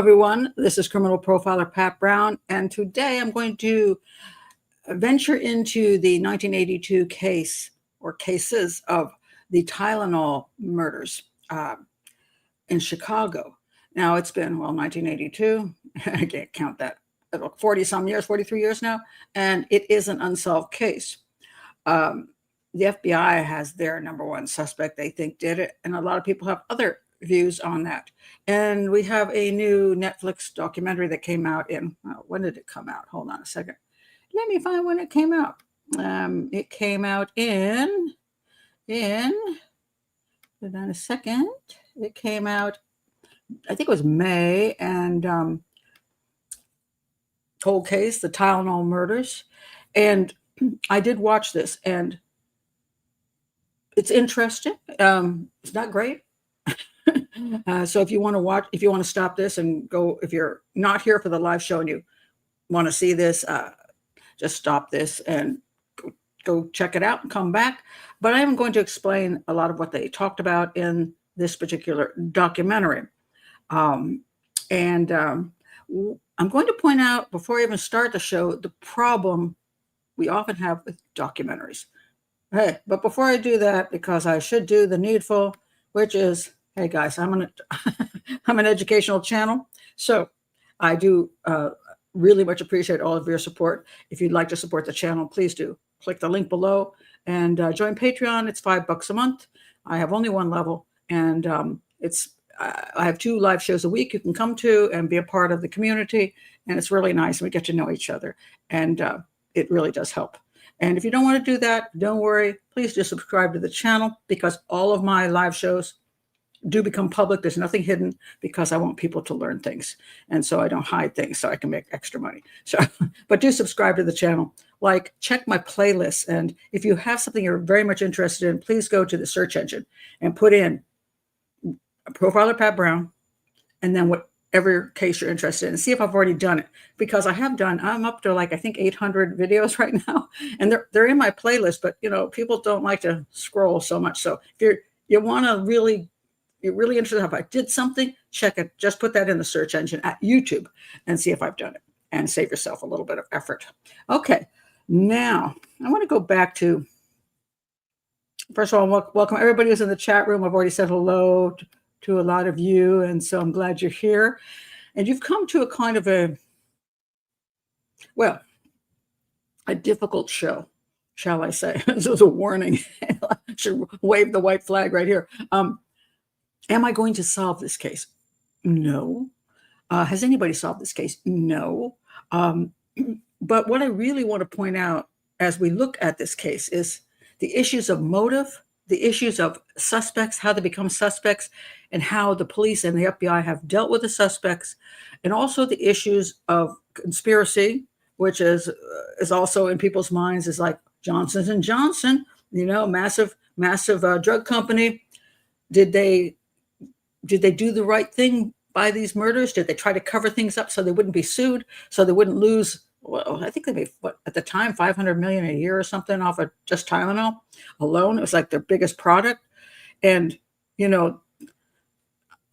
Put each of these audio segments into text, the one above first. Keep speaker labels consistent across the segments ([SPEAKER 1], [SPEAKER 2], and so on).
[SPEAKER 1] everyone. This is criminal profiler Pat Brown, and today I'm going to venture into the 1982 case or cases of the Tylenol murders in Chicago. Now, it's been, 1982. I can't count that. 40-some years, 43 years now, and it is an unsolved case. The FBI has their number one suspect they think did it, and a lot of people have other views on that. And we have a new Netflix documentary that came out in, when did it come out? Hold on a second. Let me find when it came out. It came out hold on a second. It came out, I think it was May, and cold case, the Tylenol Murders. And I did watch this, and it's interesting. It's not great. So if you want to stop this and go, if you're not here for the live show and you want to see this, just stop this and go check it out and come back. But I am going to explain a lot of what they talked about in this particular documentary. I'm going to point out, before I even start the show, the problem we often have with documentaries. Hey, but before I do that, because I should do the needful, which is, hey guys, I'm an educational channel, so I do really much appreciate all of your support. If you'd like to support the channel, please do click the link below and join Patreon. It's $5 a month. I have only one level, and I have 2 live shows a week you can come to and be a part of the community, and it's really nice. We get to know each other, and it really does help. And if you don't want to do that, don't worry. Please just subscribe to the channel, because all of my live shows do become public. There's nothing hidden, because I want people to learn things. And so I don't hide things so I can make extra money. So, but do subscribe to the channel. Like, check my playlists. And if you have something you're very much interested in, please go to the search engine and put in Profiler Pat Brown, and then whatever case you're interested in, and see if I've already done it, because I'm up to, like, I think 800 videos right now, and they're in my playlist, but people don't like to scroll so much. So if you're really interested if I did something, check it. Just put that in the search engine at YouTube and see if I've done it, and save yourself a little bit of effort. Okay, now I want to go back to, first of all, welcome everybody who's in the chat room. I've already said hello to a lot of you, and so I'm glad you're here. And you've come to a kind of a difficult show, shall I say. This is a warning. I should wave the white flag right here. Am I going to solve this case? No. Has anybody solved this case? No. But what I really want to point out as we look at this case is the issues of motive, the issues of suspects, how they become suspects, and how the police and the FBI have dealt with the suspects, and also the issues of conspiracy, which is also in people's minds, is like Johnson & Johnson, massive drug company. Did they do the right thing by these murders? Did they try to cover things up so they wouldn't be sued, so they wouldn't lose? Well, I think they made, at the time, $500 million a year or something off of just Tylenol alone. It was like their biggest product. And,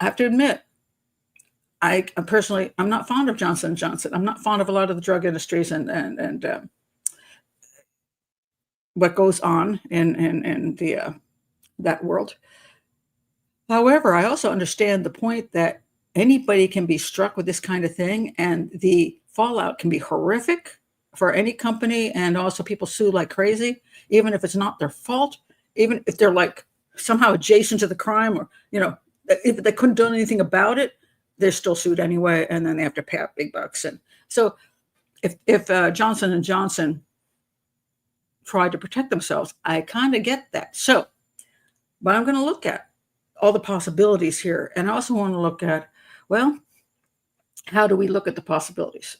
[SPEAKER 1] I have to admit, I'm not fond of Johnson & Johnson. I'm not fond of a lot of the drug industries and what goes on in that world. However, I also understand the point that anybody can be struck with this kind of thing, and the fallout can be horrific for any company, and also people sue like crazy, even if it's not their fault, even if they're like somehow adjacent to the crime, or, if they couldn't do anything about it, they're still sued anyway, and then they have to pay out big bucks. And so if Johnson & Johnson tried to protect themselves, I kind of get that. So, but I'm going to look at all the possibilities here. And I also want to look at, how do we look at the possibilities,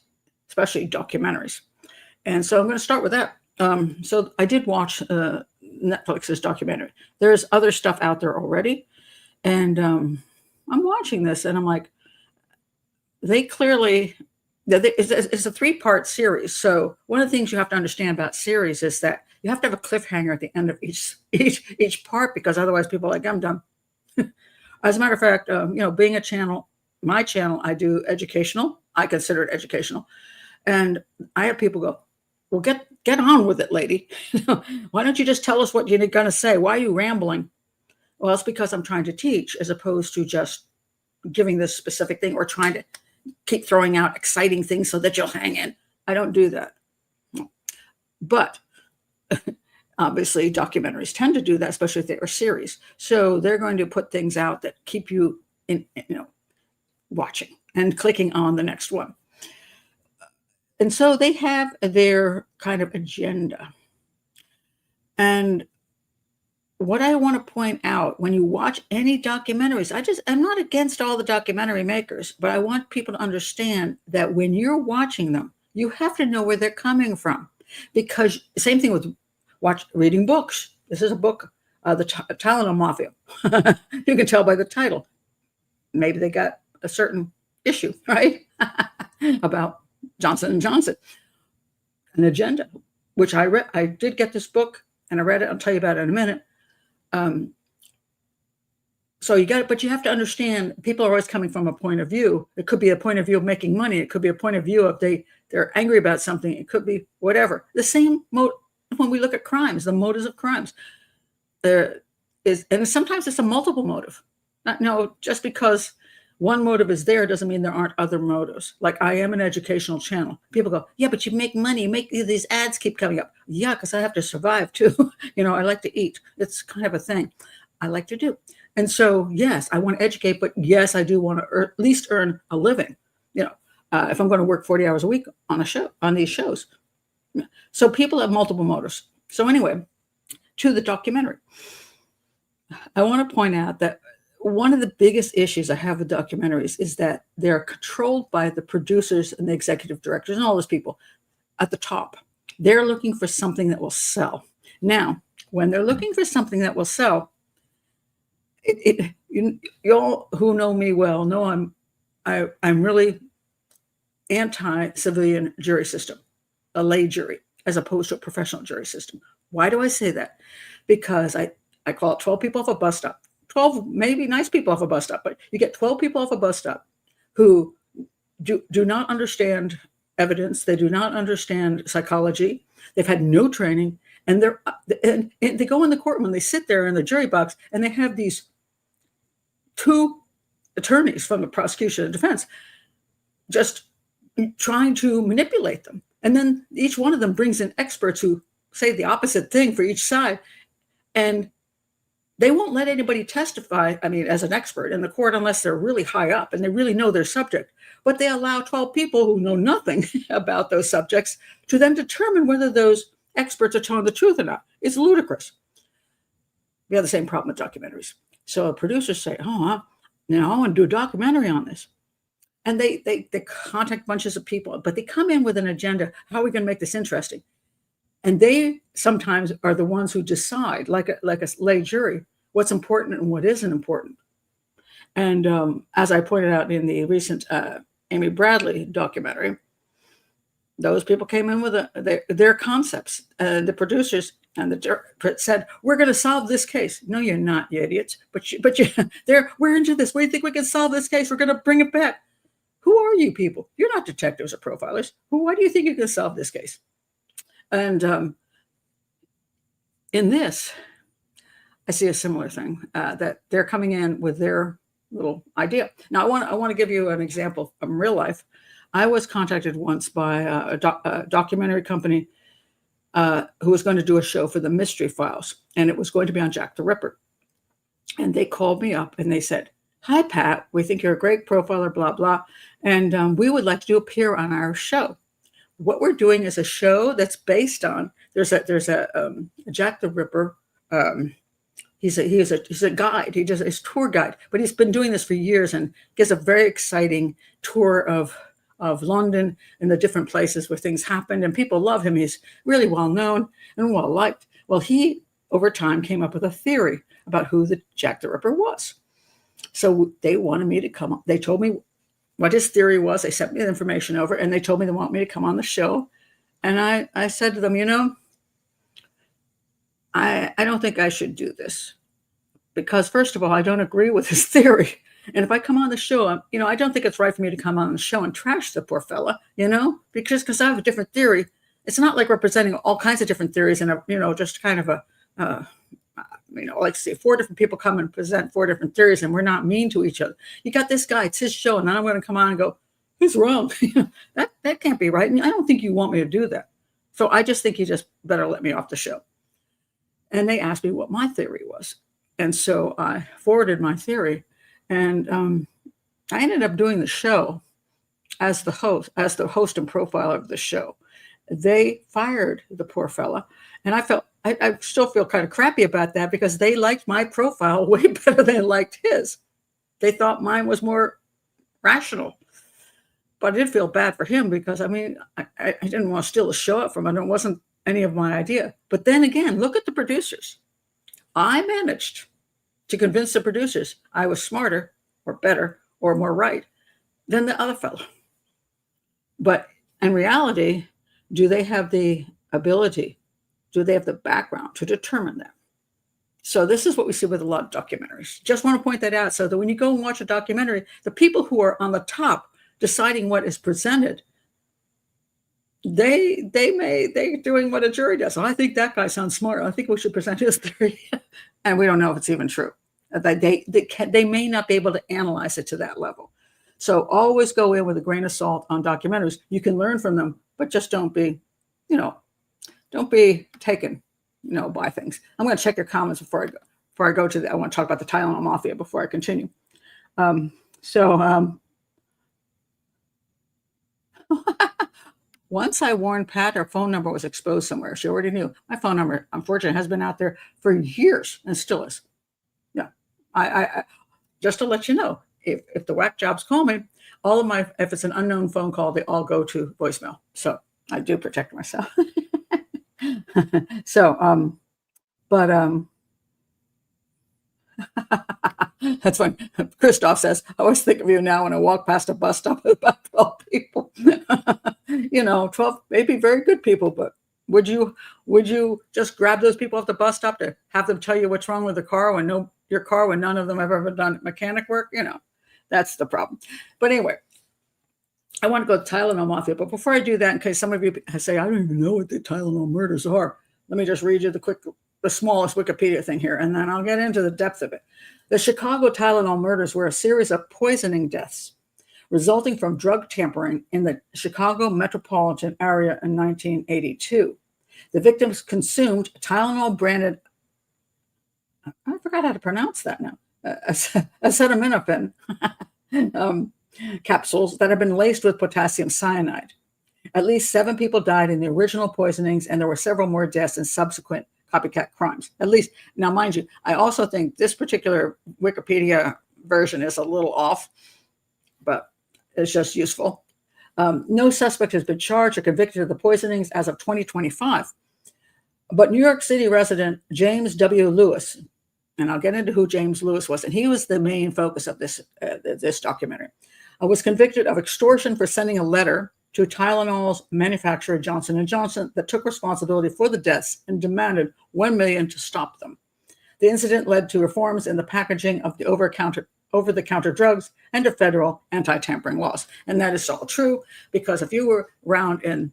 [SPEAKER 1] especially documentaries? And so I'm going to start with that. So I did watch Netflix's documentary. There's other stuff out there already. And I'm watching this, and I'm like, they clearly, it's a 3-part series. So one of the things you have to understand about series is that you have to have a cliffhanger at the end of each part, because otherwise people are like, I'm done. As a matter of fact, being a channel, my channel, I do educational. I consider it educational. And I have people go, well, get on with it, lady. Why don't you just tell us what you're going to say? Why are you rambling? Well, it's because I'm trying to teach as opposed to just giving this specific thing or trying to keep throwing out exciting things so that you'll hang in. I don't do that. But obviously, documentaries tend to do that, especially if they are series. So they're going to put things out that keep you watching and clicking on the next one. And so they have their kind of agenda. And what I want to point out when you watch any documentaries, I'm not against all the documentary makers, but I want people to understand that when you're watching them, you have to know where they're coming from. Because same thing with reading books. This is a book, the Tylenol Mafia. You can tell by the title. Maybe they got a certain issue, right? About Johnson & Johnson, an agenda, which I read. I did get this book and I read it. I'll tell you about it in a minute. So you got it, but you have to understand people are always coming from a point of view. It could be a point of view of making money. It could be a point of view of they're angry about something. It could be whatever. The same when we look at crimes, the motives of crimes. And sometimes it's a multiple motive. Just because one motive is there doesn't mean there aren't other motives. Like I am an educational channel. People go, yeah, but you make money. You make these ads keep coming up. Yeah, because I have to survive too. I like to eat. It's kind of a thing I like to do. And so, yes, I want to educate, but yes, I do want to at least earn a living. If I'm going to work 40 hours a week on these shows. So people have multiple motives. So anyway, to the documentary, I want to point out that one of the biggest issues I have with documentaries is that they're controlled by the producers and the executive directors and all those people at the top. They're looking for something that will sell. Now, when they're looking for something that will sell, you all who know me well know I'm really anti-civilian jury system, a lay jury, as opposed to a professional jury system. Why do I say that? Because I call it 12 people off a bus stop. 12 maybe nice people off a bus stop, but you get 12 people off a bus stop who do not understand evidence. They do not understand psychology. They've had no training, and they go in the courtroom and they sit there in the jury box and they have these two attorneys from the prosecution and defense just trying to manipulate them. And then each one of them brings in experts who say the opposite thing for each side. And they won't let anybody testify, as an expert in the court unless they're really high up and they really know their subject. But they allow 12 people who know nothing about those subjects to then determine whether those experts are telling the truth or not. It's ludicrous. We have the same problem with documentaries. So producers say, I want to do a documentary on this. And they contact bunches of people, but they come in with an agenda. How are we going to make this interesting? And they sometimes are the ones who decide, like a lay jury, what's important and what isn't important. And as I pointed out in the recent Amy Bradley documentary, those people came in with their concepts. The producers and the jury said, "We're going to solve this case." No, you're not, you idiots. We're into this. We think we can solve this case. We're going to bring it back. Who are you people? You're not detectives or profilers. Why do you think you can solve this case? And in this, I see a similar thing, that they're coming in with their little idea. Now, I want to give you an example from real life. I was contacted once by a documentary company who was going to do a show for the Mystery Files, and it was going to be on Jack the Ripper. And they called me up and they said, "Hi, Pat, we think you're a great profiler, blah, blah, and we would like to appear on our show. What we're doing is a show that's based on, there's a Jack the Ripper. He's a guide. He does his tour guide, but he's been doing this for years and gives a very exciting tour of London and the different places where things happened, and people love him. He's really well known and well liked. Well, he over time came up with a theory about who the Jack the Ripper was. So they wanted me to come up. They told me what his theory was. They sent me the information over, and they told me they want me to come on the show. And I said to them, I don't think I should do this, because first of all, I don't agree with his theory. And if I come on the show, I don't think it's right for me to come on the show and trash the poor fella, because I have a different theory. It's not like we're presenting all kinds of different theories and just kind of uh, like say 4 different people come and present 4 different theories, and we're not mean to each other. You got this guy, it's his show, and then I'm going to come on and go, he's wrong. That can't be right. And I don't think you want me to do that. So I just think you just better let me off the show. And they asked me what my theory was. And so I forwarded my theory, and I ended up doing the show as the host and profiler of the show. They fired the poor fella, and I still feel kind of crappy about that because they liked my profile way better than they liked his. They thought mine was more rational. But I did feel bad for him because, I didn't want to steal the show up from him. It wasn't any of my idea. But then again, look at the producers. I managed to convince the producers I was smarter or better or more right than the other fellow. But in reality, do they have the ability? Do they have the background to determine that? So this is what we see with a lot of documentaries. Just want to point that out so that when you go and watch a documentary, the people who are on the top deciding what is presented, they're doing what a jury does. I think that guy sounds smart. I think we should present his theory. And we don't know if it's even true. They may not be able to analyze it to that level. So always go in with a grain of salt on documentaries. You can learn from them, but just don't be taken, by things. I'm going to check your comments before I go to I want to talk about the Tylenol Mafia before I continue. Once I warned Pat her phone number was exposed somewhere. She already knew. My phone number, unfortunately, has been out there for years and still is. Yeah. I just to let you know, if the whack jobs call me, if it's an unknown phone call, they all go to voicemail. So I do protect myself. That's when Christoph says, I always think of you now when I walk past a bus stop with about 12 people. 12 maybe very good people, but would you just grab those people off the bus stop to have them tell you what's wrong with your car when none of them have ever done mechanic work? That's the problem. But anyway, I want to go to Tylenol Mafia, but before I do that, in case some of you say, I don't even know what the Tylenol murders are, let me just read you the smallest Wikipedia thing here, and then I'll get into the depth of it. The Chicago Tylenol murders were a series of poisoning deaths resulting from drug tampering in the Chicago metropolitan area in 1982. The victims consumed Tylenol-branded, I forgot how to pronounce that now, acetaminophen capsules that had been laced with potassium cyanide. At least 7 people died in the original poisonings, and there were several more deaths in subsequent copycat crimes. At least, now mind you, I also think this particular Wikipedia version is a little off, but it's just useful. No suspect has been charged or convicted of the poisonings as of 2025. But New York City resident James W. Lewis, and I'll get into who James Lewis was, and he was the main focus of this documentary, was convicted of extortion for sending a letter to Tylenol's manufacturer, Johnson & Johnson, that took responsibility for the deaths and demanded $1 million to stop them. The incident led to reforms in the packaging of the over-the-counter drugs and to federal anti-tampering laws. And that is all true, because if you were around in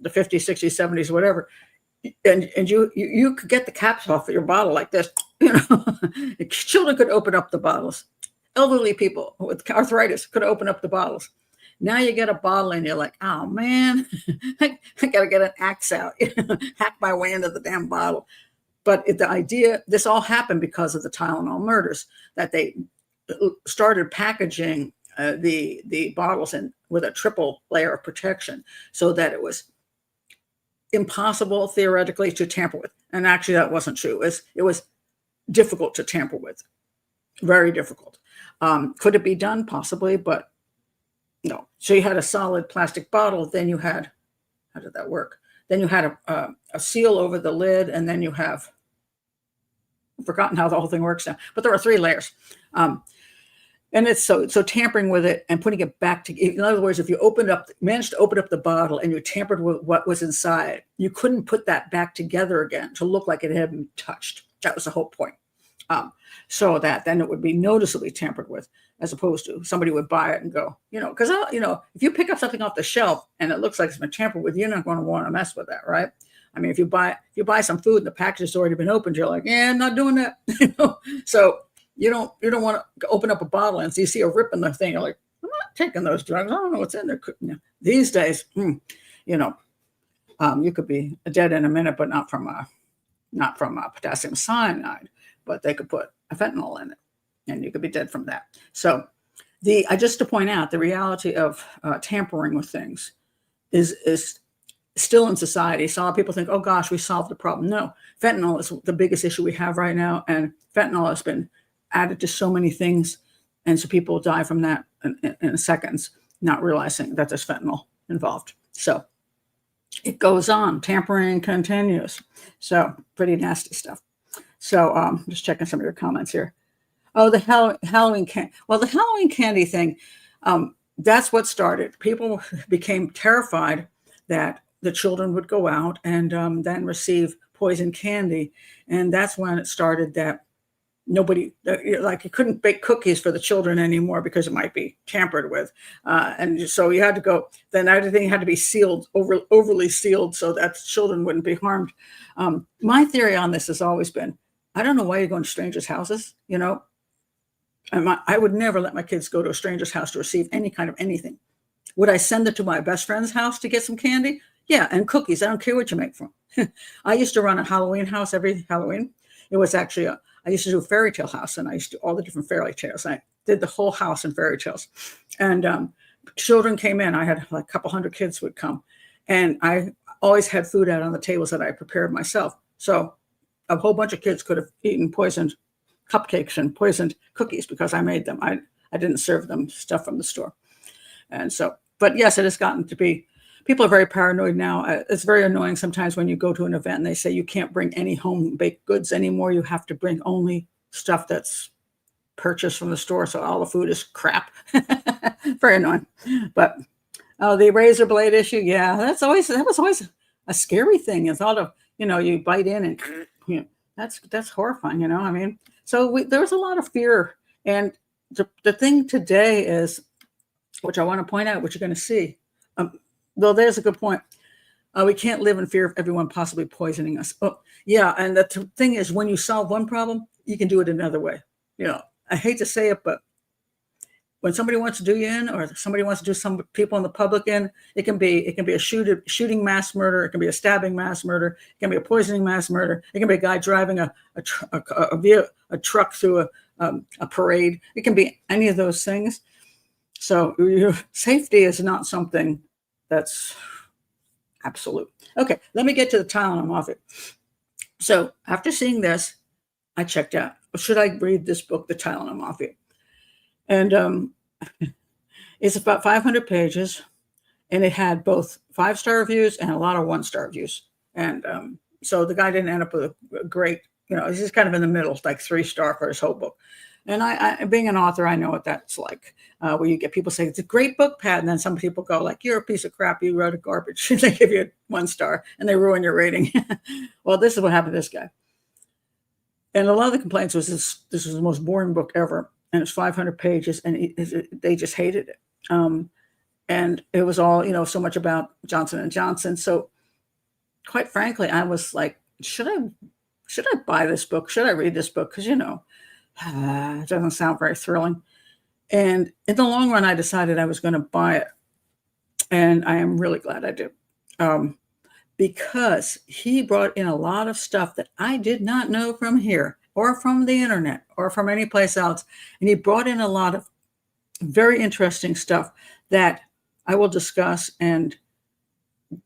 [SPEAKER 1] the 50s, 60s, 70s, whatever, and you could get the caps off of your bottle like this, children could open up the bottles. Elderly people with arthritis could open up the bottles. Now you get a bottle and you're like, oh man, I got to get an axe out, hack my way into the damn bottle. But this all happened because of the Tylenol murders, that they started packaging the bottles with a triple layer of protection so that it was impossible theoretically to tamper with. And actually that wasn't true. It was difficult to tamper with, very difficult. Could it be done? Possibly, but no. So you had a solid plastic bottle. Then you had, how did that work? Then you had a seal over the lid, and then you have, I've forgotten how the whole thing works now, but there are 3 layers. And it's so tampering with it and putting it back together. In other words, if you managed to open up the bottle and you tampered with what was inside, you couldn't put that back together again to look like it had been touched. That was the whole point. So that then it would be noticeably tampered with, as opposed to somebody would buy it and go, because if you pick up something off the shelf and it looks like it's been tampered with, you're not going to want to mess with that, right? I mean, if you buy some food and the package has already been opened, you're like, yeah, I'm not doing that. So you don't want to open up a bottle and so you see a rip in the thing. You're like, I'm not taking those drugs. I don't know what's in there. These days, you know, you could be dead in a minute, but not from potassium cyanide, but they could put a fentanyl in it, and you could be dead from that. So just to point out, the reality of tampering with things is still in society. So a lot of people think, oh gosh, we solved the problem. No, fentanyl is the biggest issue we have right now, and fentanyl has been added to so many things, and so people die from that in seconds, not realizing that there's fentanyl involved. So it goes on. Tampering continues. So pretty nasty stuff. So just checking some of your comments here. Oh, the Halloween candy. Well, the Halloween candy thing, that's what started. People became terrified that the children would go out and then receive poison candy. And that's when it started that nobody, like you couldn't bake cookies for the children anymore because it might be tampered with. And so you had to go, then everything had to be sealed, overly sealed so that children wouldn't be harmed. My theory on this has always been, I don't know why you're going to strangers' houses, I would never let my kids go to a stranger's house to receive any kind of anything. Would I send it to my best friend's house to get some candy? Yeah, and cookies. I don't care what you make from. I used to run a Halloween house every Halloween. It was actually I used to do a fairy tale house, and I used to do all the different fairy tales. I did the whole house in fairy tales. And children came in. I had like a couple hundred kids would come. And I always had food out on the tables that I prepared myself. So a whole bunch of kids could have eaten poisoned cupcakes and poisoned cookies because I made them. I didn't serve them stuff from the store. And so, but yes, it has gotten to be, people are very paranoid now. It's very annoying sometimes when you go to an event and they say you can't bring any home baked goods anymore. You have to bring only stuff that's purchased from the store. So all the food is crap. Very annoying. But the razor blade issue. Yeah, that was always a scary thing. The thought of, you bite in and that's horrifying, I mean, so there was a lot of fear. And the thing today is, which I want to point out, which you're going to see, though there's a good point. We can't live in fear of everyone possibly poisoning us. Oh, yeah. And the thing is, when you solve one problem, you can do it another way. I hate to say it, but when somebody wants to do you in, or somebody wants to do some people in the public in, it can be a shooting mass murder. It can be a stabbing mass murder. It can be a poisoning mass murder. It can be a guy driving a truck through a parade. It can be any of those things. So your safety is not something that's absolute. Okay, let me get to the Tylenol Murders. So after seeing this, I checked out, should I read this book, The Tylenol Murders? And it's about 500 pages, and it had both 5-star reviews and a lot of 1-star reviews. And so the guy didn't end up with a great, he's just kind of in the middle, like 3-star for his whole book. And I being an author, I know what that's like, where you get people saying, it's a great book, Pat. And then some people go like, you're a piece of crap. You wrote a garbage. They give you 1 star and they ruin your rating. Well, this is what happened to this guy. And a lot of the complaints was this was the most boring book ever. And it's 500 pages, and they just hated it. And it was all, so much about Johnson & Johnson. So quite frankly, I was like, should I buy this book? Should I read this book? Because, it doesn't sound very thrilling. And in the long run, I decided I was going to buy it. And I am really glad I did. Because he brought in a lot of stuff that I did not know from here, or from the internet, or from any place else. And he brought in a lot of very interesting stuff that I will discuss. And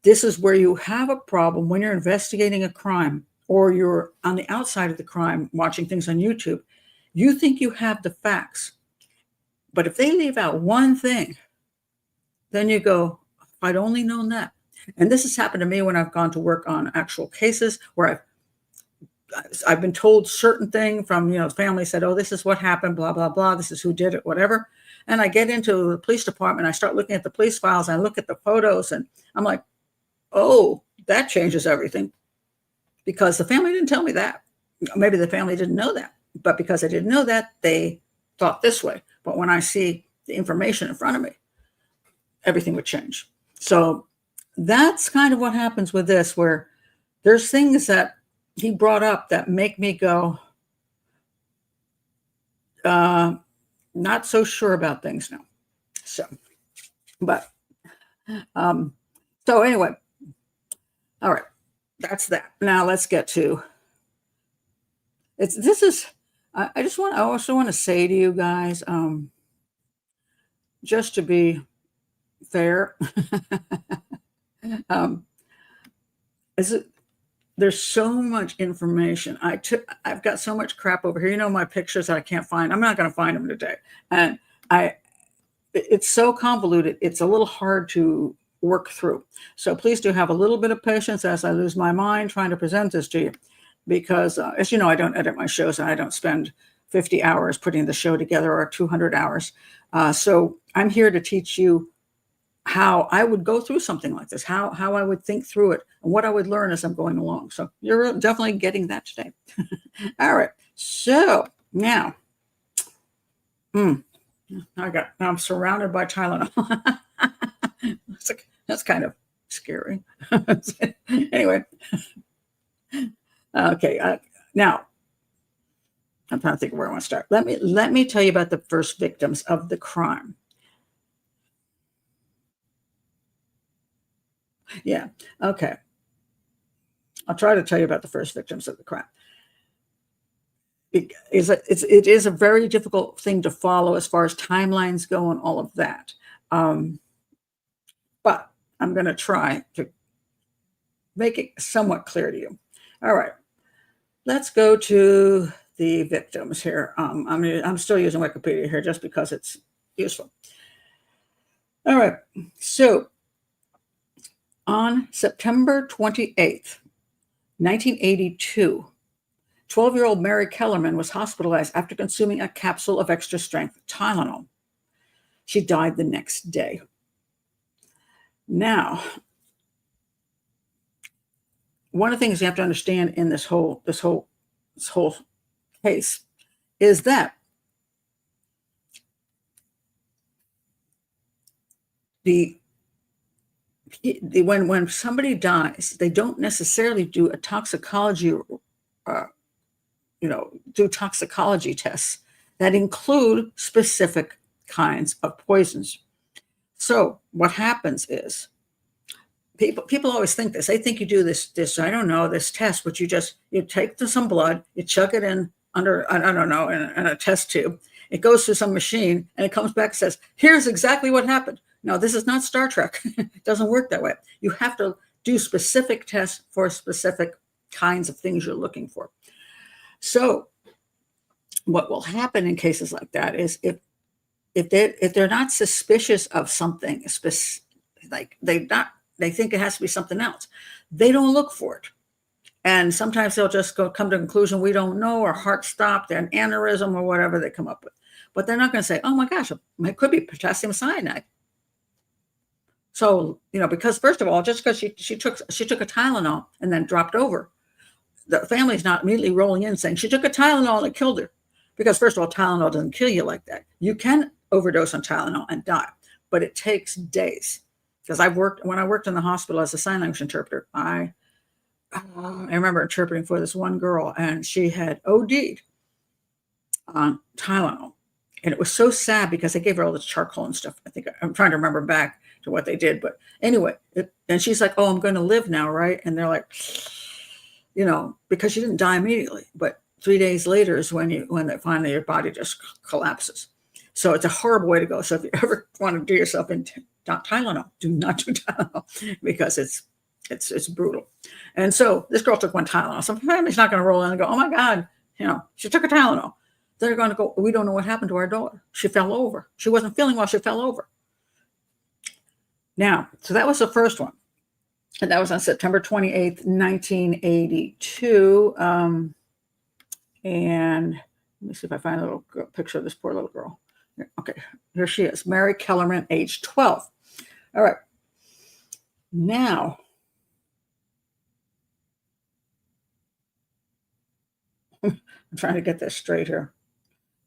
[SPEAKER 1] this is where you have a problem when you're investigating a crime, or you're on the outside of the crime, watching things on YouTube. You think you have the facts. But if they leave out one thing, then you go, if I'd only known that. And this has happened to me when I've gone to work on actual cases where I've been told certain thing from, the family said, oh, this is what happened, blah, blah, blah. This is who did it, whatever. And I get into the police department. I start looking at the police files. And I look at the photos and I'm like, oh, that changes everything, because the family didn't tell me that. Maybe the family didn't know that, But because I didn't know that, they thought this way. But when I see the information in front of me, everything would change. So that's kind of what happens with this, where there's things that he brought up that make me go, not so sure about things now. So, but, so anyway, all right, that's that. Now let's get to, I also want to say to you guys, just to be fair, um, is it, there's so much information. I've got so much crap over here. You know, my pictures that I can't find. I'm not going to find them today. And it's so convoluted. It's a little hard to work through. So please do have a little bit of patience as I lose my mind trying to present this to you, because as you know, I don't edit my shows and I don't spend 50 hours putting the show together or 200 hours. So I'm here to teach you how I would go through something like this, how I would think through it, and what I would learn as I'm going along. So you're definitely getting that today. All right. So now, I'm surrounded by Tylenol. That's kind of scary. Anyway, okay. Now, I'm trying to think of where I want to start. Let me tell you about the first victims of the crime. Yeah. Okay. I'll try to tell you about the first victims of the crime. It is a very difficult thing to follow as far as timelines go and all of that. But I'm going to try to make it somewhat clear to you. All right. Let's go to the victims here. I'm still using Wikipedia here just because it's useful. All right. So on September 28th, 1982, 12-year-old Mary Kellerman was hospitalized after consuming a capsule of extra-strength Tylenol. She died the next day. Now, one of the things you have to understand in this whole case is that when somebody dies, they don't necessarily do a toxicology, do toxicology tests that include specific kinds of poisons. So what happens is people always think this. They think you do this I don't know, this test, which you take some blood, you chuck it in under, I don't know, in a test tube. It goes through some machine and it comes back and says, here's exactly what happened. No, this is not Star Trek. It doesn't work that way. You have to do specific tests for specific kinds of things you're looking for. So what will happen in cases like that is if they're not suspicious of something, like they think it has to be something else, they don't look for it. And sometimes they'll just come to a conclusion, we don't know, or heart stopped, an aneurysm, or whatever they come up with. But they're not going to say, oh my gosh, it could be potassium cyanide. So, because first of all, just because she took a Tylenol and then dropped over, the family's not immediately rolling in saying she took a Tylenol and it killed her. Because first of all, Tylenol doesn't kill you like that. You can overdose on Tylenol and die, but it takes days. Because when I worked in the hospital as a sign language interpreter, I remember interpreting for this one girl, and she had OD'd on Tylenol. And it was so sad because they gave her all this charcoal and stuff. I think I'm trying to remember back to what they did. But anyway, and she's like, oh, I'm going to live now, right? And they're like, because she didn't die immediately. But 3 days later is when finally your body just collapses. So it's a horrible way to go. So if you ever want to do yourself in Tylenol, do not do Tylenol, because it's brutal. And so this girl took one Tylenol. So the family's not going to roll in and go, oh my God, she took a Tylenol. They're going to go, we don't know what happened to our daughter. She fell over. She wasn't feeling well. She fell over. Now, so that was the first one. And that was on September 28th, 1982. And let me see if I find a little picture of this poor little girl. Okay, here she is, Mary Kellerman, age 12. All right. Now, I'm trying to get this straight here.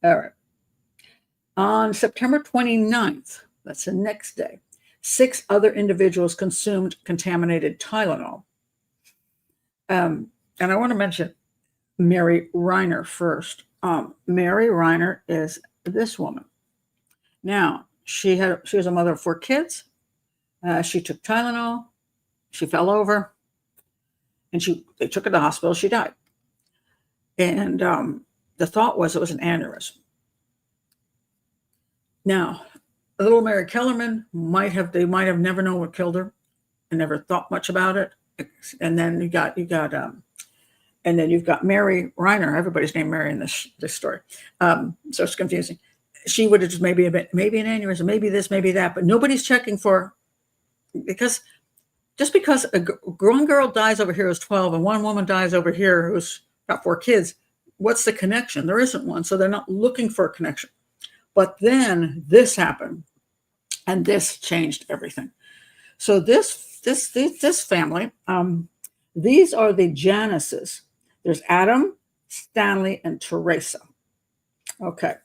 [SPEAKER 1] All right. On September 29th, that's the next day, 6 other individuals consumed contaminated Tylenol. And I want to mention Mary Reiner first. Mary Reiner is this woman. Now, she was a mother of 4 kids. She took Tylenol. She fell over, and they took her to the hospital. She died. And the thought was it was an aneurysm. Now, little Mary Kellerman might have never known what killed her and never thought much about it. And then you've got Mary Reiner. Everybody's named Mary in this story. So it's confusing. She would have just maybe an aneurysm, maybe this, maybe that, but nobody's checking for, because just because one girl dies over here who's 12 and one woman dies over here who's got 4 kids, what's the connection? There isn't one. So they're not looking for a connection. But then this happened, and this changed everything. So this family, these are the Janices. There's Adam, Stanley, and Teresa. Okay,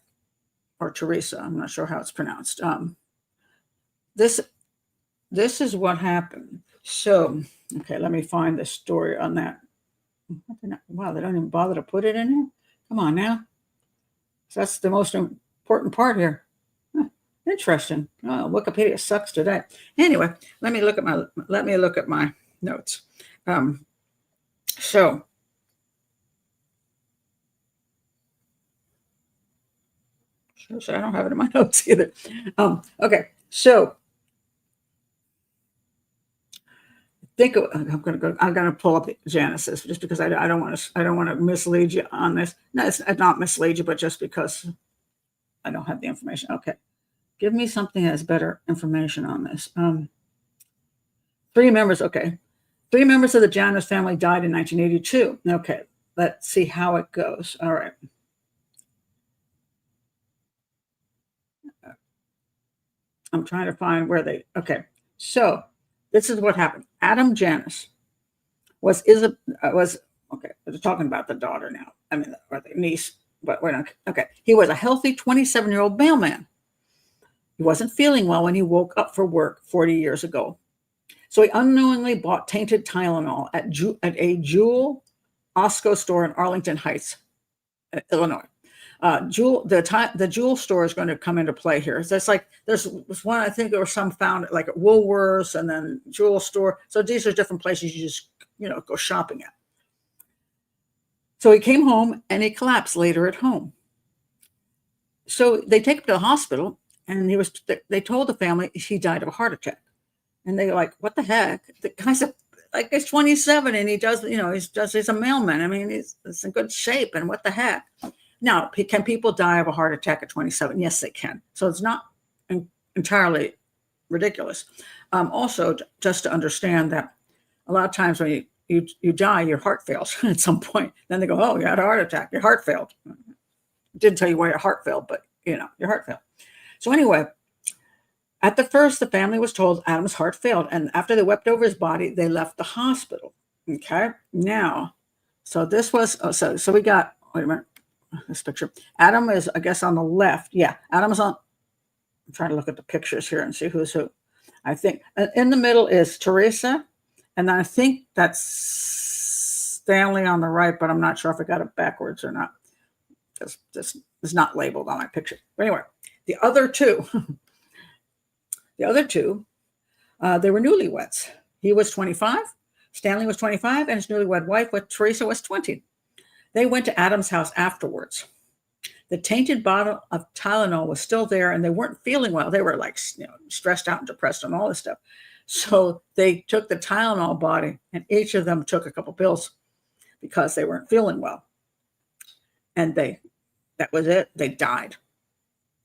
[SPEAKER 1] or Teresa. I'm not sure how it's pronounced. This is what happened. So, okay, let me find the story on that. Wow, they don't even bother to put it in here. Come on now. So that's the most important part here. Interesting. Oh, Wikipedia sucks today. Anyway, let me look at my notes. So I don't have it in my notes either. Okay, so I'm going to pull up the Genesis just because I don't want to mislead you on this. No, it's not mislead you, but just because I don't have the information. Okay, give me something that has better information on this. 3 members. Okay, 3 members of the Janus family died in 1982. Okay, let's see how it goes. All right. I'm trying to find where they. Okay, so this is what happened. Adam Janus was okay. We're talking about the daughter now. I mean, or the niece, but we're not. Okay, he was a healthy 27-year-old mailman. He wasn't feeling well when he woke up for work 40 years ago, so he unknowingly bought tainted Tylenol at a Jewel Osco store in Arlington Heights, Illinois. The Jewel store is going to come into play here. So it's like there's one, I think there were some found like at Woolworths and then Jewel store. So these are different places you just go shopping at. So he came home and he collapsed later at home. So they take him to the hospital, and they told the family he died of a heart attack. And they were like, what the heck? The guy's like he's 27 and he does, he's a mailman. I mean, he's in good shape, and what the heck? Now, can people die of a heart attack at 27? Yes, they can. So it's not entirely ridiculous. Also, just to understand that a lot of times when you die, your heart fails at some point. Then they go, oh, you had a heart attack. Your heart failed. Didn't tell you why your heart failed, but, your heart failed. So anyway, at the first, the family was told Adam's heart failed. And after they wept over his body, they left the hospital. Okay. Now, so this was, so we got, wait a minute. This picture. Adam is, I guess, on the left. Yeah, Adam's on. I'm trying to look at the pictures here and see who's who. I think in the middle is Teresa, and then I think that's Stanley on the right, but I'm not sure if I got it backwards or not. This is not labeled on my picture. But anyway, the other two, they were newlyweds. He was 25, Stanley was 25, and his newlywed wife, Teresa, was 20. They went to Adam's house afterwards. The tainted bottle of Tylenol was still there, and they weren't feeling well. They were like, stressed out and depressed and all this stuff. So they took the Tylenol bottle, and each of them took a couple pills because they weren't feeling well. And that was it. They died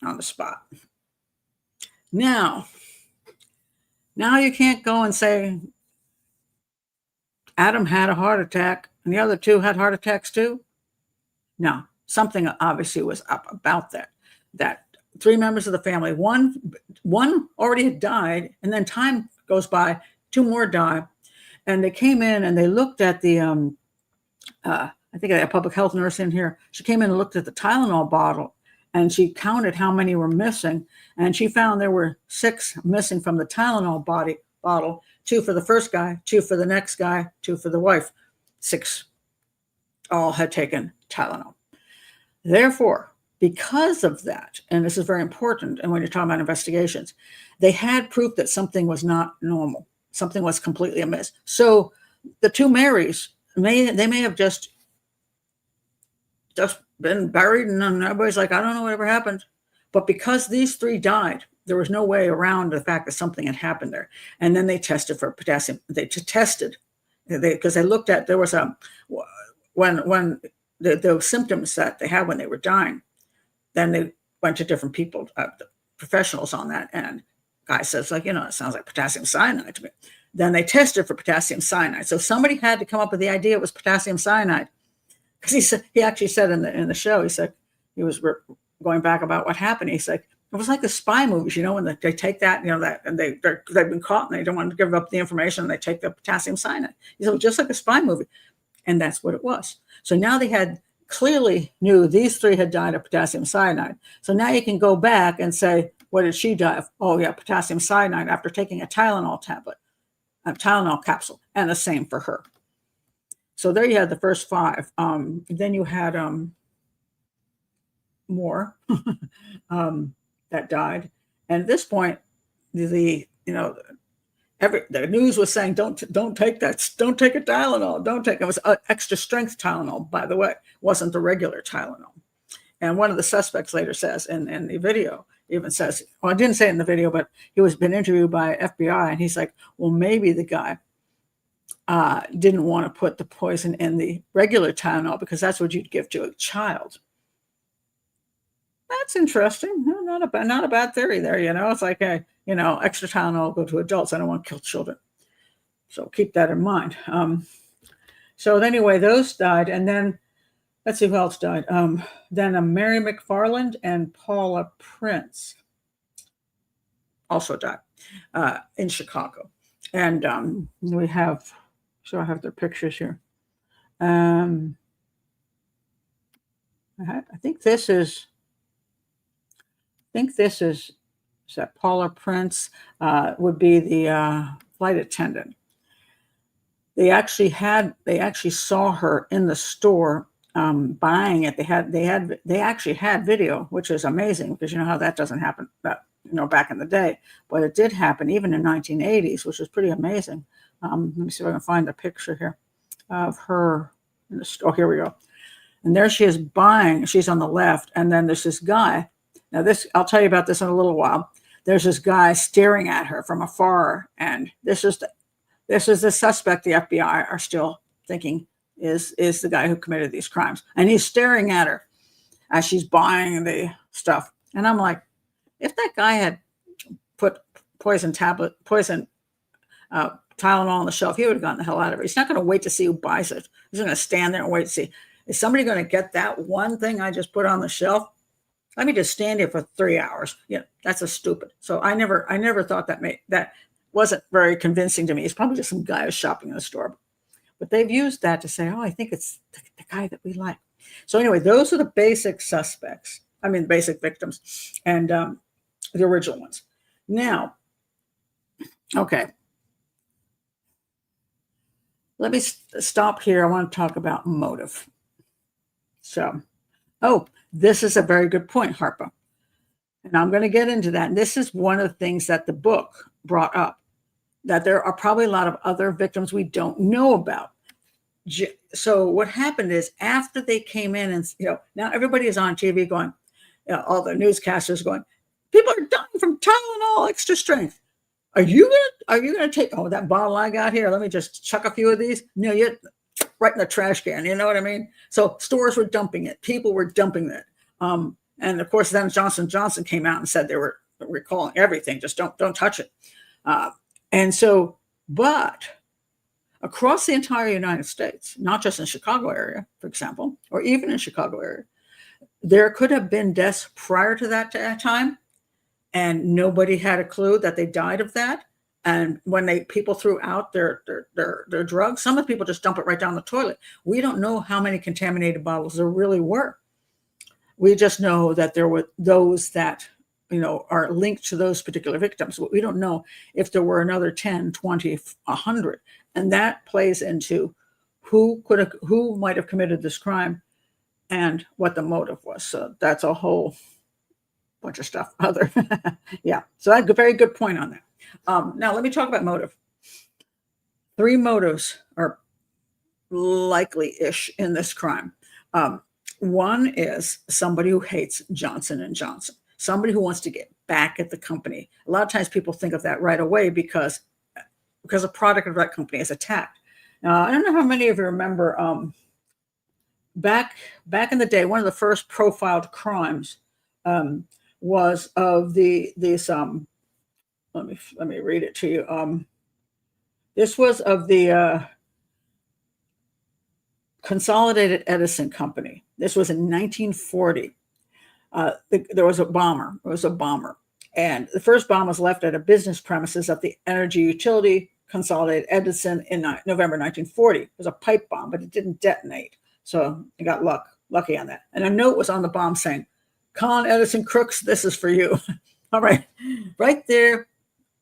[SPEAKER 1] on the spot. Now you can't go and say Adam had a heart attack and the other 2 had heart attacks too. No, something obviously was up about that 3 members of the family, one already had died, and then time goes by, 2 more die, and they came in and they looked at the I think a public health nurse in here. She came in and looked at the Tylenol bottle, and she counted how many were missing, and she found there were 6 missing from the Tylenol bottle, 2 for the first guy, 2 for the next guy, 2 for the wife. 6 all had taken Tylenol. Therefore, because of that, and this is very important, and when you're talking about investigations, they had proof that something was not normal. Something was completely amiss. So the 2 Marys, may have just been buried, and everybody's like, I don't know whatever happened. But because these 3 died, there was no way around the fact that something had happened there. And then they tested for potassium. They tested, because they looked at, there was when the symptoms that they had when they were dying, then they went to different people, professionals on that. And guy says, like, it sounds like potassium cyanide to me. Then they tested for potassium cyanide. So somebody had to come up with the idea it was potassium cyanide. Because he actually said in the show, he said, he was going back about what happened. He's like, it was like the spy movies, when they take that, that, and they've been caught and they don't want to give up the information. And they take the potassium cyanide. He said, just like a spy movie. And that's what it was. So now they had clearly knew these 3 had died of potassium cyanide. So now you can go back and say, what did she die of? Oh yeah, potassium cyanide after taking a Tylenol tablet, a Tylenol capsule, and the same for her. So there you had the first 5. Then you had more that died. And at this point, the news was saying, don't take that, don't take a Tylenol, don't take it. It was extra strength Tylenol, by the way, it wasn't the regular Tylenol. And one of the suspects later says in the video, even says, well, I didn't say it in the video, but he was been interviewed by FBI, and he's like, well, maybe the guy didn't want to put the poison in the regular Tylenol because that's what you'd give to a child. That's interesting. Not a bad theory there. It's like, hey, extra Tylenol will go to adults. I don't want to kill children. So keep that in mind. So anyway, those died. And then let's see who else died. Then Mary McFarland and Paula Prince also died in Chicago. And we have, so I have their pictures here. I think this is that Paula Prince would be the flight attendant. They actually saw her in the store buying it. They actually had video, which is amazing because how that doesn't happen back in the day, but it did happen even in 1980s, which is pretty amazing. Let me see if I can find the picture here of her in the store. Here we go. And there she is buying. She's on the left, and then there's this guy. Now I'll tell you about this in a little while. There's this guy staring at her from afar, and this is the suspect the FBI are still thinking is the guy who committed these crimes. And he's staring at her as she's buying the stuff. And I'm like, if that guy had put poison Tylenol on the shelf, he would have gotten the hell out of it. He's not going to wait to see who buys it. He's going to stand there and wait to see, is somebody going to get that one thing I just put on the shelf? Let me just stand here for 3 hours. That's a stupid. So I never thought that wasn't very convincing to me. It's probably just some guy who's shopping in the store. But they've used that to say, oh, I think it's the guy that we like. So anyway, those are the basic suspects. I mean, basic victims and the original ones. Now, okay. Let me stop here. I want to talk about motive. So, this is a very good point, Harpa. And I'm going to get into that. And this is one of the things that the book brought up, that there are probably a lot of other victims we don't know about. So what happened is after they came in and, now everybody is on TV going, all the newscasters going, people are dying from Tylenol extra strength. Are you gonna take that bottle I got here? Let me just chuck a few of these. No, you're right in the trash can. You know what I mean? So stores were dumping it. People were dumping it. And of course, then Johnson & Johnson came out and said they were recalling everything. Just don't touch it. And so, but across the entire United States, not just in Chicago area, for example, or even in Chicago area, there could have been deaths prior to that time, and nobody had a clue that they died of that. And when people threw out their drugs, some of the people just dump it right down the toilet. We don't know how many contaminated bottles there really were. We just know that there were those that are linked to those particular victims. We don't know if there were another 10, 20, 100. And that plays into who might have committed this crime and what the motive was. So that's a whole bunch of stuff. Yeah. So that's a very good point on that. Now let me talk about motive. 3 motives are likely-ish in this crime. One is somebody who hates Johnson and Johnson, somebody who wants to get back at the company. A lot of times people think of that right away because a product of that company is attacked. Now, I don't know how many of you remember back in the day, one of the first profiled crimes was of this. Let me read it to you. This was of the Consolidated Edison Company. This was in 1940. There was a bomber. And the first bomb was left at a business premises at the energy utility Consolidated Edison in November 1940. It was a pipe bomb, but it didn't detonate. So I got lucky on that. And a note was on the bomb saying, "Con Edison crooks, this is for you." All right. Right there,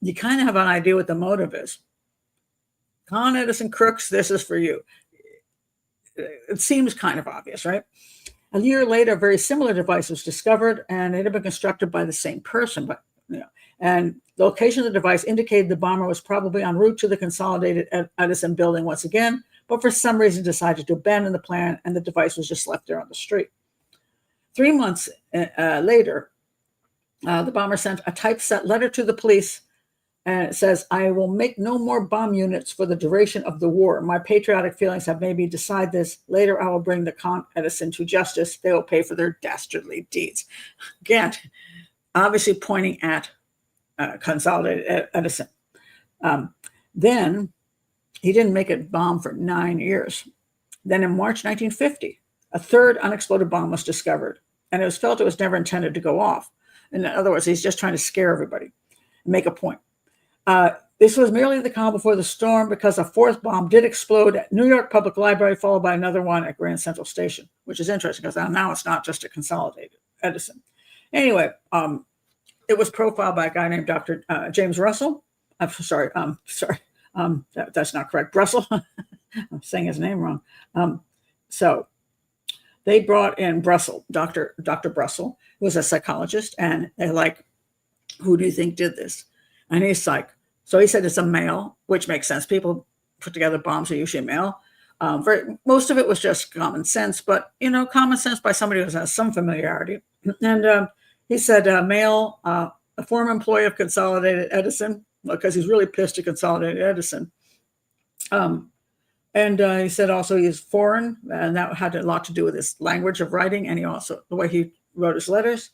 [SPEAKER 1] you kind of have an idea what the motive is. Con Edison crooks, this is for you. It seems kind of obvious, right? A year later, a very similar device was discovered, and it had been constructed by the same person. And the location of the device indicated the bomber was probably en route to the Consolidated Edison building once again, but for some reason decided to abandon the plan, and the device was just left there on the street. 3 months later, the bomber sent a typeset letter to the police, and it says, "I will make no more bomb units for the duration of the war. My patriotic feelings have made me decide this. Later, I will bring the Con Edison to justice. They will pay for their dastardly deeds." Again, obviously pointing at Consolidated Edison. Then he didn't make a bomb for 9 years. Then in March 1950, a third unexploded bomb was discovered, and it was felt it was never intended to go off. In other words, he's just trying to scare everybody and make a point. This was merely the calm before the storm because a fourth bomb did explode at New York Public Library, followed by another one at Grand Central Station, which is interesting because now it's not just a Consolidated Edison. Anyway, it was profiled by a guy named Dr. James Russell. I'm sorry. That's not correct. Brussel. I'm saying his name wrong. So they brought in Brussel, Dr. Brussel, who was a psychologist, and they're like, "Who do you think did this?" And he's like, so he said it's a male, which makes sense. People put together bombs are usually male. Most of it was just common sense, but common sense by somebody who has some familiarity. And he said male, a former employee of Consolidated Edison, because he's really pissed at Consolidated Edison. And he said also he's foreign, and that had a lot to do with his language of writing, and he also the way he wrote his letters.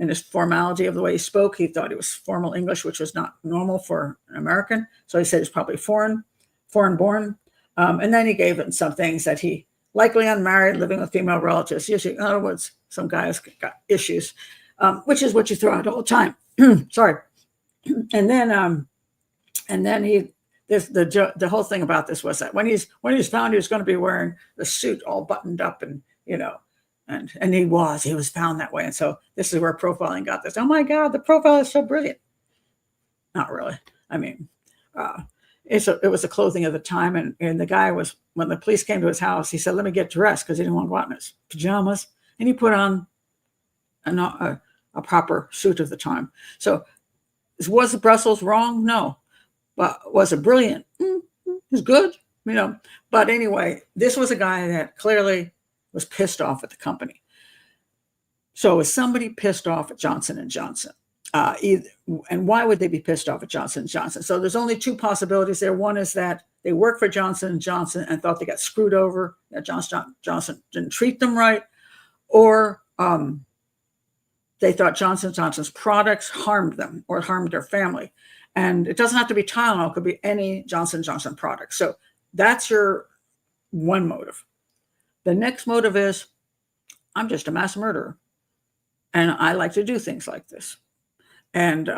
[SPEAKER 1] And his formality of the way he spoke, he thought it was formal English, which was not normal for an American. So he said he's probably foreign born. And then he gave him some things that he likely unmarried, living with female relatives. Usually, in other words, some guys got issues, which is what you throw out all the time. Sorry. And then the whole thing about this was that when he's found, he was going to be wearing the suit all buttoned up and And he was found that way. And so this is where profiling got this. Oh my God, the profile is so brilliant. Not really. I mean, it was the clothing of the time. And the guy when the police came to his house, he said, "Let me get dressed," because he didn't want to go out in his pajamas. And he put on a proper suit of the time. So was the Brussels wrong? No. But was it brilliant? It's good, But anyway, this was a guy that clearly was pissed off at the company. So is somebody pissed off at Johnson and Johnson? And why would they be pissed off at Johnson and Johnson? So there's only 2 possibilities there. One is that they work for Johnson and Johnson and thought they got screwed over, that Johnson didn't treat them right, or they thought Johnson & Johnson's products harmed them or harmed their family. And it doesn't have to be Tylenol. It could be any Johnson & Johnson product. So that's your one motive. The next motive is, I'm just a mass murderer, and I like to do things like this. And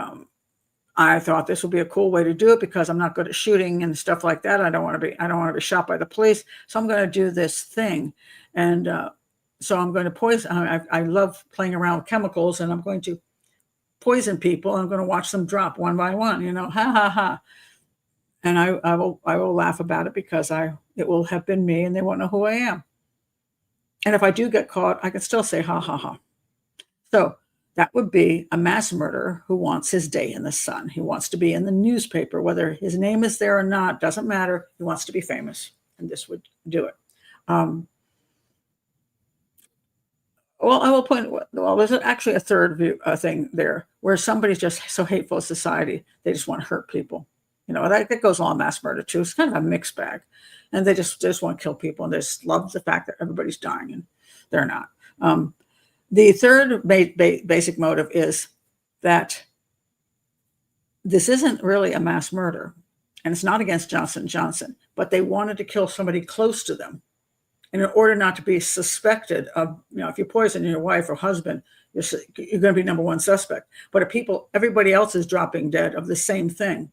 [SPEAKER 1] I thought this would be a cool way to do it because I'm not good at shooting and stuff like that. I don't want to be shot by the police. So I'm going to do this thing. And so I'm going to poison. I love playing around with chemicals, and I'm going to poison people. I'm going to watch them drop one by one, ha ha ha. And I will laugh about it because it will have been me and they won't know who I am. And if I do get caught, I can still say ha ha ha. So that would be a mass murderer who wants his day in the sun. He wants to be in the newspaper, whether his name is there or not, doesn't matter. He wants to be famous, and this would do it. Well, I will point. Well, there's actually a third thing there where somebody's just so hateful of society, they just want to hurt people. That goes along mass murder too. It's kind of a mixed bag, and they just want to kill people, and they just love the fact that everybody's dying, and they're not. The third basic motive is that this isn't really a mass murder, and it's not against Johnson & Johnson, but they wanted to kill somebody close to them. And in order not to be suspected of, if you poison your wife or husband, you're going to be number one suspect. But if everybody else is dropping dead of the same thing,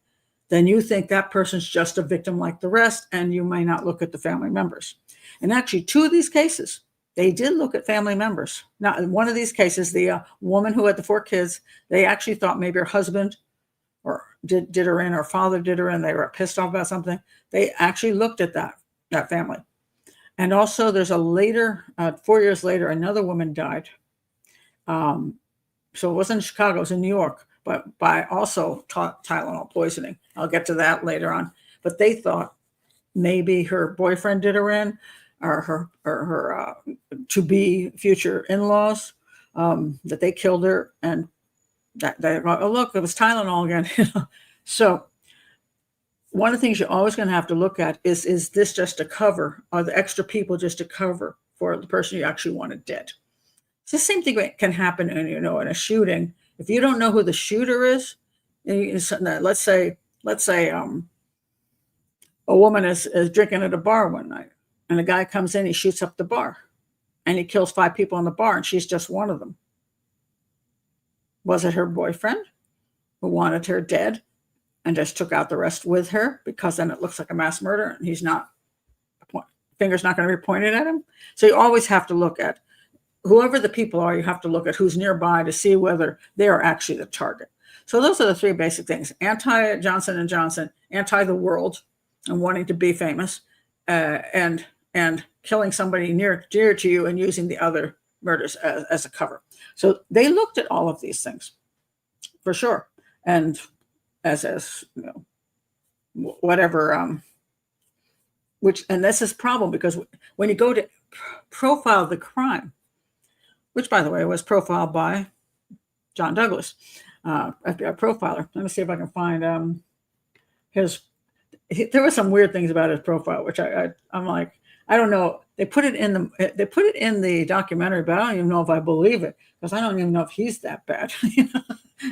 [SPEAKER 1] then you think that person's just a victim like the rest, and you may not look at the family members. And actually, 2 of these cases, they did look at family members. Now, in one of these cases, the woman who had the 4 kids, they actually thought maybe her husband or did her in, or father did her in. They were pissed off about something. They actually looked at that family. And also, there's a later, 4 years later, another woman died. So it wasn't in Chicago, it was in New York, but by also Tylenol poisoning. I'll get to that later on. But they thought maybe her boyfriend did her in, or her to-be future in-laws, that they killed her, and that they go, oh, look, it was Tylenol again. So one of the things you're always going to have to look at is this just a cover? Are the extra people just a cover for the person you actually wanted dead? It's the same thing that can happen in a shooting. If you don't know who the shooter is, let's say a woman is drinking at a bar one night, and a guy comes in, he shoots up the bar, and he kills 5 people in the bar, and she's just one of them. Was it her boyfriend who wanted her dead and just took out the rest with her, because then it looks like a mass murder and he's not, finger's not going to be pointed at him? So you always have to look at whoever the people are. You have to look at who's nearby to see whether they are actually the target. So those are the 3 basic things: anti-Johnson & Johnson, anti the world and wanting to be famous, and killing somebody near to you and using the other murders as a cover. So they looked at all of these things for sure. And as whatever, and this is a problem, because when you go to profile the crime, which by the way was profiled by John Douglas, FBI profiler. Let me see if I can find there were some weird things about his profile, which I'm like, I don't know. They put it in the documentary, but I don't even know if I believe it, because I don't even know if he's that bad.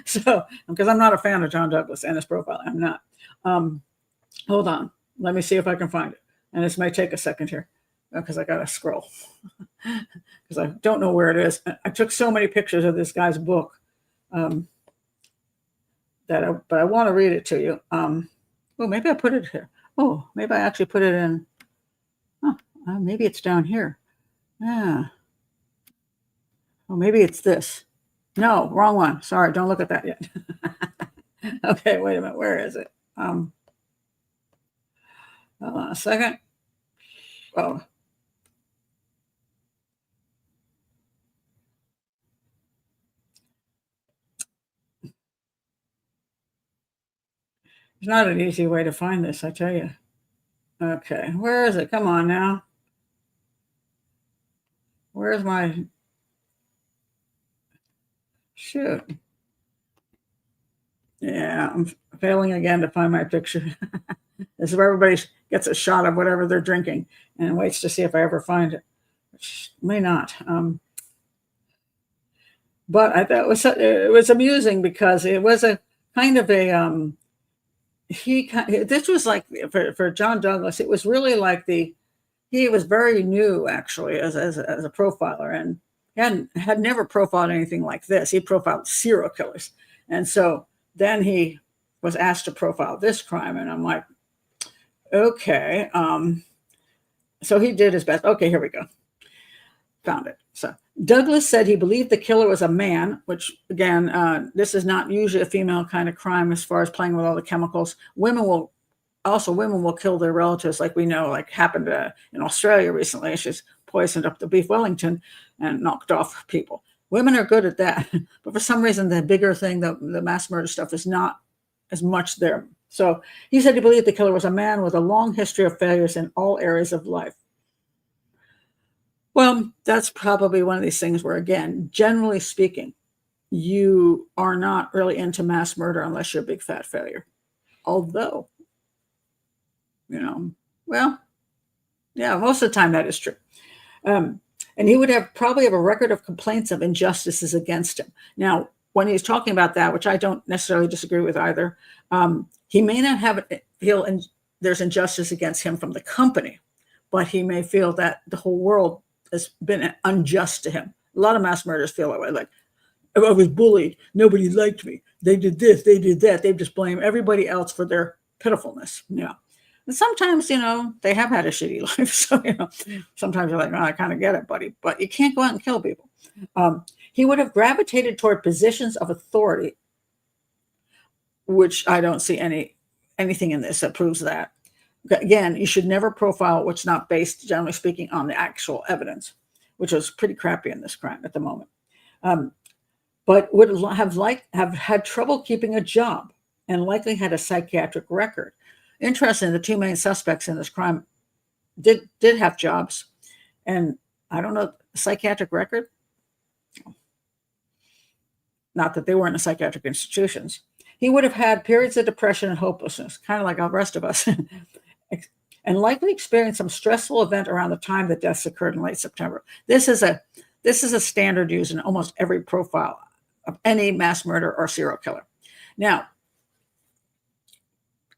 [SPEAKER 1] So, because I'm not a fan of John Douglas and his profile, I'm not. Hold on, let me see if I can find it, and this may take a second here, because I gotta scroll, because I don't know where it is. I took so many pictures of this guy's book, but I want to read it to you. Oh, maybe I put it here. Oh, maybe I actually put it in. Maybe it's down here. Yeah. Oh, maybe it's this. No, wrong one. Sorry, don't look at that yet. Okay, wait a minute. Where is it? Hold on a second. Oh. It's not an easy way to find this, I tell you. Okay, where is it? Come on now. Where's my... Shoot. Yeah, I'm failing again to find my picture. This is where everybody gets a shot of whatever they're drinking and waits to see if I ever find it, which may not. But I thought it was amusing, because it was a kind of a... this was like, for John Douglas, it was really like he was very new, actually, as a profiler, and had never profiled anything like this. He profiled serial killers. And so then he was asked to profile this crime, and I'm like, okay. So he did his best. Okay, here we go. Found it. So Douglas said he believed the killer was a man, which again, this is not usually a female kind of crime as far as playing with all the chemicals. Women will kill their relatives, like we know, like happened in Australia recently. She's poisoned up the beef Wellington and knocked off people. Women are good at that, but for some reason, the bigger thing, the mass murder stuff, is not as much there. So he said he believed the killer was a man with a long history of failures in all areas of life. Well, that's probably one of these things where, again, generally speaking, you are not really into mass murder unless you're a big fat failure. Although, well, yeah, most of the time that is true. And he would probably have a record of complaints of injustices against him. Now, when he's talking about that, which I don't necessarily disagree with either, he may not feel there's injustice against him from the company, but he may feel that the whole world has been unjust to him. A lot of mass murderers feel that way, like, I was bullied, nobody liked me, they did this, they did that. They just blame everybody else for their pitifulness. And sometimes, they have had a shitty life. So, sometimes you're like, oh, I kind of get it, buddy, but you can't go out and kill people. He would have gravitated toward positions of authority, which I don't see anything in this that proves that. Again, you should never profile what's not based, generally speaking, on the actual evidence, which was pretty crappy in this crime at the moment. But would have had trouble keeping a job and likely had a psychiatric record. Interesting, the two main suspects in this crime did have jobs, and I don't know, psychiatric record. Not that they weren't in psychiatric institutions. He would have had periods of depression and hopelessness, kind of like the rest of us, and likely experienced some stressful event around the time the deaths occurred in late September. This is a standard used in almost every profile of any mass murder or serial killer. Now,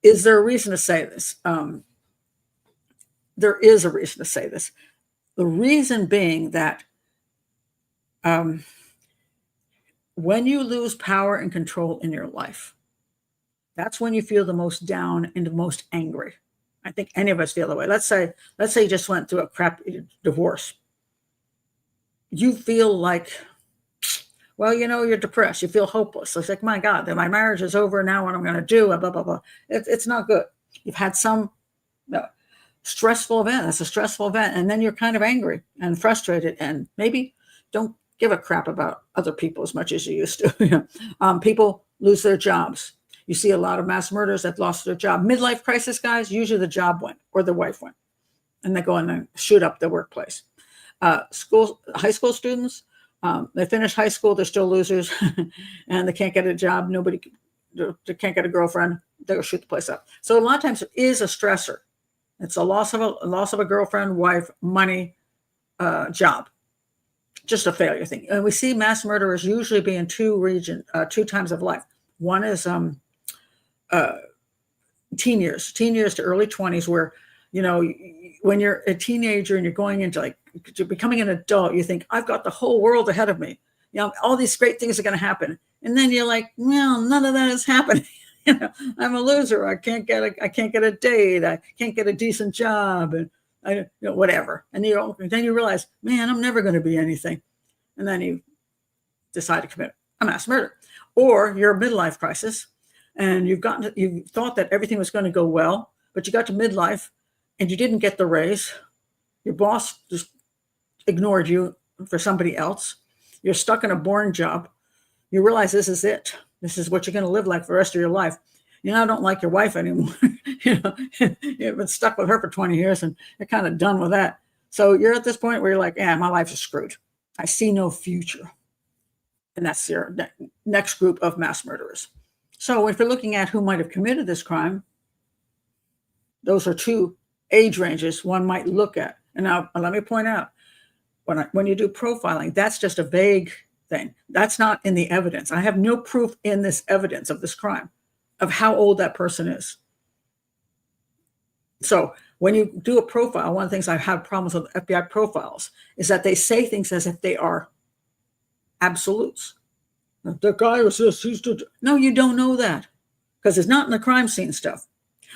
[SPEAKER 1] is there a reason to say this? There is a reason to say this. The reason being that when you lose power and control in your life, that's when you feel the most down and the most angry. I think any of us feel that way. Let's say you just went through a crappy divorce. You feel like, well, you're depressed. You feel hopeless. It's like, my God, my marriage is over now. What I'm going to do? Blah, blah, blah. It's not good. You've had some stressful event. That's a stressful event. And then you're kind of angry and frustrated and maybe don't give a crap about other people as much as you used to. People lose their jobs. You see a lot of mass murders that lost their job. Midlife crisis guys, usually the job went or the wife went. And they go in and shoot up the workplace. High school students, they finish high school, they're still losers, and they can't get a job. They can't get a girlfriend. They'll shoot the place up. So a lot of times it is a stressor. It's a loss of a girlfriend, wife, money, job. Just a failure thing. And we see mass murderers usually be in two times of life. One is teen years to early 20s, where when you're a teenager and you're going into you're becoming an adult, you think, I've got the whole world ahead of me. All these great things are going to happen. And then you're like, well, none of that is happening. I'm a loser. I can't get a date. I can't get a decent job, and whatever. And then you realize, man, I'm never going to be anything. And then you decide to commit a mass murder. Or you're a midlife crisis, and you thought that everything was going to go well, but you got to midlife and you didn't get the raise. Your boss just ignored you for somebody else. You're stuck in a boring job. You realize this is it. This is what you're going to live like for the rest of your life. You now don't like your wife anymore. You've been stuck with her for 20 years and you're kind of done with that. So you're at this point where you're like, my life is screwed. I see no future. And that's your next group of mass murderers. So if you're looking at who might have committed this crime, those are two age ranges one might look at. And now let me point out, when you do profiling, that's just a vague thing. That's not in the evidence. I have no proof in this evidence of this crime of how old that person is. So when you do a profile, one of the things I've had problems with FBI profiles is that they say things as if they are absolutes. The guy was this, no, you don't know that. because it's not in the crime scene stuff.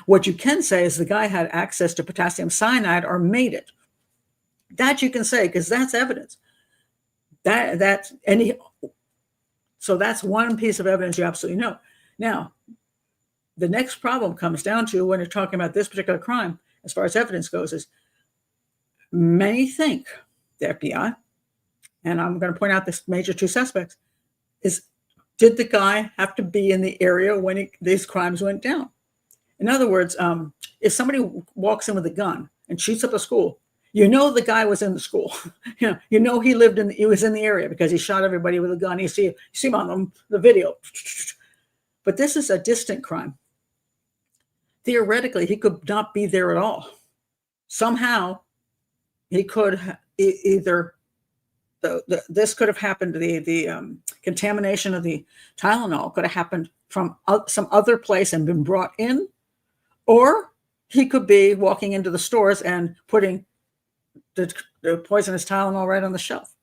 [SPEAKER 1] What you can say is the guy had access to potassium cyanide or made it. That you can say, because that's evidence. So that's one piece of evidence you absolutely know. Now, the next problem comes down to when you're talking about this particular crime, as far as evidence goes, is many think the FBI, and I'm going to point out this major two suspects, is did the guy have to be in the area when these crimes went down? In other words, if somebody walks in with a gun and shoots up a school, you know the guy was in the school. you know he was in the area because he shot everybody with a gun. You see him on the video. But this is a distant crime. Theoretically, he could not be there at all. Somehow, he could either this could have happened. The contamination of the Tylenol could have happened from some other place and been brought in, or he could be walking into the stores and putting the poisonous Tylenol right on the shelf.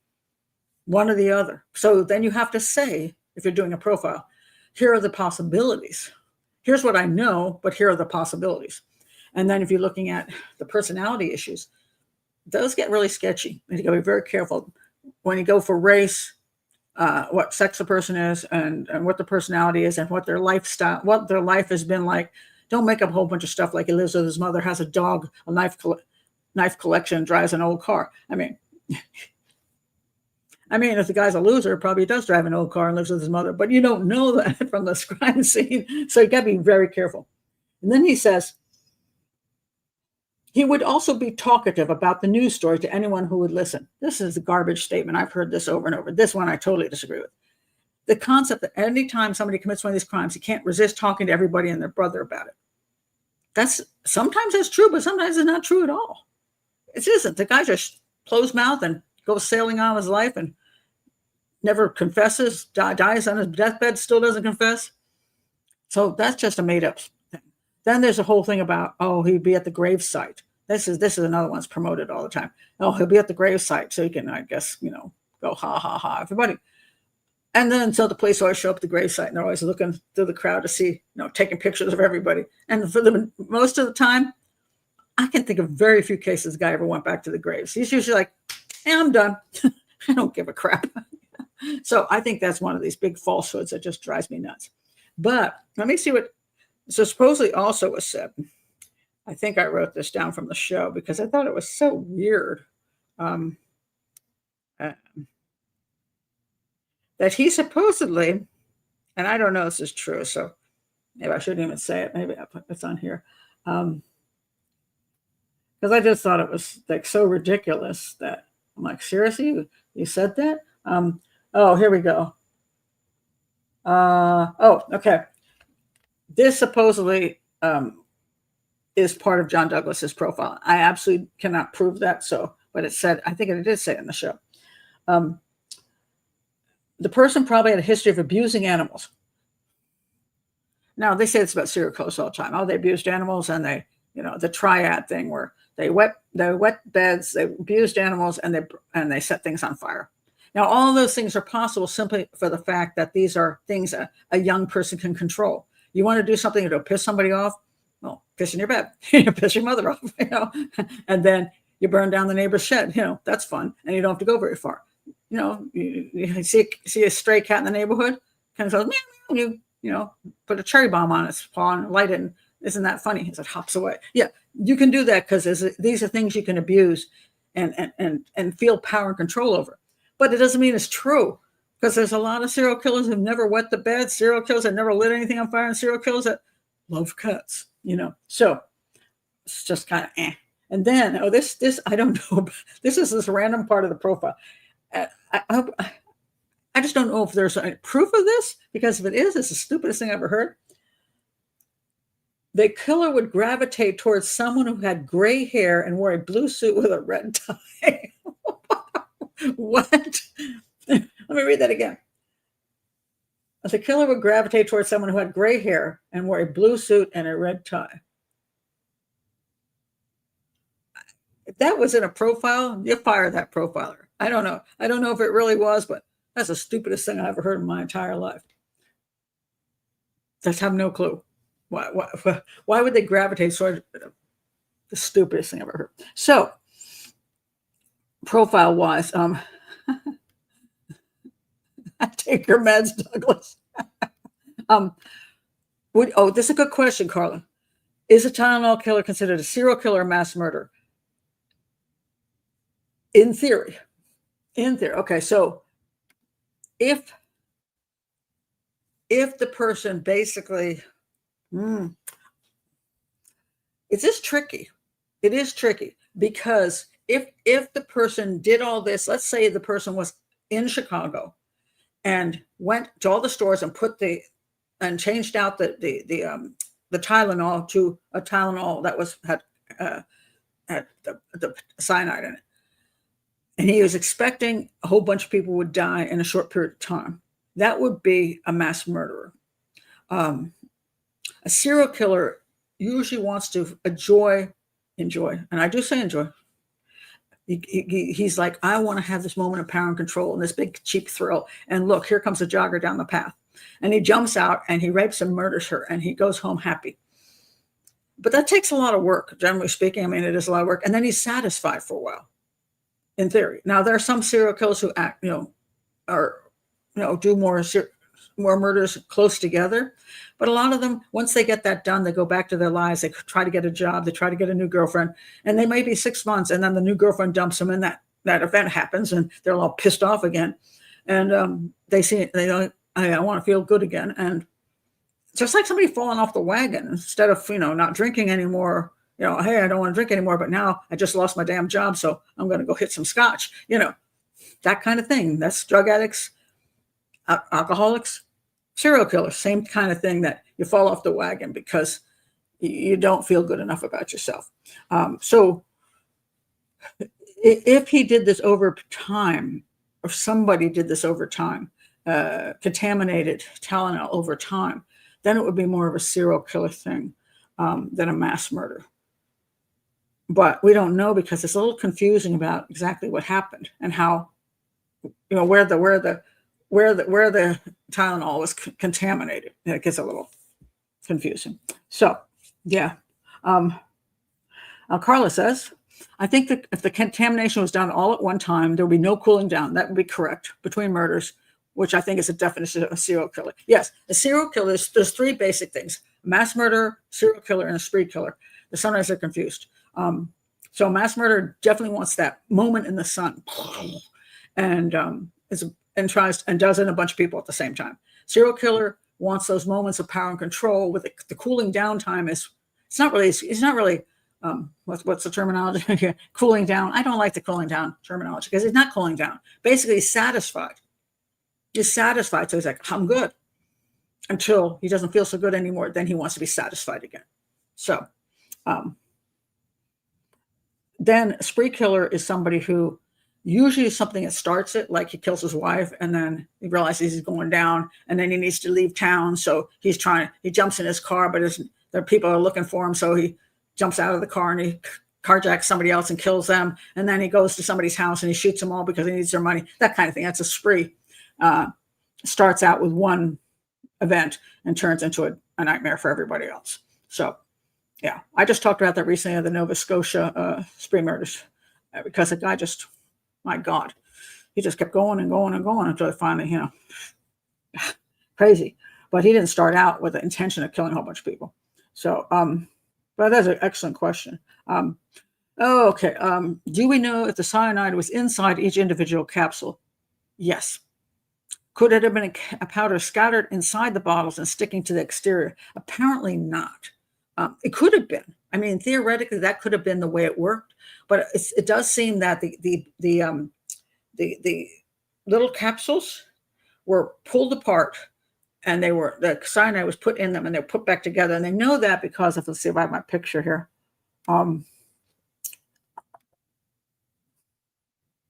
[SPEAKER 1] One or the other. So then you have to say, if you're doing a profile, here are the possibilities. Here's what I know, but here are the possibilities. And then if you're looking at the personality issues, those get really sketchy. And you got to be very careful when you go for race, what sex a person is, and what the personality is, and what their lifestyle, what their life has been like. Don't make up a whole bunch of stuff like he lives with his mother, has a dog, a knife collection, drives an old car. I mean, if the guy's a loser, probably does drive an old car and lives with his mother, but you don't know that from the crime scene. So you got to be very careful. And then he says, he would also be talkative about the news story to anyone who would listen. This is a garbage statement. I've heard this over and over. This one I totally disagree with. The concept that anytime somebody commits one of these crimes, you can't resist talking to everybody and their brother about it. Sometimes that's true, but sometimes it's not true at all. It isn't. The guy just closed mouth and goes sailing on his life and never confesses, dies on his deathbed, still doesn't confess. So that's just a made up thing. Then there's a whole thing about, he'd be at the grave site. This is another one that's promoted all the time. He'll be at the grave site so he can, I guess, go ha, ha, ha, everybody. And then so the police always show up at the grave site and they're always looking through the crowd to see, taking pictures of everybody. And for most of the time, I can think of very few cases the guy ever went back to the graves. He's usually like, I'm done. I don't give a crap. So I think that's one of these big falsehoods that just drives me nuts. But let me see what, so supposedly also was said. I think I wrote this down from the show because I thought it was so weird. That he supposedly, and I don't know if this is true, so maybe I shouldn't even say it. Maybe I'll put this on here. Because I just thought it was like so ridiculous that I'm like, seriously, you said that? Here we go. Okay. This supposedly is part of John Douglas's profile. I absolutely cannot prove that. But it said, I think it did say it in the show. The person probably had a history of abusing animals. Now they say it's about serial killers all the time. They abused animals, and they, the triad thing where they wet beds, they abused animals, and they set things on fire. Now, all of those things are possible simply for the fact that these are things a young person can control. You want to do something to piss somebody off? Well, piss in your bed. You piss your mother off, and then you burn down the neighbor's shed. That's fun, and you don't have to go very far. You see a stray cat in the neighborhood, kind of goes, meow, meow, put a cherry bomb on its paw and light it, and isn't that funny as it hops away? Yeah, you can do that because these are things you can abuse and feel power and control over. But it doesn't mean it's true, because there's a lot of serial killers who've never wet the bed, serial killers that never lit anything on fire, and serial killers that love cats, So it's just kind of eh. And then, this I don't know. This is this random part of the profile. I just don't know if there's any proof of this, because if it is, it's the stupidest thing I ever heard. The killer would gravitate towards someone who had gray hair and wore a blue suit with a red tie. What? Let me read that again. The killer would gravitate towards someone who had gray hair and wore a blue suit and a red tie. If that was in a profile, you fire that profiler. I don't know. I don't know if it really was, but that's the stupidest thing I ever heard in my entire life. Just have no clue. Why would they gravitate toward the stupidest thing I've ever heard? So, profile wise, take your meds, Douglas. um, this is a good question, Carla. Is a Tylenol killer considered a serial killer or mass murder? In theory. Okay, so if the person basically, it's just tricky. It is tricky because if the person did all this, let's say the person was in Chicago and went to all the stores and changed out the Tylenol to a Tylenol that had the cyanide in it, and he was expecting a whole bunch of people would die in a short period of time, that would be a mass murderer. A serial killer usually wants to enjoy, and I do say enjoy. He's like, I want to have this moment of power and control and this big cheap thrill. And look, here comes a jogger down the path. And he jumps out and he rapes and murders her and he goes home happy. But that takes a lot of work, generally speaking. I mean, it is a lot of work. And then he's satisfied for a while, in theory. Now, there are some serial killers who act, do more murders close together. But a lot of them, once they get that done, they go back to their lives. They try to get a job. They try to get a new girlfriend. And they may be 6 months, and then the new girlfriend dumps them, and that event happens, and they're all pissed off again. And I want to feel good again. And just like somebody falling off the wagon, instead of, not drinking anymore, hey, I don't want to drink anymore, but now I just lost my damn job, so I'm going to go hit some scotch, that kind of thing. That's drug addicts, alcoholics, serial killers, same kind of thing, that you fall off the wagon because you don't feel good enough about yourself. So if he did this over time, or somebody did this over time, contaminated Tylenol over time, then it would be more of a serial killer thing than a mass murder. But we don't know because it's a little confusing about exactly what happened and how, where the Tylenol was contaminated. It gets a little confusing. So, yeah. Carla says, I think that if the contamination was done all at one time, there would be no cooling down. That would be correct between murders, which I think is a definition of a serial killer. Yes, a serial killer, there's three basic things: mass murder, serial killer, and a spree killer. Sometimes they're confused. So a mass murder definitely wants that moment in the sun, and tries and does it in a bunch of people at the same time. Serial killer wants those moments of power and control with the cooling down time. It's not really what's the terminology? Cooling down. I don't like the cooling down terminology because he's not cooling down. Basically, he's satisfied. He's satisfied. So he's like, I'm good, until he doesn't feel so good anymore. Then he wants to be satisfied again. So then a spree killer is somebody who usually is something that starts it, like he kills his wife and then he realizes he's going down and then he needs to leave town. So he jumps in his car, but there are people are looking for him. So he jumps out of the car and he carjacks somebody else and kills them. And then he goes to somebody's house and he shoots them all because he needs their money, that kind of thing. That's a spree. Starts out with one event and turns into a nightmare for everybody else. So, yeah, I just talked about that recently at the Nova Scotia spree murders because the guy just, my God, he just kept going and going and going until finally, crazy. But he didn't start out with the intention of killing a whole bunch of people. So, but that's an excellent question. Okay. Do we know if the cyanide was inside each individual capsule? Yes. Could it have been a powder scattered inside the bottles and sticking to the exterior? Apparently not. It could have been. I mean, theoretically, that could have been the way it worked. But it does seem that the little capsules were pulled apart, and the cyanide was put in them, and they were put back together. And they know that because of, let's see if I have my picture here.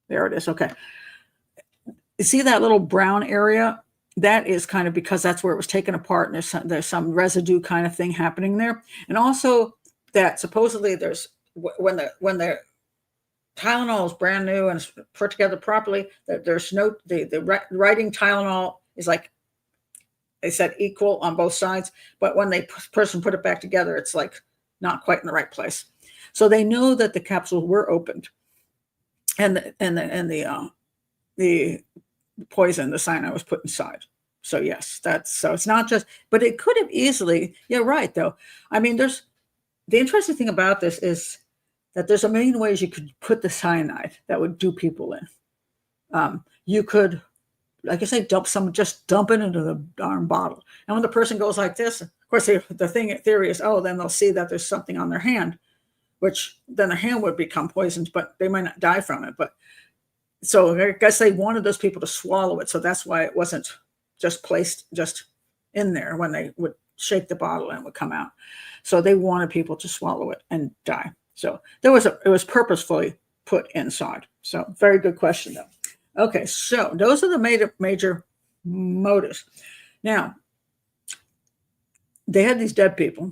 [SPEAKER 1] There it is. Okay. You see that little brown area? That is kind of because that's where it was taken apart, and there's some residue kind of thing happening there. And also that supposedly when the Tylenol is brand new and it's put together properly, there's no, the writing Tylenol is like they said equal on both sides, but when they person put it back together, it's like not quite in the right place. So they know that the capsules were opened, and the poison, the cyanide, was put inside. So yes, that's so it's not just, but it could have easily. Yeah, right. Though, I mean, there's the interesting thing about this is that there's a million ways you could put the cyanide that would do people in. You could, like I say, just dump it into the darn bottle. And when the person goes like this, of course, the theory is, oh, then they'll see that there's something on their hand, which then their hand would become poisoned, but they might not die from it. But so I guess they wanted those people to swallow it. So that's why it wasn't just placed just in there when they would shake the bottle and it would come out. So they wanted people to swallow it and die. So it was purposefully put inside. So very good question, though. Okay, so those are the major motives. Now, they had these dead people,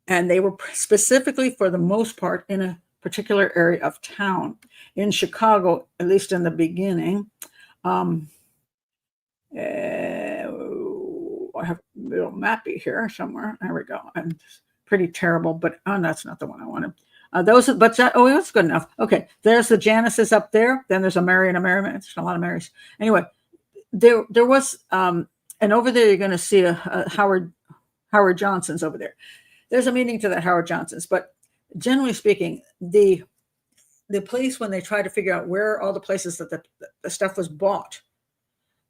[SPEAKER 1] and they were specifically, for the most part, in a particular area of town. In Chicago, at least in the beginning, I have a little mappy here somewhere. There we go. And it's pretty terrible, but that's not the one I wanted. That's good enough. Okay, there's the Janices up there. Then there's a Mary and a Merriman. There's a lot of Marys. Anyway, there was, and over there you're going to see a Howard Johnson's over there. There's a meaning to that Howard Johnson's, but generally speaking, the police, when they try to figure out where all the places that the stuff was bought,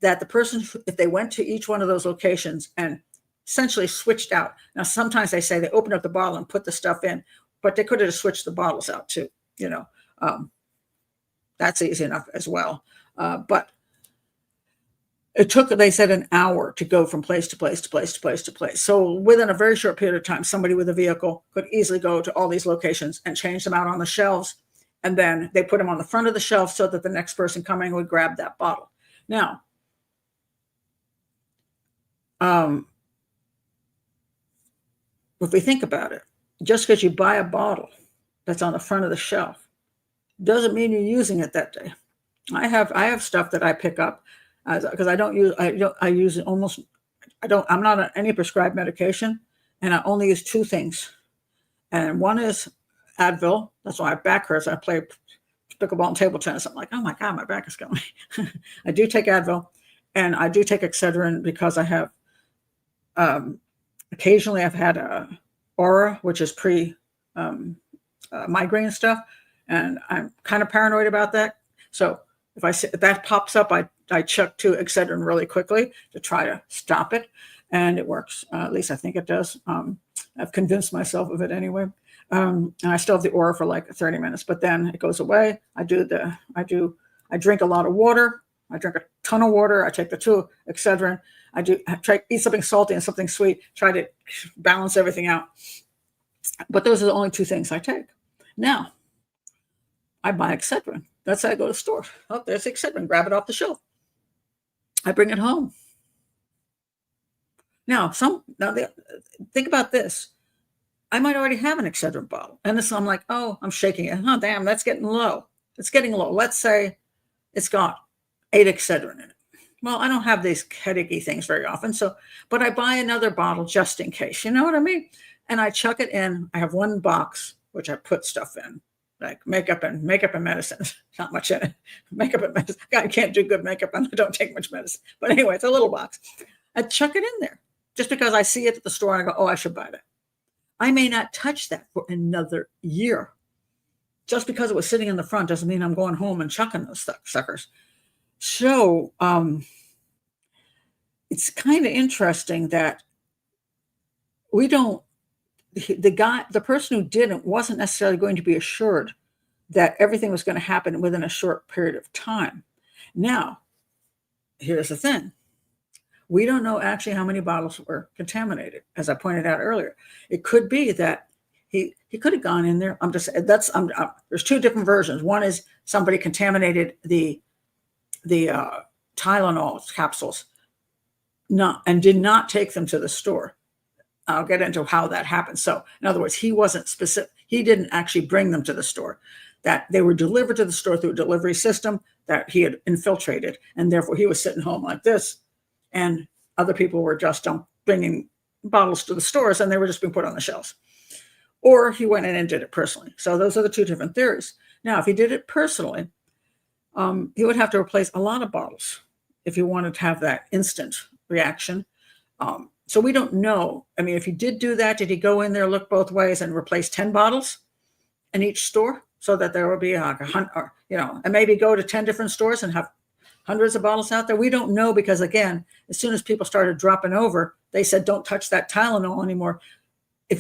[SPEAKER 1] that the person, if they went to each one of those locations and essentially switched out. Now, sometimes they say they opened up the bottle and put the stuff in, but they could have switched the bottles out too. That's easy enough as well. But it took, they said, an hour to go from place to place to place to place to place. So within a very short period of time, somebody with a vehicle could easily go to all these locations and change them out on the shelves. And then they put them on the front of the shelf so that the next person coming would grab that bottle. Now, if we think about it, just because you buy a bottle that's on the front of the shelf doesn't mean you're using it that day. I have stuff that I pick up because I'm not on any prescribed medication, and I only use two things. And one is Advil. That's why my back hurts. I play pickleball and table tennis. I'm like, oh my God, my back is going. I do take Advil, and I do take Excedrin because I have, occasionally I've had a Aura, which is migraine stuff, and I'm kind of paranoid about that. So if that pops up, I chuck to Excedrin really quickly to try to stop it, and it works. At least I think it does. I've convinced myself of it anyway. And I still have the Aura for like 30 minutes, but then it goes away. I drink a lot of water. I drink a ton of water. I take the two Excedrin. I try to eat something salty and something sweet, try to balance everything out. But those are the only two things I take. Now, I buy Excedrin. That's how I go to the store. Oh, there's Excedrin. Grab it off the shelf. I bring it home. Now, think about this. I might already have an Excedrin bottle. And so I'm like, oh, I'm shaking it. Oh, damn, that's getting low. It's getting low. Let's say it's got 8 Excedrin in it. Well, I don't have these headachy things very often. But I buy another bottle just in case. You know what I mean? And I chuck it in. I have one box, which I put stuff in, like makeup and medicine. Not much in it. Makeup and medicine. I can't do good makeup and I don't take much medicine. But anyway, it's a little box. I chuck it in there just because I see it at the store and I go, oh, I should buy that. I may not touch that for another year. Just because it was sitting in the front doesn't mean I'm going home and chucking those suckers. So it's kind of interesting that the person who didn't wasn't necessarily going to be assured that everything was going to happen within a short period of time. Now, here's the thing. We don't know actually how many bottles were contaminated, as I pointed out earlier. It could be that he could have gone in there. There's two different versions. One is somebody contaminated the Tylenol capsules, and did not take them to the store. I'll get into how that happened. So, in other words, he wasn't specific. He didn't actually bring them to the store. That they were delivered to the store through a delivery system that he had infiltrated, and therefore he was sitting home like this. And other people were just bringing bottles to the stores and they were just being put on the shelves. Or he went in and did it personally. So those are the two different theories. Now, if he did it personally, he would have to replace a lot of bottles if he wanted to have that instant reaction. So we don't know. I mean, if he did do that, did he go in there, look both ways, and replace 10 bottles in each store so that there would be like and maybe go to 10 different stores and have hundreds of bottles out there? We don't know because, again, as soon as people started dropping over, they said, don't touch that Tylenol anymore. If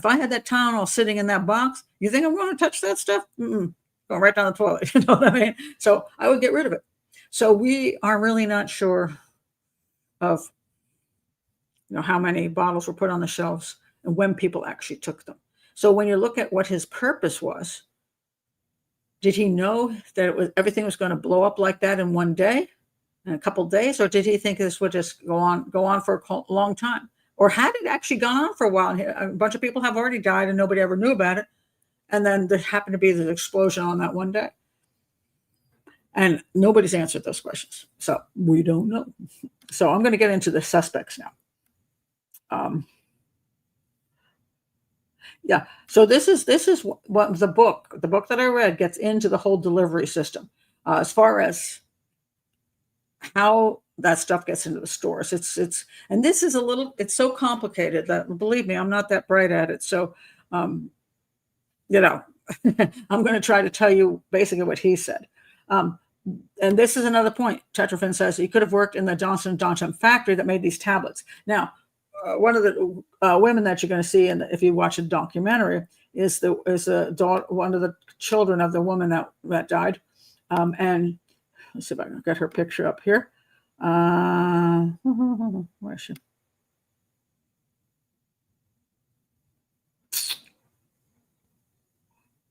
[SPEAKER 1] I had that Tylenol sitting in that box, you think I'm going to touch that stuff? Going right down the toilet. You know what I mean? So I would get rid of it. So we are really not sure of how many bottles were put on the shelves and when people actually took them. So when you look at what his purpose was, did he know that everything was going to blow up like that in one day, in a couple of days, or did he think this would just go on for a long time? Or had it actually gone on for a while? A bunch of people have already died and nobody ever knew about it. And then there happened to be this explosion on that one day. And nobody's answered those questions. So we don't know. So I'm going to get into the suspects now. Yeah. So this is what the book that I read gets into the whole delivery system, as far as how that stuff gets into the stores. And this is it's so complicated that, believe me, I'm not that bright at it. So, I'm going to try to tell you basically what he said. And this is another point. Tetrafin says he could have worked in the Johnson & Johnson factory that made these tablets. Now, one of the women that you're going to see, and if you watch a documentary, is one of the children of the woman that died. And let's see if I can get her picture up here. Where is she?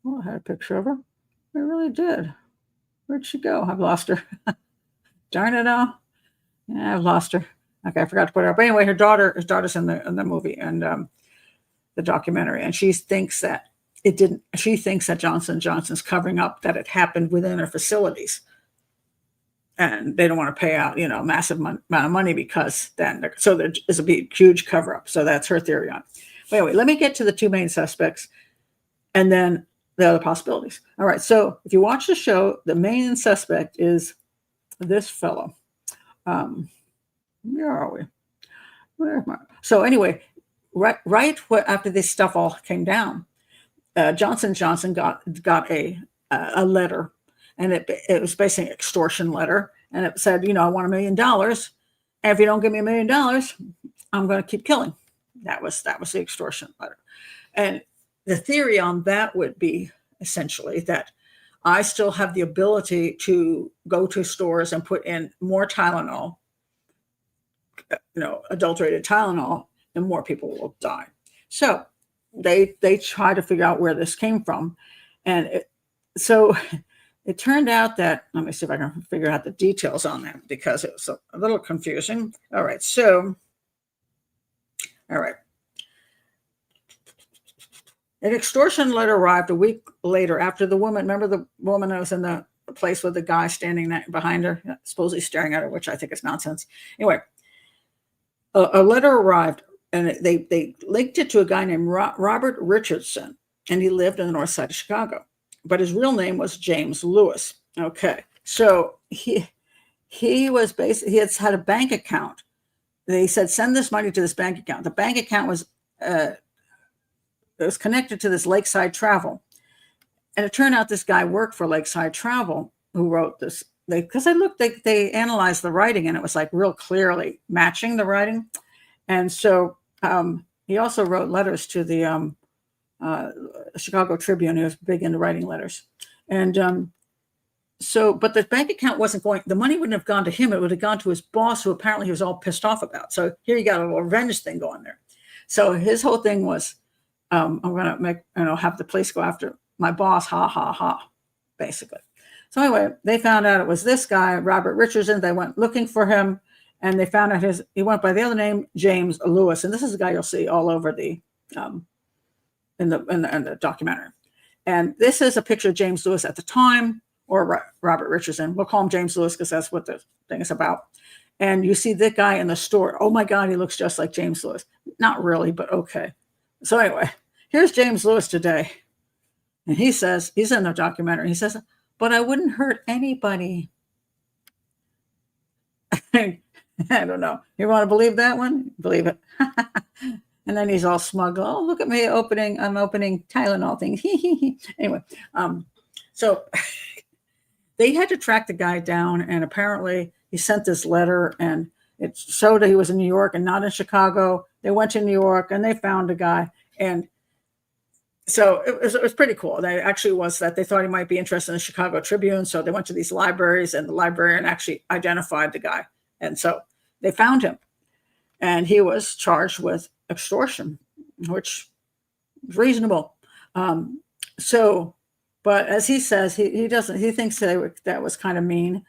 [SPEAKER 1] Oh, I had a picture of her. I really did. Where'd she go? I've lost her. Darn it all. Yeah, I've lost her. Okay, I forgot to put her up. But anyway, her daughter's in the movie and the documentary, and she thinks that it didn't. She thinks that Johnson & Johnson's covering up that it happened within their facilities, and they don't want to pay out massive amount of money because then there is a big huge cover up. So that's her theory on it. But anyway, let me get to the two main suspects, and then the other possibilities. All right. So if you watch the show, the main suspect is this fellow. Where are we? Where am I? So anyway, right after this stuff all came down, Johnson & Johnson got a letter, and it was basically an extortion letter, and it said, I want $1 million, and if you don't give me $1 million, I'm going to keep killing. That was the extortion letter, and the theory on that would be essentially that I still have the ability to go to stores and put in more Tylenol, adulterated Tylenol, and more people will die. So they try to figure out where this came from. And so it turned out that, let me see if I can figure out the details on that because it was a little confusing. All right. An extortion letter arrived a week later after the woman, remember the woman that was in the place with the guy standing behind her, supposedly staring at her, which I think is nonsense. Anyway, a letter arrived, and they linked it to a guy named Robert Richardson, and he lived in the north side of Chicago. But his real name was James Lewis. Okay, so he had a bank account. They said, send this money to this bank account. The bank account was connected to this Lakeside Travel. And it turned out this guy worked for Lakeside Travel who wrote this. Because they analyzed the writing, and it was like real clearly matching the writing. And so he also wrote letters to the Chicago Tribune. He was big into writing letters. And but the bank account wasn't going, the money wouldn't have gone to him. It would have gone to his boss, who apparently he was all pissed off about. So here you got a little revenge thing going there. So his whole thing was, I'm going to have the police go after my boss, ha, ha, ha, basically. So anyway, they found out it was this guy, Robert Richardson. They went looking for him, and they found out he went by the other name, James Lewis. And this is a guy you'll see all over in the documentary. And this is a picture of James Lewis at the time, or Robert Richardson. We'll call him James Lewis because that's what the thing is about. and you see that guy in the store. Oh my God, he looks just like James Lewis. Not really, but okay. So anyway, here's James Lewis today. And he says, he's in the documentary, he says, but I wouldn't hurt anybody. I don't know. You want to believe that one? Believe it. And then he's all smug. Oh, look at me opening. I'm opening Tylenol things. Anyway, so they had to track the guy down, and apparently he sent this letter, and it showed that he was in New York and not in Chicago. They went to New York, and they found a guy, and so it was pretty cool. They actually was that they thought he might be interested in the Chicago Tribune, so they went to these libraries, and the librarian actually identified the guy, and so they found him, and he was charged with extortion, which is reasonable. So, but as he says, he doesn't. He thinks that was kind of mean.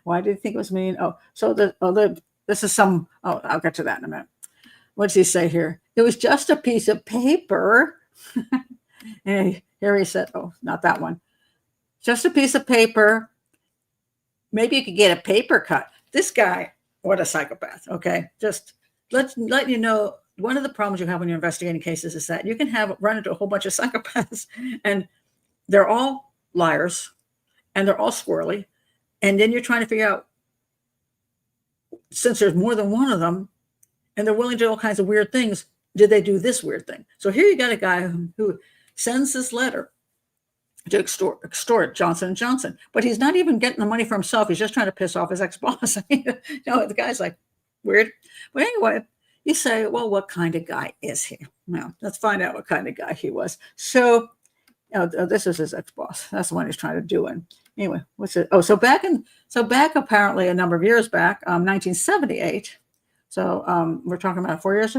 [SPEAKER 1] Why did he think it was mean? Oh, so this is some. Oh, I'll get to that in a minute. What does he say here? It was just a piece of paper. And here he said, "Oh, not that one. Just a piece of paper. Maybe you could get a paper cut." This guy, what a psychopath. Okay, just let you know, one of the problems you have when you're investigating cases is that you can run into a whole bunch of psychopaths, and they're all liars, and they're all squirrely, and then you're trying to figure out, since there's more than one of them, and they're willing to do all kinds of weird things, did they do this weird thing? So here you got a guy who sends this letter to extort Johnson & Johnson, but he's not even getting the money for himself. He's just trying to piss off his ex-boss. The guy's like, weird. But anyway, you say, well, what kind of guy is he? Well, let's find out what kind of guy he was. So this is his ex-boss. That's the one he's trying to do. And anyway, what's it? Oh, so back apparently a number of years back, 1978. So we're talking about 4 years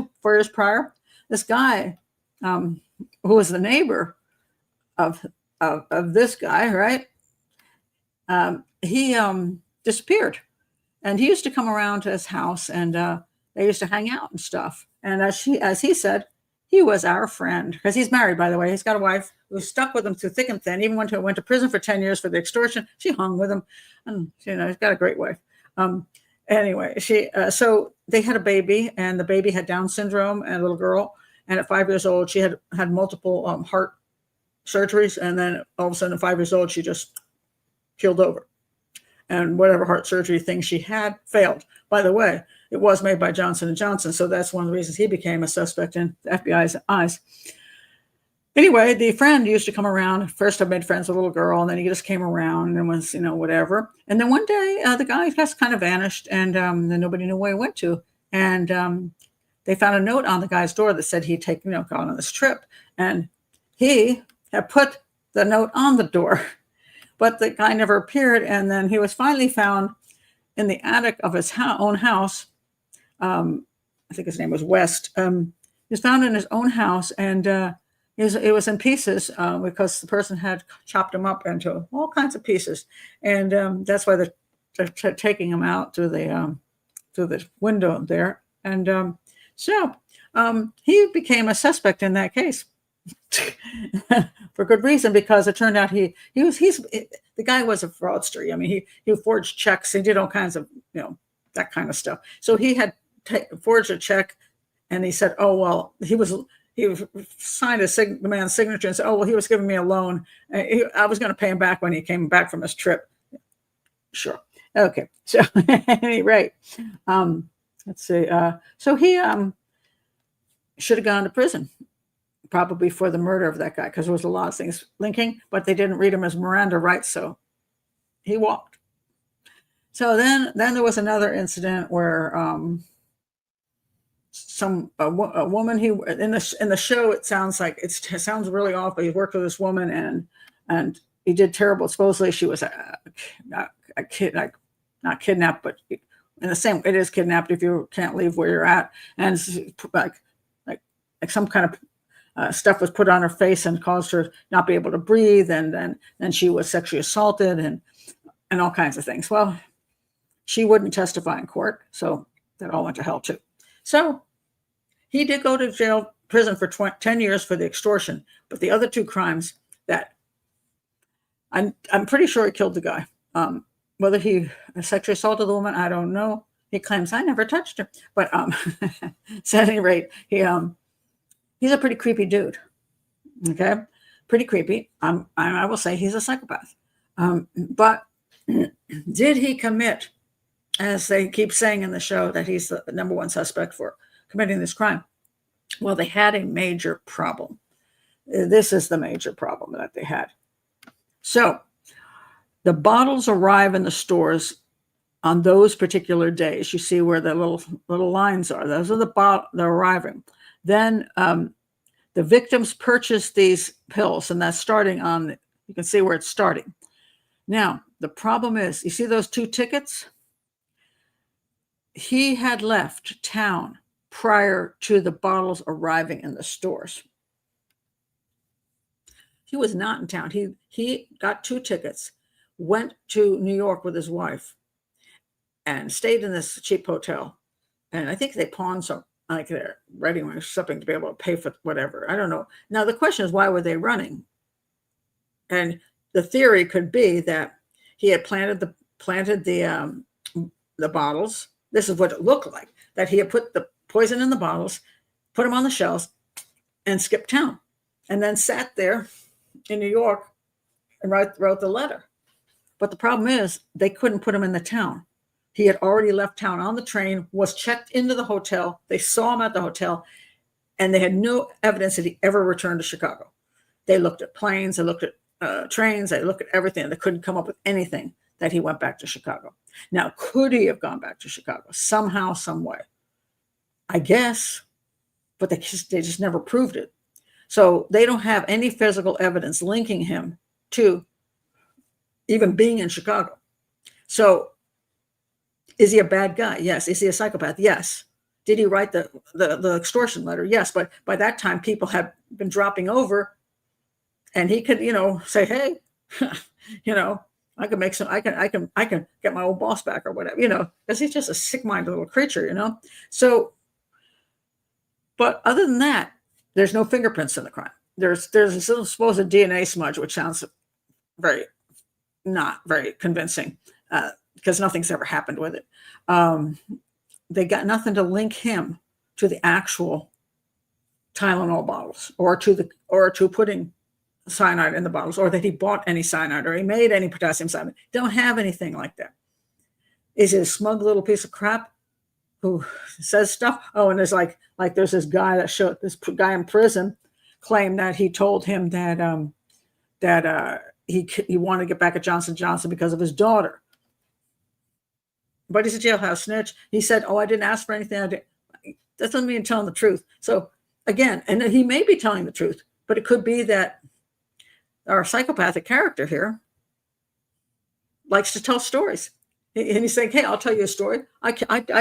[SPEAKER 1] prior. This guy, who was the neighbor of this guy, right? He disappeared, and he used to come around to his house, and they used to hang out and stuff. And as he said, he was our friend, because he's married, by the way. He's got a wife who stuck with him through thick and thin. Even went to prison for 10 years for the extortion. She hung with him, and he's got a great wife. Anyway, so they had a baby, and the baby had Down syndrome, and a little girl. And at 5 years old, she had multiple heart surgeries, and then all of a sudden at 5 years old, she just keeled over, and whatever heart surgery thing she had failed. By the way, it was made by Johnson & Johnson, so that's one of the reasons he became a suspect in the FBI's eyes. Anyway, the friend used to come around. First I made friends with a little girl, and then he just came around and was, whatever. And then one day the guy just kind of vanished, and then nobody knew where he went to. And they found a note on the guy's door that said he'd gone on this trip, and he had put the note on the door, but the guy never appeared. And then he was finally found in the attic of his own house. I think his name was West. He was found in his own house, and it was in pieces because the person had chopped him up into all kinds of pieces. And that's why they're taking him out through the window there. And so he became a suspect in that case. For good reason, because it turned out the guy was a fraudster. I mean, he forged checks. He did all kinds of that kind of stuff. So he had forged a check, and he said, oh well, he signed the man's signature and said, oh well, he was giving me a loan. I was going to pay him back when he came back from his trip. Sure, okay. So at any rate, let's see. So he should have gone to prison, probably for the murder of that guy, because there was a lot of things linking, but they didn't read him as Miranda rights, so he walked. So then there was another incident where a woman, in the show, it sounds really awful. He worked with this woman, and he did terrible. Supposedly she was a kid, not kidnapped, but in the same, it is kidnapped if you can't leave where you're at, and like some kind of stuff was put on her face and caused her not be able to breathe, and then she was sexually assaulted and all kinds of things. Well, she wouldn't testify in court, so that all went to hell too. So he did go to prison for 10 years for the extortion, but the other two crimes that I'm pretty sure he killed the guy. whether he sexually assaulted the woman, I don't know. He claims I never touched her, but so at any rate, he's a pretty creepy dude. Okay, pretty creepy. I will say he's a psychopath. But did he commit, as they keep saying in the show, that he's the number one suspect for committing this crime? Well, they had a major problem. This is the major problem that they had. So the bottles arrive in the stores on those particular days. You see where the little lines are. Those are they're arriving. Then the victims purchase these pills, and that's starting on. You can see where it's starting. Now the problem is, you see those 2 tickets? He had left town prior to the bottles arriving in the stores. He was not in town. He got 2 tickets, went to New York with his wife, and stayed in this cheap hotel. And I think they pawned some, like their wedding ring or something, to be able to pay for whatever. I don't know. Now the question is, why were they running? And the theory could be that he had planted the bottles. This is what it looked like, that he had put the poison in the bottles, put them on the shelves, and skipped town, and then sat there in New York and wrote the letter. But the problem is, they couldn't put him in the town. He had already left town on the train, was checked into the hotel. They saw him at the hotel, and they had no evidence that he ever returned to Chicago. They looked at planes, they looked at trains, they looked at everything. They couldn't come up with anything that he went back to Chicago. Now, could he have gone back to Chicago somehow, some way? I guess, but they just never proved it. So they don't have any physical evidence linking him to even being in Chicago. So is he a bad guy? Yes. Is he a psychopath? Yes. Did he write the extortion letter? Yes. But by that time, people had been dropping over, and he could, say, hey, I can make some, I can get my old boss back or whatever, because he's just a sick-minded little creature, So, but other than that, there's no fingerprints in the crime. There's a supposed DNA smudge, which sounds not very convincing, because nothing's ever happened with it. They got nothing to link him to the actual Tylenol bottles, or to putting cyanide in the bottles, or that he bought any cyanide, or he made any potassium cyanide. Don't have anything like that. Is it a smug little piece of crap who says stuff? Oh, and there's like there's this guy this guy in prison claimed that he told him that he wanted to get back at Johnson & Johnson because of his daughter. But he's a jailhouse snitch. He said, oh, I didn't ask for anything. That doesn't mean telling the truth. So again, and he may be telling the truth, but it could be that our psychopathic character here likes to tell stories. And he's saying, hey, I'll tell you a story. I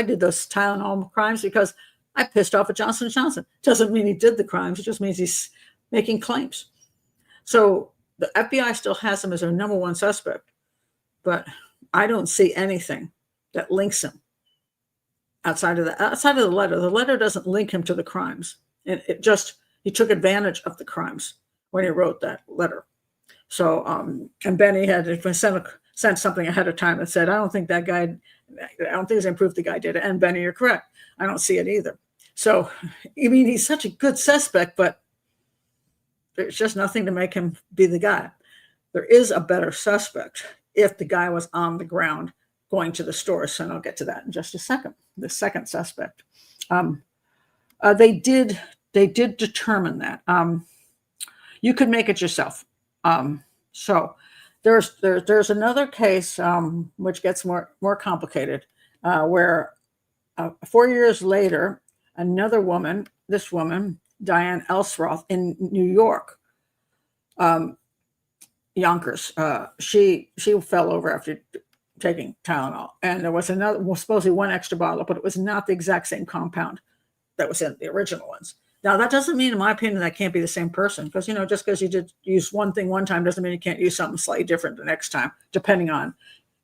[SPEAKER 1] did those Tylenol crimes because I pissed off at Johnson & Johnson. Doesn't mean he did the crimes. It just means he's making claims. So the FBI still has him as their number one suspect, but I don't see anything that links him outside of the letter. The letter doesn't link him to the crimes. And he took advantage of the crimes when he wrote that letter. So, and Benny had sent something ahead of time that said, I don't think it's improved the guy did it. And Benny, you're correct. I don't see it either. So, I mean, he's such a good suspect, but there's just nothing to make him be the guy. There is a better suspect if the guy was on the ground going to the stores, and I'll get to that in just a second. The second suspect. They did determine that. You could make it yourself. So there's another case which gets more complicated, where 4 years later, another woman, this woman, Diane Elsroth in New York, Yonkers, she fell over after taking Tylenol, and there was supposedly one extra bottle, but it was not the exact same compound that was in the original ones. Now, that doesn't mean, in my opinion, that can't be the same person, because, just because you did use one thing one time doesn't mean you can't use something slightly different the next time, depending on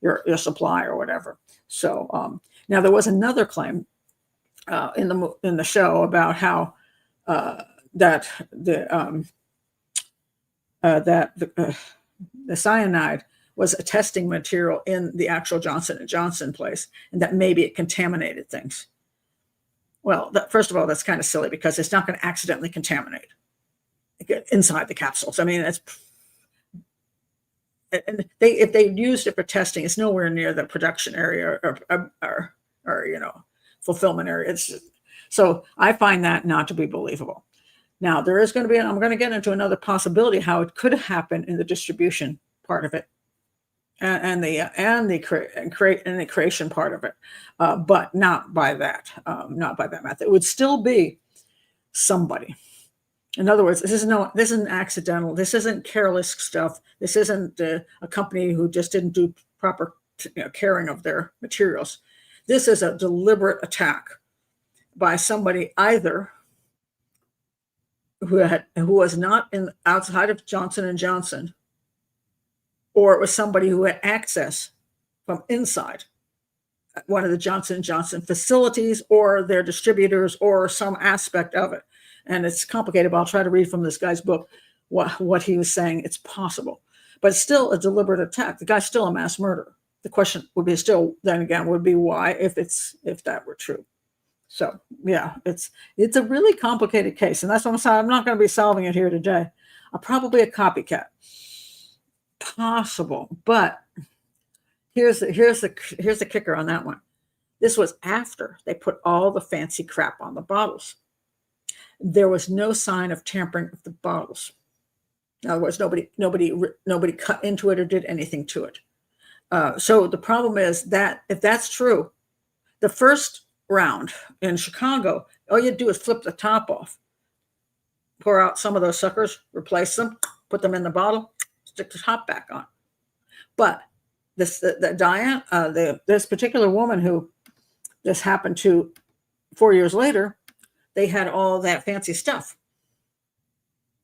[SPEAKER 1] your supply or whatever. So now there was another claim in the show about how that the cyanide was a testing material in the actual Johnson & Johnson place, and that maybe it contaminated things. Well, first of all, that's kind of silly because it's not going to accidentally contaminate inside the capsules. I mean, and if they used it for testing, it's nowhere near the production area or fulfillment area. So I find that not to be believable. Now there is going to be, and I'm going to get into another possibility how it could happen in the distribution part of it, and the creation part of it, but not by that method. It would still be somebody. In other words, this isn't accidental. This isn't careless stuff. This isn't a company who just didn't do proper caring of their materials. This is a deliberate attack by somebody either who was not outside of Johnson & Johnson, or it was somebody who had access from inside one of the Johnson & Johnson facilities or their distributors or some aspect of it. And it's complicated, but I'll try to read from this guy's book what he was saying. It's possible, but it's still a deliberate attack. The guy's still a mass murderer. The question would be would be why, if that were true. So yeah, it's a really complicated case, and that's what I'm saying. I'm not going to be solving it here today. Probably a copycat, possible, but here's the kicker on that one. This was after they put all the fancy crap on the bottles. There was no sign of tampering with the bottles. In other words, nobody cut into it or did anything to it. So the problem is that if that's true, the first round in Chicago, all you do is flip the top off, pour out some of those suckers, replace them, put them in the bottle, stick the top back on. But this particular woman who this happened to 4 years later, they had all that fancy stuff.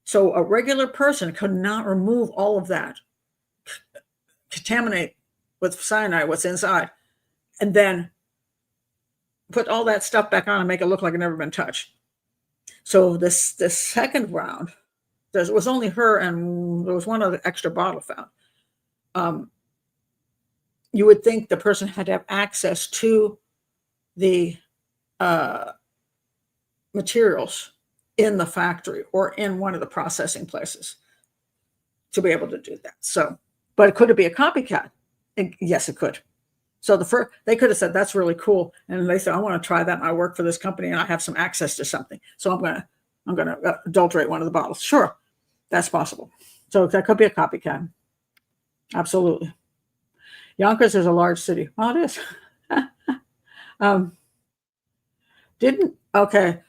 [SPEAKER 1] So a regular person could not remove all of that, contaminate with cyanide what's inside, and then put all that stuff back on and make it look like it never been touched. So this second round, there was only her, and there was one other extra bottle found. You would think the person had to have access to the materials in the factory or in one of the processing places to be able to do that. So, but could it be a copycat? Yes, it could. So they could have said, that's really cool. And they said, I want to try that. And I work for this company and I have some access to something. So I'm going to adulterate one of the bottles. Sure. That's possible. So that could be a copycat. Absolutely. Yonkers is a large city. Well, it is. Okay.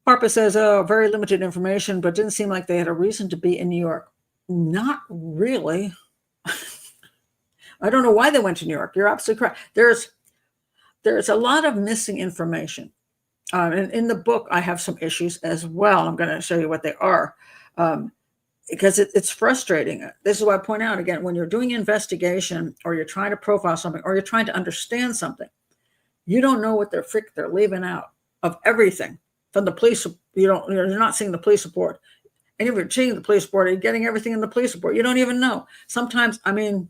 [SPEAKER 1] Harper says, very limited information, but didn't seem like they had a reason to be in New York. Not really. I don't know why they went to New York. You're absolutely correct. There's a lot of missing information. And in the book, I have some issues as well. I'm going to show you what they are, because it's frustrating. This is why I point out again, when you're doing investigation or you're trying to profile something or you're trying to understand something, you don't know what they're leaving out of everything from the police. You're not seeing the police report. And if you're seeing the police report, you're getting everything in the police report. You don't even know. Sometimes, I mean,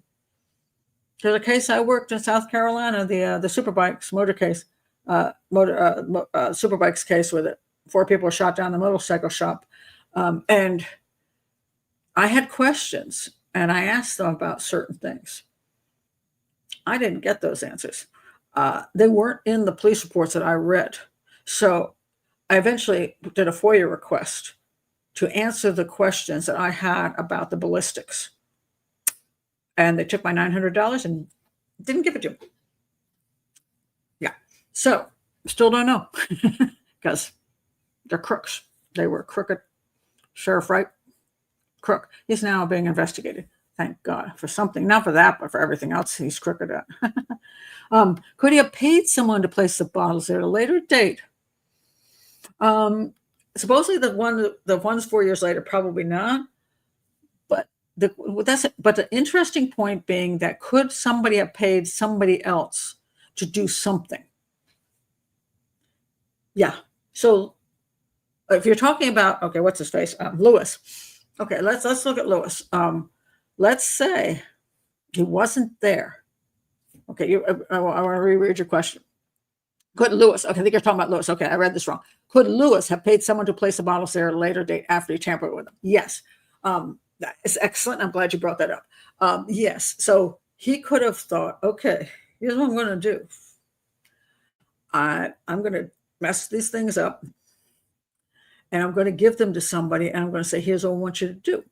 [SPEAKER 1] there's a case I worked in South Carolina, the Superbikes motor case, Superbikes case with it. 4 people were shot down in the motorcycle shop. And I had questions and I asked them about certain things. I didn't get those answers. They weren't in the police reports that I read. So I eventually did a FOIA request to answer the questions that I had about the ballistics. And they took my $900 and didn't give it to me. Yeah. So still don't know because they're crooks. They were crooked. Sheriff Wright, crook. He's now being investigated. Thank God for something. Not for that, but for everything else he's crooked at. Could he have paid someone to place the bottles there at a later date? Supposedly the ones 4 years later, probably not. But the interesting point being that could somebody have paid somebody else to do something? Yeah. So if you're talking about, okay, what's his face? Lewis. Okay, let's look at Lewis. Let's say He wasn't there. Okay, I want to reread your question. Could Lewis, okay, I think you're talking about Lewis. Okay, I read this wrong. Could Lewis have paid someone to place the bottles there at a later date after he tampered with them? Yes. That is excellent. I'm glad you brought that up. Yes. So he could have thought, okay, here's what I'm going to do. I'm going to mess these things up and I'm going to give them to somebody and I'm going to say, here's what I want you to do.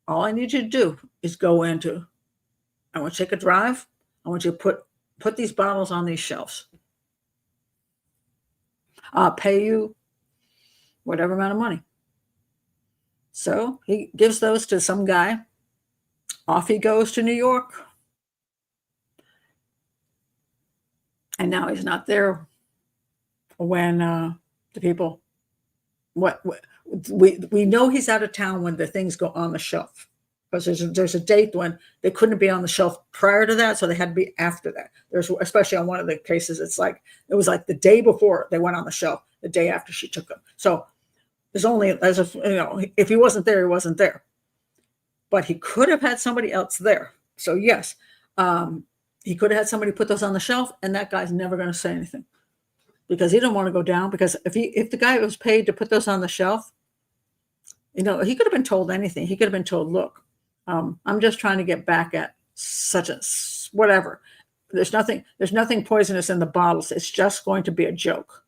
[SPEAKER 1] All I need you to do is go into, I want you to take a drive. I want you to put these bottles on these shelves. I'll pay you whatever amount of money. So he gives those to some guy. Off he goes to New York. And now he's not there when the people, we know he's out of town when the things go on the shelf. Because there's a date when they couldn't be on the shelf prior to that, so they had to be after that. There's, especially on one of the cases, it was like the day before they went on the shelf, the day after she took them. So there's only, if he wasn't there, he wasn't there. But he could have had somebody else there. So yes, he could have had somebody put those on the shelf, and that guy's never going to say anything because he didn't want to go down. Because if the guy was paid to put those on the shelf, he could have been told anything. He could have been told, look, I'm just trying to get back at such a whatever. There's nothing poisonous in the bottles. It's just going to be a joke.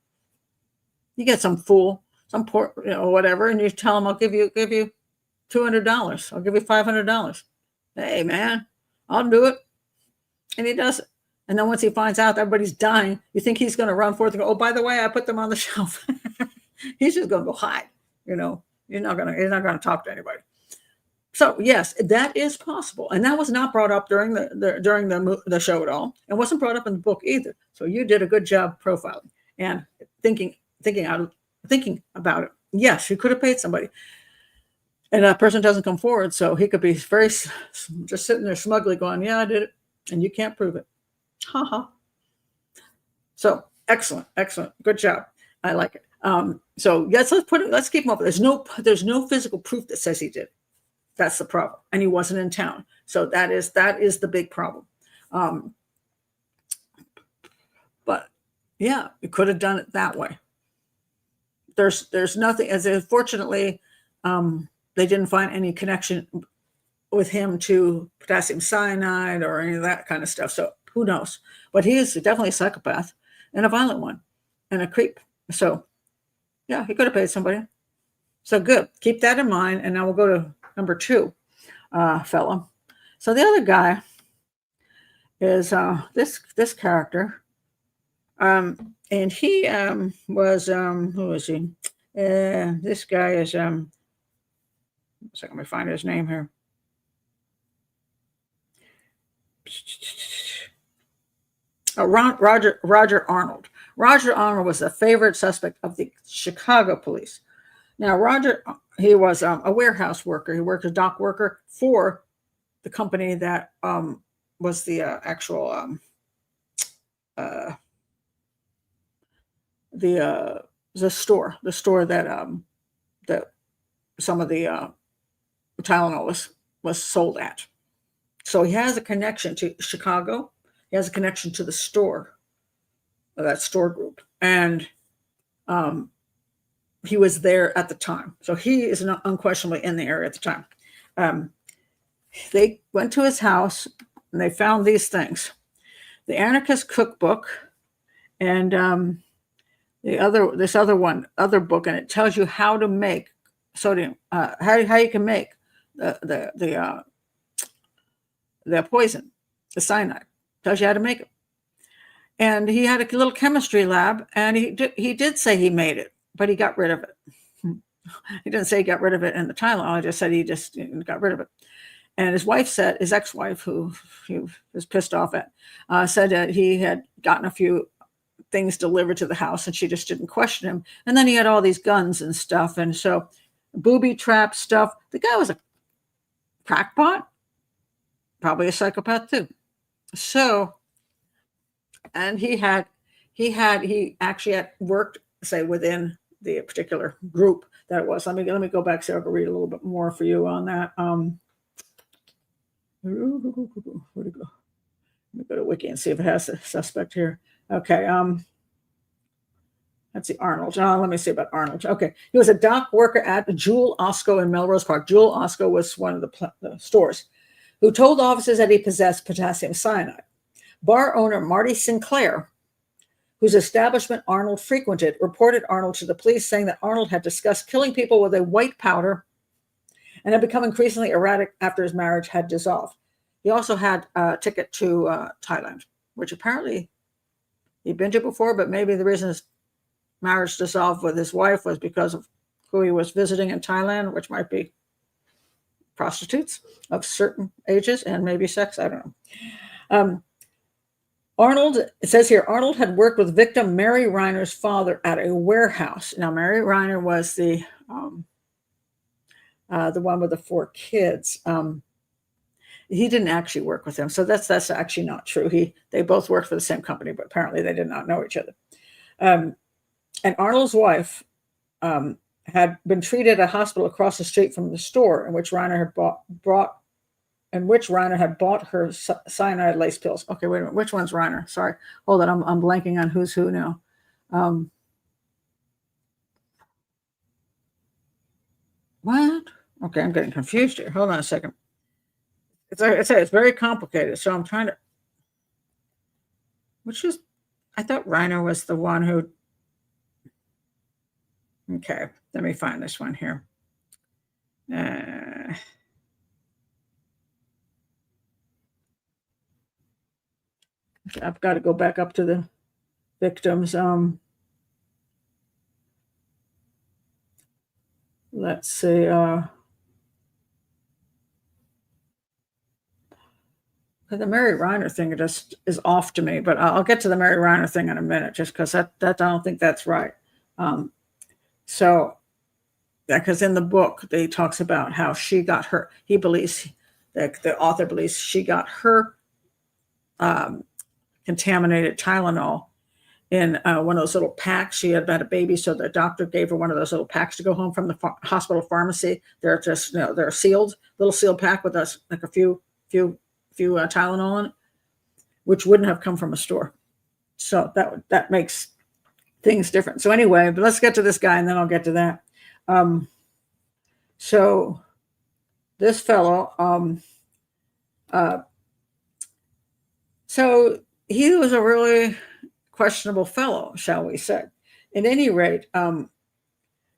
[SPEAKER 1] You get some fool, some poor, whatever, and you tell him, I'll give you $200. I'll give you $500. Hey man, I'll do it. And he does it. And then once he finds out that everybody's dying, you think he's going to run forth and go, oh, by the way, I put them on the shelf. He's just going to go hide. You're not going to talk to anybody. So yes, that is possible, and that was not brought up during the show at all, and wasn't brought up in the book either. So you did a good job profiling and thinking about it. Yes, he could have paid somebody, and that person doesn't come forward, so he could be just sitting there smugly going, "Yeah, I did it," and you can't prove it. Ha ha. So excellent, good job. I like it. So yes, let's keep him up. There's no physical proof that says he did. That's the problem. And he wasn't in town. So that is the big problem. But yeah, we could have done it that way. There's nothing, as unfortunately, they didn't find any connection with him to potassium cyanide or any of that kind of stuff. So who knows? But he is definitely a psychopath and a violent one and a creep. So yeah, he could have paid somebody. So good. Keep that in mind. And now we'll go to number 2, fella. So the other guy is this character, and he was who is he? This guy is so let me find his name here. Roger Arnold. Roger Arnold was a favorite suspect of the Chicago police. Now, Roger, he was a warehouse worker. He worked as a dock worker for the company that was the actual the store that some of the Tylenol was sold at. So he has a connection to Chicago. He has a connection to the store, that store group, and he was there at the time. So he is unquestionably in the area at the time. They went to his house and they found these things: the Anarchist Cookbook, and other book, and it tells you how to make sodium, how you can make the poison, the cyanide. Tells you how to make it. And he had a little chemistry lab, and he did say he made it, but he got rid of it. He didn't say he got rid of it in the Tylenol. He just said he just got rid of it. And his ex-wife, who he was pissed off at, said that he had gotten a few things delivered to the house, and she just didn't question him. And then he had all these guns and stuff, and so booby trap stuff. The guy was a crackpot, probably a psychopath too. So, and he actually had worked, say, within the particular group that it was. Let me go back so I can read a little bit more for you on that. Where'd it go? Let me go to Wiki and see if it has a suspect here. Okay. Let's see, Arnold. Let me see about Arnold. Okay. He was a dock worker at Jewel Osco in Melrose Park. Jewel Osco was one of the stores, who told officers that he possessed potassium cyanide. Bar owner Marty Sinclair, whose establishment Arnold frequented, reported Arnold to the police, saying that Arnold had discussed killing people with a white powder and had become increasingly erratic after his marriage had dissolved. He also had a ticket to Thailand, which apparently he'd been to before, but maybe the reason his marriage dissolved with his wife was because of who he was visiting in Thailand, which might be prostitutes of certain ages and maybe sex. I don't know. Arnold, it says here, Arnold had worked with victim Mary Reiner's father at a warehouse. Now, Mary Reiner was the one with the 4 kids. He didn't actually work with him, so that's actually not true. They both worked for the same company, but apparently they did not know each other. And Arnold's wife had been treated at a hospital across the street from the store in which Reiner had bought her cyanide-laced pills. Okay, wait a minute. Which one's Reiner? Sorry. Hold on. I'm blanking on who's who now. What? Okay, I'm getting confused here. Hold on a second. It's very complicated. So I'm trying to. I thought Reiner was the one who. Okay, let me find this one here. I've got to go back up to the victims. Let's see. The Mary Reiner thing just is off to me, but I'll get to the Mary Reiner thing in a minute, just because that I don't think that's right. So, because in the book they talks about how she got her. He believes that the author believes she got her contaminated Tylenol in one of those little packs. She had had a baby, so the doctor gave her one of those little packs to go home from the hospital pharmacy. They're just they're sealed, little sealed pack with like a few Tylenol in it, which wouldn't have come from a store. So that makes things different. So anyway, but let's get to this guy, and then I'll get to that. So this fellow, so he was a really questionable fellow, shall we say. At any rate,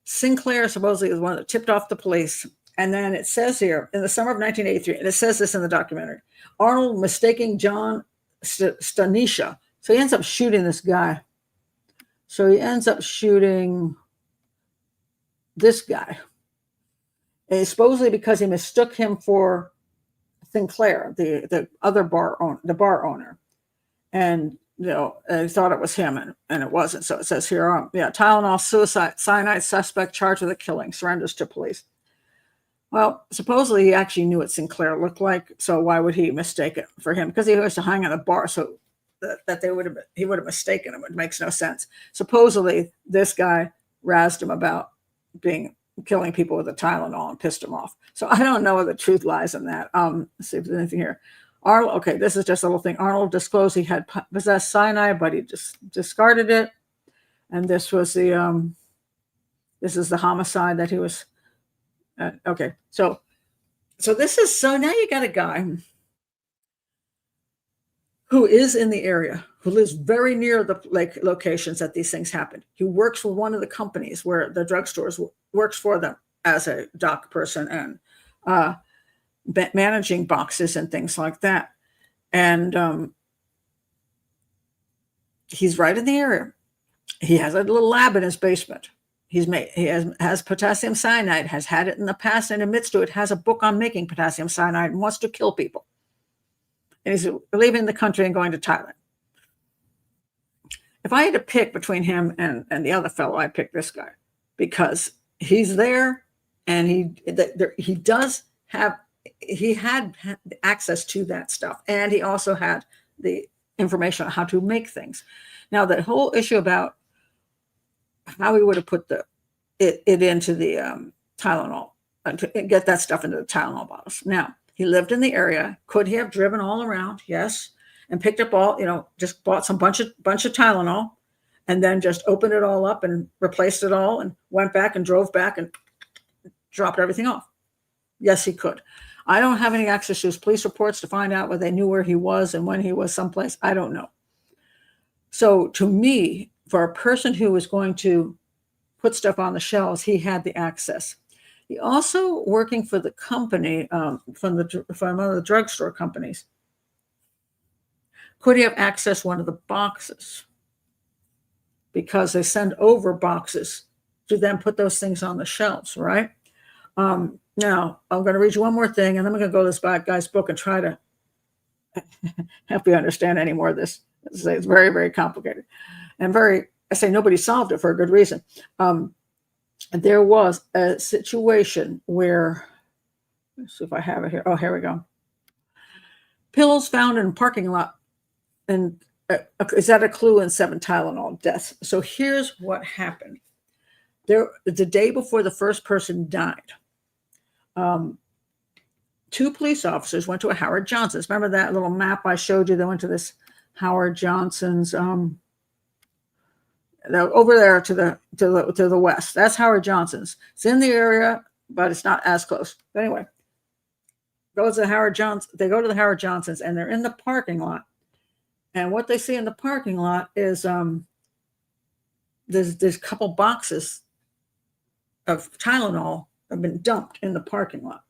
[SPEAKER 1] Sinclair supposedly is one that tipped off the police. And then it says here, in the summer of 1983, and it says this in the documentary, Arnold mistaking John Stanisha. So he ends up shooting this guy. So he ends up shooting this guy. And supposedly because he mistook him for Sinclair, the bar owner. And he thought it was him, and it wasn't. So it says here, Tylenol cyanide suspect charged with the killing surrenders to police. Well, supposedly he actually knew what Sinclair looked like, so why would he mistake it for him? Because he used to hang on a bar, so that he would have mistaken him. It makes no sense. Supposedly, this guy razzed him about killing people with a Tylenol and pissed him off. So I don't know where the truth lies in that. Let's see if there's anything here. Arnold, okay, this is just a little thing. Arnold disclosed he had possessed cyanide, but he just discarded it. And this was this is the homicide that he was. Okay, so now you got a guy who is in the area, who lives very near the locations that these things happened. He works for one of the companies where the drugstores works for them as a dock person and managing boxes and things like that. And he's right in the area. He has a little lab in his basement. He has potassium cyanide, has had it in the past, and admits to it, has a book on making potassium cyanide and wants to kill people. And he's leaving the country and going to Thailand. If I had to pick between him and the other fellow, I'd pick this guy because he's there and he had access to that stuff. And he also had the information on how to make things. Now, the whole issue about how he would have put it into the Tylenol, to get that stuff into the Tylenol bottles. Now, He lived in the area. Could he have driven all around? Yes. And picked up all, just bought some bunch of Tylenol and then just opened it all up and replaced it all and went back and drove back and dropped everything off? Yes, he could. I don't have any access to his police reports to find out whether they knew where he was and when he was someplace. I don't know. So to me, for a person who was going to put stuff on the shelves, he had the access. He also, working for the company, from one of the drugstore companies, could he have accessed one of the boxes? Because they send over boxes to then put those things on the shelves, right? Now, I'm going to read you one more thing, and then I'm going to go to this guy's book and try to help you understand any more of this. It's very, very complicated. And I say nobody solved it for a good reason. There was a situation where, let's see if I have it here. Oh, here we go. Pills found in a parking lot. And is that a clue in 7 Tylenol deaths? So here's what happened. The day before the first person died, 2 police officers went to a Howard Johnson's. Remember that little map I showed you? They went to this Howard Johnson's over there to the west. That's Howard Johnson's. It's in the area, but it's not as close. But anyway, they go to the Howard Johnson's, and they're in the parking lot. And what they see in the parking lot is there's a couple boxes of Tylenol have been dumped in the parking lot.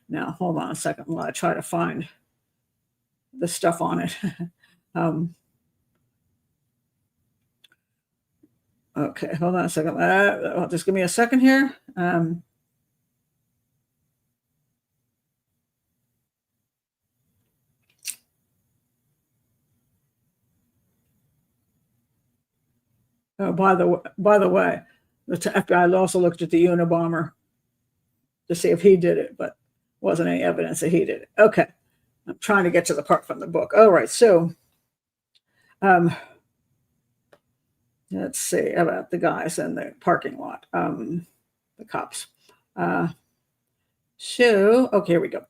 [SPEAKER 1] Now, hold on a second while I try to find the stuff on it. Okay, hold on a second. Just give me a second here. Oh, by the way, the FBI also looked at the Unabomber to see if he did it, but wasn't any evidence that he did it. Okay, I'm trying to get to the part from the book. All right, so let's see about the guys in the parking lot, the cops. Okay, here we go.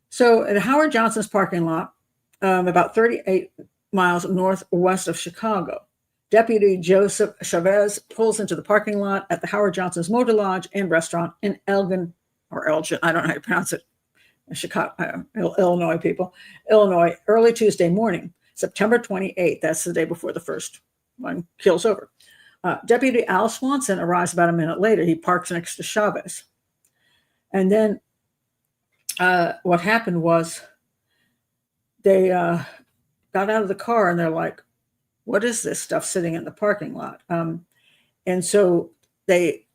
[SPEAKER 1] So at Howard Johnson's parking lot, about 38 miles northwest of Chicago, Deputy Joseph Chavez pulls into the parking lot at the Howard Johnson's Motor Lodge and Restaurant in Elgin, I don't know how to pronounce it, Chicago, Illinois people, Illinois, early Tuesday morning, September 28th. That's the day before the first one kills over. Deputy Al Swanson arrives about a minute later. He parks next to Chavez. And then what happened was they got out of the car and they're like, what is this stuff sitting in the parking lot? And so they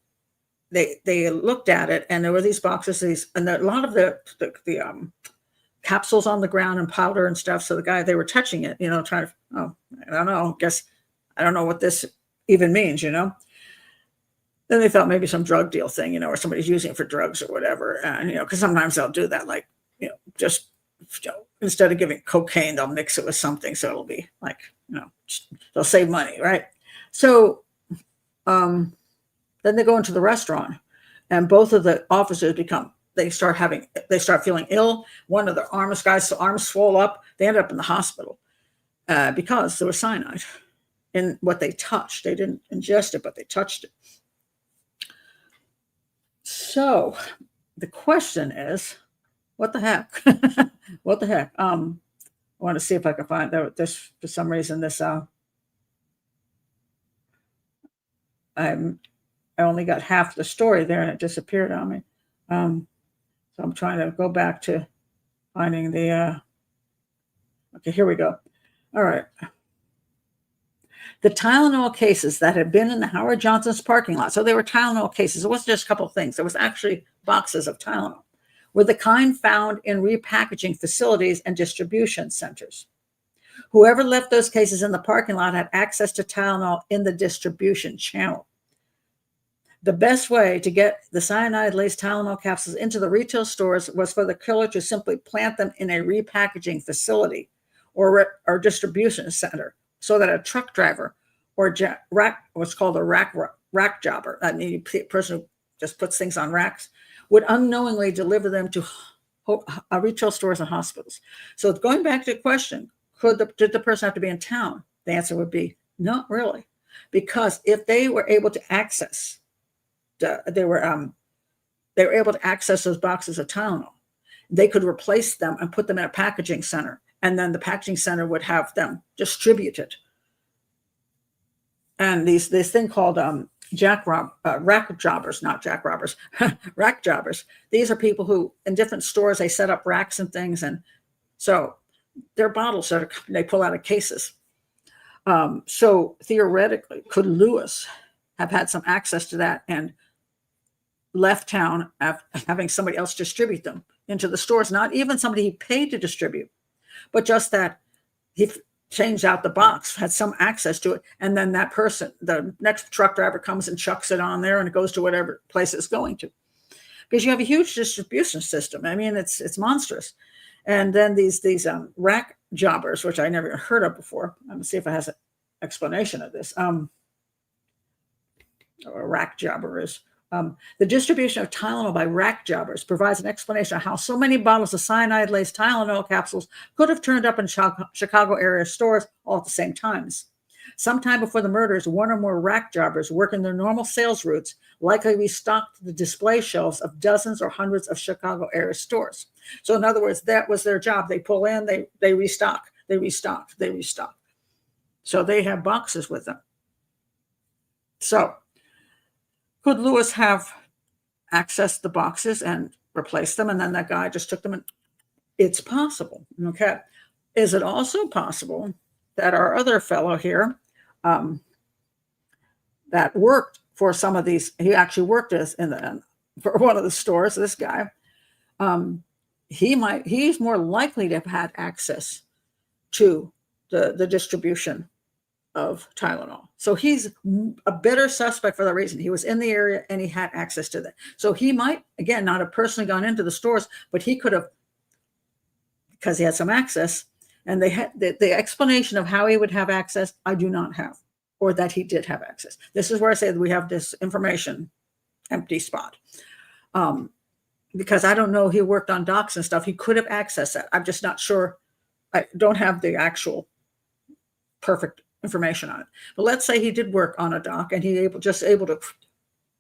[SPEAKER 1] looked at it, and there were these boxes, and a lot of the capsules on the ground and powder and stuff. So they were touching it, trying to, I don't know, I don't know what this even means, Then they thought maybe some drug deal thing, or somebody's using it for drugs or whatever. And, because sometimes they'll do that, like, just, instead of giving cocaine, they'll mix it with something. So it'll be like, they'll save money, right? So then they go into the restaurant, and both of the officers they start feeling ill. One of the guy's arms swell up. They end up in the hospital because there was cyanide in what they touched. They didn't ingest it, but they touched it. So the question is, what the heck? What the heck? I want to see if I can find this. For some reason, I only got half the story there, and it disappeared on me. So I'm trying to go back to finding the. Okay, here we go. All right. The Tylenol cases that had been in the Howard Johnson's parking lot. So they were Tylenol cases. It wasn't just a couple of things. There was actually boxes of Tylenol, were the kind found in repackaging facilities and distribution centers. Whoever left those cases in the parking lot had access to Tylenol in the distribution channel. The best way to get the cyanide-laced Tylenol capsules into the retail stores was for the killer to simply plant them in a repackaging facility or distribution center, so that a truck driver or what's called a rack jobber, that person who just puts things on racks, would unknowingly deliver them to retail stores and hospitals. So going back to the question, did the person have to be in town? The answer would be not really, because if they were able to access, they were able to access those boxes of Tylenol, they could replace them and put them in a packaging center, and then the packaging center would have them distributed. And this thing called rack jobbers, not jackrobbers, rack jobbers. These are people who, in different stores, they set up racks and things, and so their bottles they pull out of cases. So theoretically, could Lewis have had some access to that and left town having somebody else distribute them into the stores? Not even somebody he paid to distribute, but just that he changed out the box, had some access to it, and then that person, the next truck driver, comes and chucks it on there, and it goes to whatever place it's going to. Because you have a huge distribution system. I mean, it's monstrous. And then these rack jobbers, which I never heard of before. I'm gonna see if it has an explanation of this. A rack jobber is. The distribution of Tylenol by rack jobbers provides an explanation of how so many bottles of cyanide-laced Tylenol capsules could have turned up in Chicago area stores all at the same times. Sometime before the murders, one or more rack jobbers working their normal sales routes likely restocked the display shelves of dozens or hundreds of Chicago area stores. So in other words, that was their job. They pull in, they restock, they restock, they restock. So they have boxes with them. So could Lewis have accessed the boxes and replaced them, and then that guy just took them? It's possible. Okay. Is it also possible that our other fellow here, that worked for some of these, he actually worked for one of the stores, this guy, he's more likely to have had access to the distribution of Tylenol. So he's a better suspect for that reason. He was in the area and he had access to that. So he might, again, not have personally gone into the stores, but he could have, because he had some access. And they had the explanation of how he would have access, I do not have, or that he did have access. This is where I say that we have this information empty spot. Because I don't know, he worked on docks and stuff. He could have accessed that. I'm just not sure. I don't have the actual perfect information on it. But let's say he did work on a dock and he just able to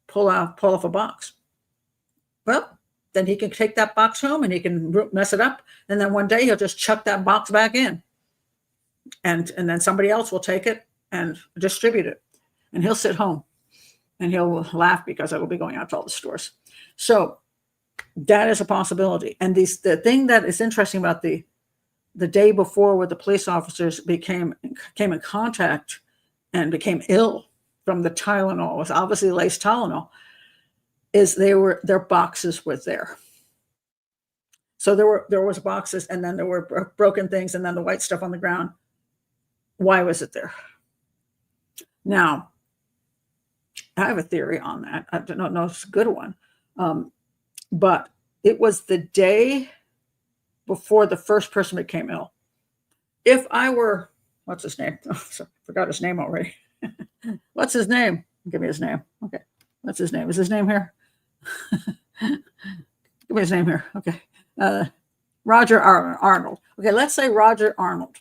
[SPEAKER 1] pull off a box. Well, then he can take that box home and he can mess it up. And then one day he'll just chuck that box back in. And then somebody else will take it and distribute it. And he'll sit home and he'll laugh because it will be going out to all the stores. So that is a possibility. And the thing that is interesting about the day before, where the police officers came in contact and became ill from the Tylenol, was obviously laced Tylenol, is their boxes were there. So there was boxes, and then there were broken things, and then the white stuff on the ground. Why was it there? Now, I have a theory on that. I don't know if it's a good one, but it was the day before the first person became ill. If I were, what's his name? Oh, sorry, forgot his name already. What's his name? Give me his name. Okay. What's his name? Is his name here? Give me his name here. Okay. Roger Arnold. Okay, let's say Roger Arnold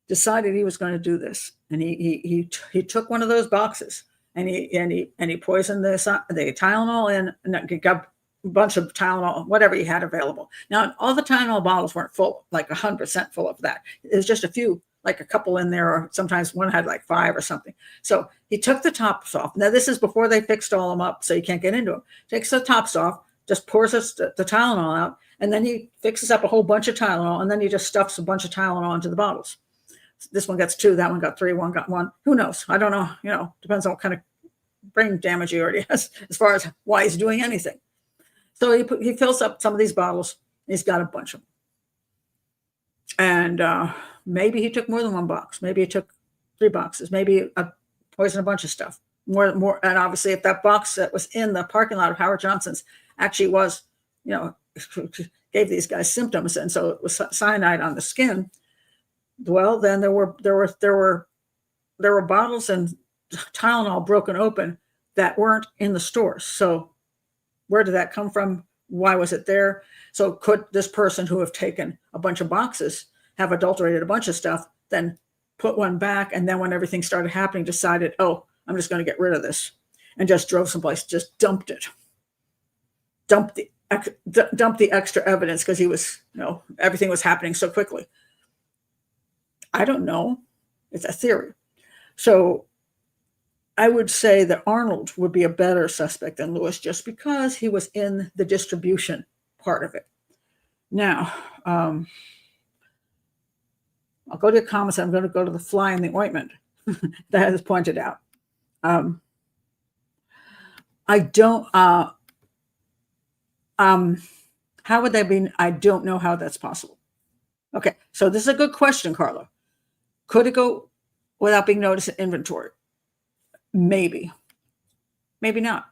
[SPEAKER 1] decided he was going to do this, and he took one of those boxes and he poisoned the Tylenol in, and got a bunch of Tylenol, whatever he had available. Now, all the Tylenol bottles weren't full, like 100% full of that. There's just a few, like a couple in there, or sometimes one had like 5 or something. So he took the tops off. Now, this is before they fixed all of them up, so you can't get into them. Takes the tops off, just pours the Tylenol out, and then he fixes up a whole bunch of Tylenol, and then he just stuffs a bunch of Tylenol into the bottles. This one gets 2, that one got 3, one got 1. Who knows? I don't know. Depends on what kind of brain damage he already has as far as why he's doing anything. So he fills up some of these bottles. He's got a bunch of them. And maybe he took more than 1 box. Maybe he took 3 boxes. Maybe poisoned a bunch of stuff. More. And obviously, if that box that was in the parking lot of Howard Johnson's actually was, gave these guys symptoms, and so it was cyanide on the skin, well, then there were bottles and Tylenol broken open that weren't in the stores. So Where did that come from? Why was it there? So could this person who have taken a bunch of boxes have adulterated a bunch of stuff, then put one back, and then when everything started happening, decided, oh, I'm just going to get rid of this, and just drove someplace, just dumped it, dumped the extra evidence because he was, everything was happening so quickly. I don't know. It's a theory. So I would say that Arnold would be a better suspect than Lewis just because he was in the distribution part of it. Now, I'll go to your comments. I'm going to go to the fly in the ointment that is pointed out. I don't, how would that be? I don't know how that's possible. Okay, so this is a good question, Carla. Could it go without being noticed in inventory? Maybe. Maybe not.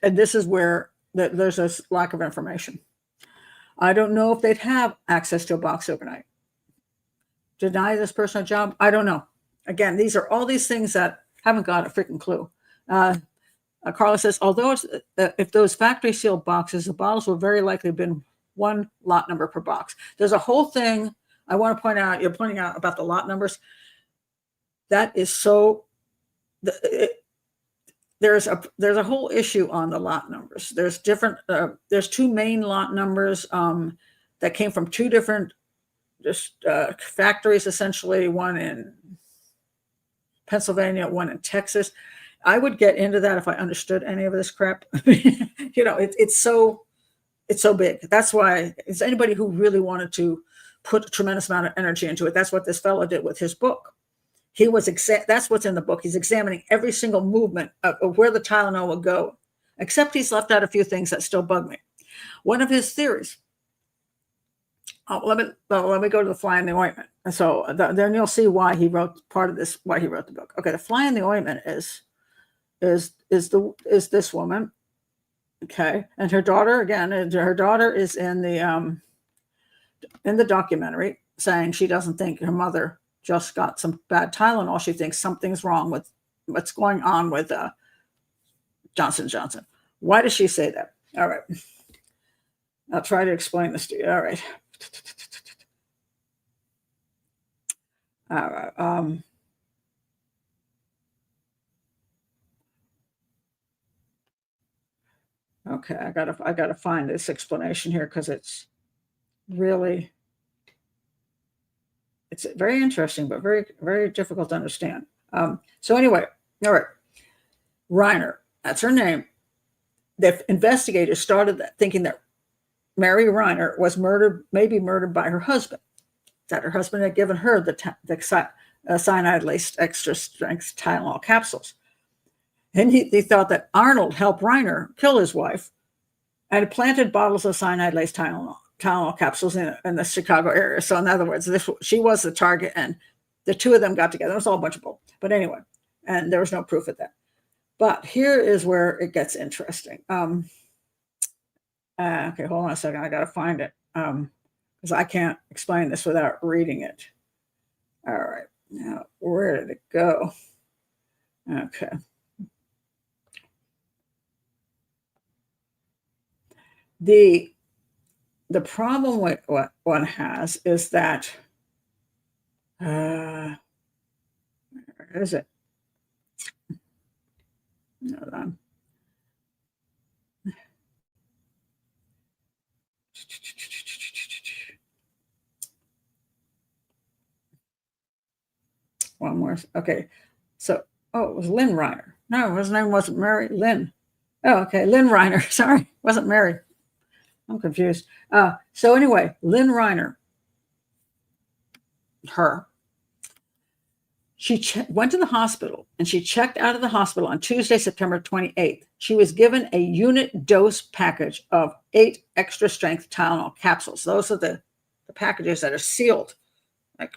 [SPEAKER 1] And this is where there's a lack of information. I don't know if they'd have access to a box overnight. Deny this person a job? I don't know. Again, these are all these things that haven't got a freaking clue. Carla says, although if those factory sealed boxes, the bottles will very likely have been one lot number per box. There's a whole thing I want to point out. You're pointing out about the lot numbers. That is so. There's a whole issue on the lot numbers. There's different. There's two main lot numbers that came from two different factories, essentially. One in Pennsylvania, one in Texas. I would get into that if I understood any of this crap. It's so big. That's why it's anybody who really wanted to put a tremendous amount of energy into it. That's what this fellow did with his book. He was that's what's in the book. He's examining every single movement of where the Tylenol will go, except he's left out a few things that still bug me. One of his theories. Let me go to the fly in the ointment. And so then you'll see why he wrote part of this. Why he wrote the book. Okay, the fly in the ointment is this woman. Okay, and her daughter again. Her daughter is in the documentary saying she doesn't think her mother just got some bad Tylenol. She thinks something's wrong with what's going on with Johnson & Johnson. Why does she say that? All right. I'll try to explain this to you. All right. All right. Okay, I gotta find this explanation here because it's really very interesting, but very, very difficult to understand. So anyway, all right. Reiner, that's her name. The investigators started thinking that Mary Reiner was maybe murdered by her husband, that her husband had given her the cyanide-laced extra strength Tylenol capsules. And they thought that Arnold helped Reiner kill his wife and planted bottles of cyanide-laced Tylenol capsules in the Chicago area. So in other words, she was the target, and the two of them got together. It was all a bunch of bull. But anyway, and there was no proof of that. But here is where it gets interesting. Okay, hold on a second. I got to find it because I can't explain this without reading it. All right. Now, where did it go? Okay. The problem with what one has is that, where is it? Hold on. One more. Okay. So, it was Lynn Reiner. No, his name wasn't Mary. Lynn. Oh, okay. Lynn Reiner. Sorry. Wasn't Mary. I'm confused. So anyway, Lynn Reiner, she went to the hospital and she checked out of the hospital on Tuesday, September 28th. She was given a unit dose package of 8 extra strength Tylenol capsules. Those are the packages that are sealed, like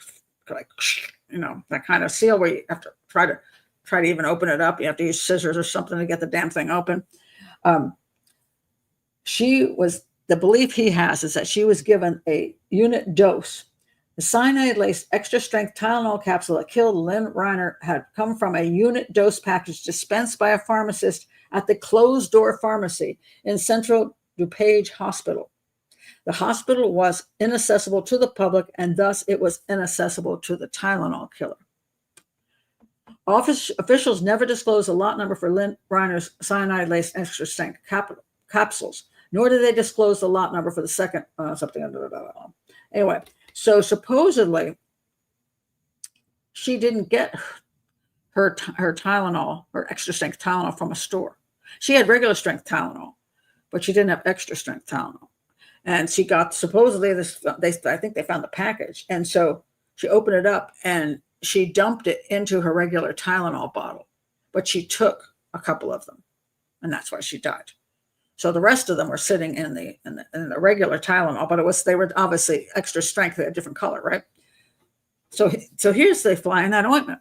[SPEAKER 1] that kind of seal where you have to try to even open it up. You have to use scissors or something to get the damn thing open. The belief he has is that she was given a unit dose. The cyanide-laced extra strength Tylenol capsule that killed Lynn Reiner had come from a unit dose package dispensed by a pharmacist at the closed-door pharmacy in Central DuPage Hospital. The hospital was inaccessible to the public, and thus it was inaccessible to the Tylenol killer. Officials never disclosed the lot number for Lynn Reiner's cyanide-laced extra-strength capsules, nor did they disclose the lot number for the second something. Anyway, so supposedly she didn't get her Tylenol, her extra-strength Tylenol, from a store. She had regular strength Tylenol, but she didn't have extra-strength Tylenol. And she got, supposedly, I think they found the package. And so she opened it up and she dumped it into her regular Tylenol bottle, but she took a couple of them, and that's why she died. So the rest of them were sitting in the regular Tylenol, but they were obviously extra strength. They had a different color, right? So here's the fly in that ointment.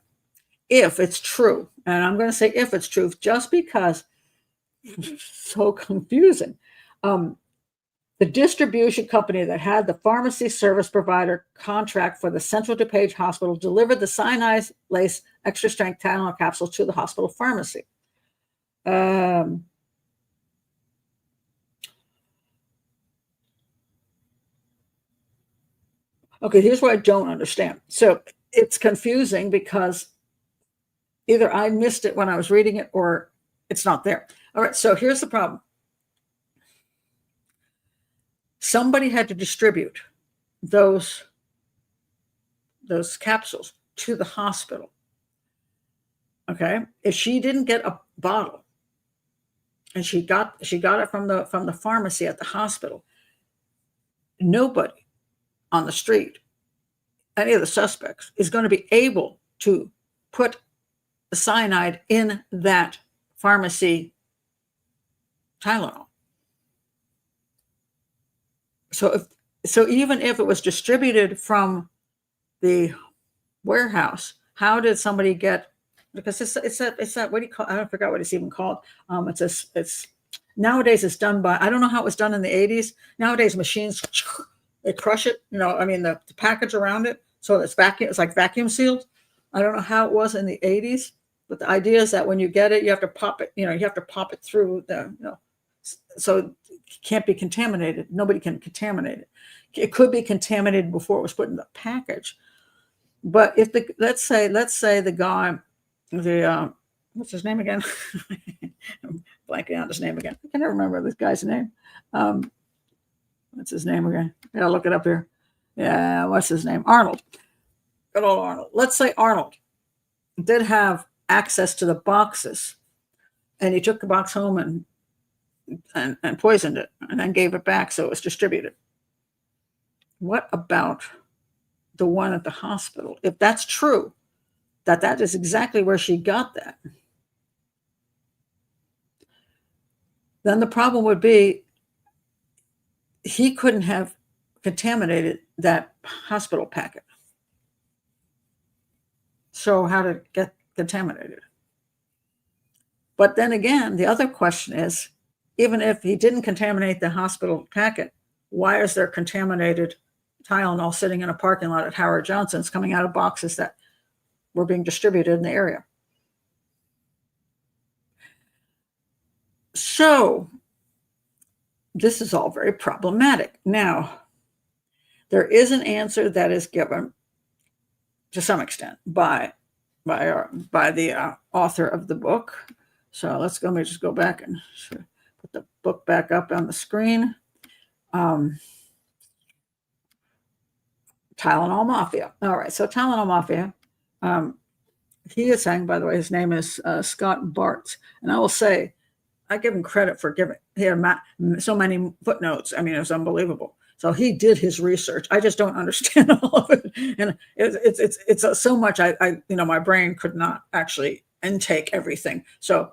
[SPEAKER 1] If it's true, and I'm going to say if it's true, just because it's so confusing. The distribution company that had the pharmacy service provider contract for the Central DuPage Hospital delivered the cyanide-laced extra-strength Tylenol capsules to the hospital pharmacy. Okay, here's what I don't understand. So it's confusing because either I missed it when I was reading it or it's not there. All right, so here's the problem. Somebody had to distribute those capsules to the hospital. Okay, if she didn't get a bottle and she got it from the pharmacy at the hospital, nobody on the street, any of the suspects, is going to be able to put the cyanide in that pharmacy Tylenol. So even if it was distributed from the warehouse, how did somebody get? Because it's that what do you call? I forgot what it's even called. It's nowadays it's done by, I don't know how it was done in the 80s. Nowadays machines, they crush it. I mean the package around it, so it's like vacuum sealed. I don't know how it was in the 80s, but the idea is that when you get it, you have to pop it. You have to pop it through so it can't be contaminated. Nobody can contaminate it. It could be contaminated before it was put in the package. But if let's say the guy, what's his name again? I'm blanking on his name again. I can never remember this guy's name. What's his name again? I gotta look it up here. Yeah, what's his name? Arnold. Good old Arnold. Let's say Arnold did have access to the boxes, and he took the box home and poisoned it and then gave it back so it was distributed. What about the one at the hospital? If that's true, that is exactly where she got that, then the problem would be he couldn't have contaminated that hospital packet. So how did it get contaminated? But then again, the other question is, even if he didn't contaminate the hospital packet, why is there contaminated Tylenol sitting in a parking lot at Howard Johnson's coming out of boxes that were being distributed in the area? So this is all very problematic. Now, there is an answer that is given to some extent by the author of the book. So let me just go back and put the book back up on the screen. Tylenol Mafia. All right, so Tylenol Mafia. He is saying, by the way, his name is Scott Bartz, and I will say, I give him credit for giving so many footnotes. I mean, it was unbelievable. So he did his research. I just don't understand all of it, and it's so much. My brain could not actually intake everything. So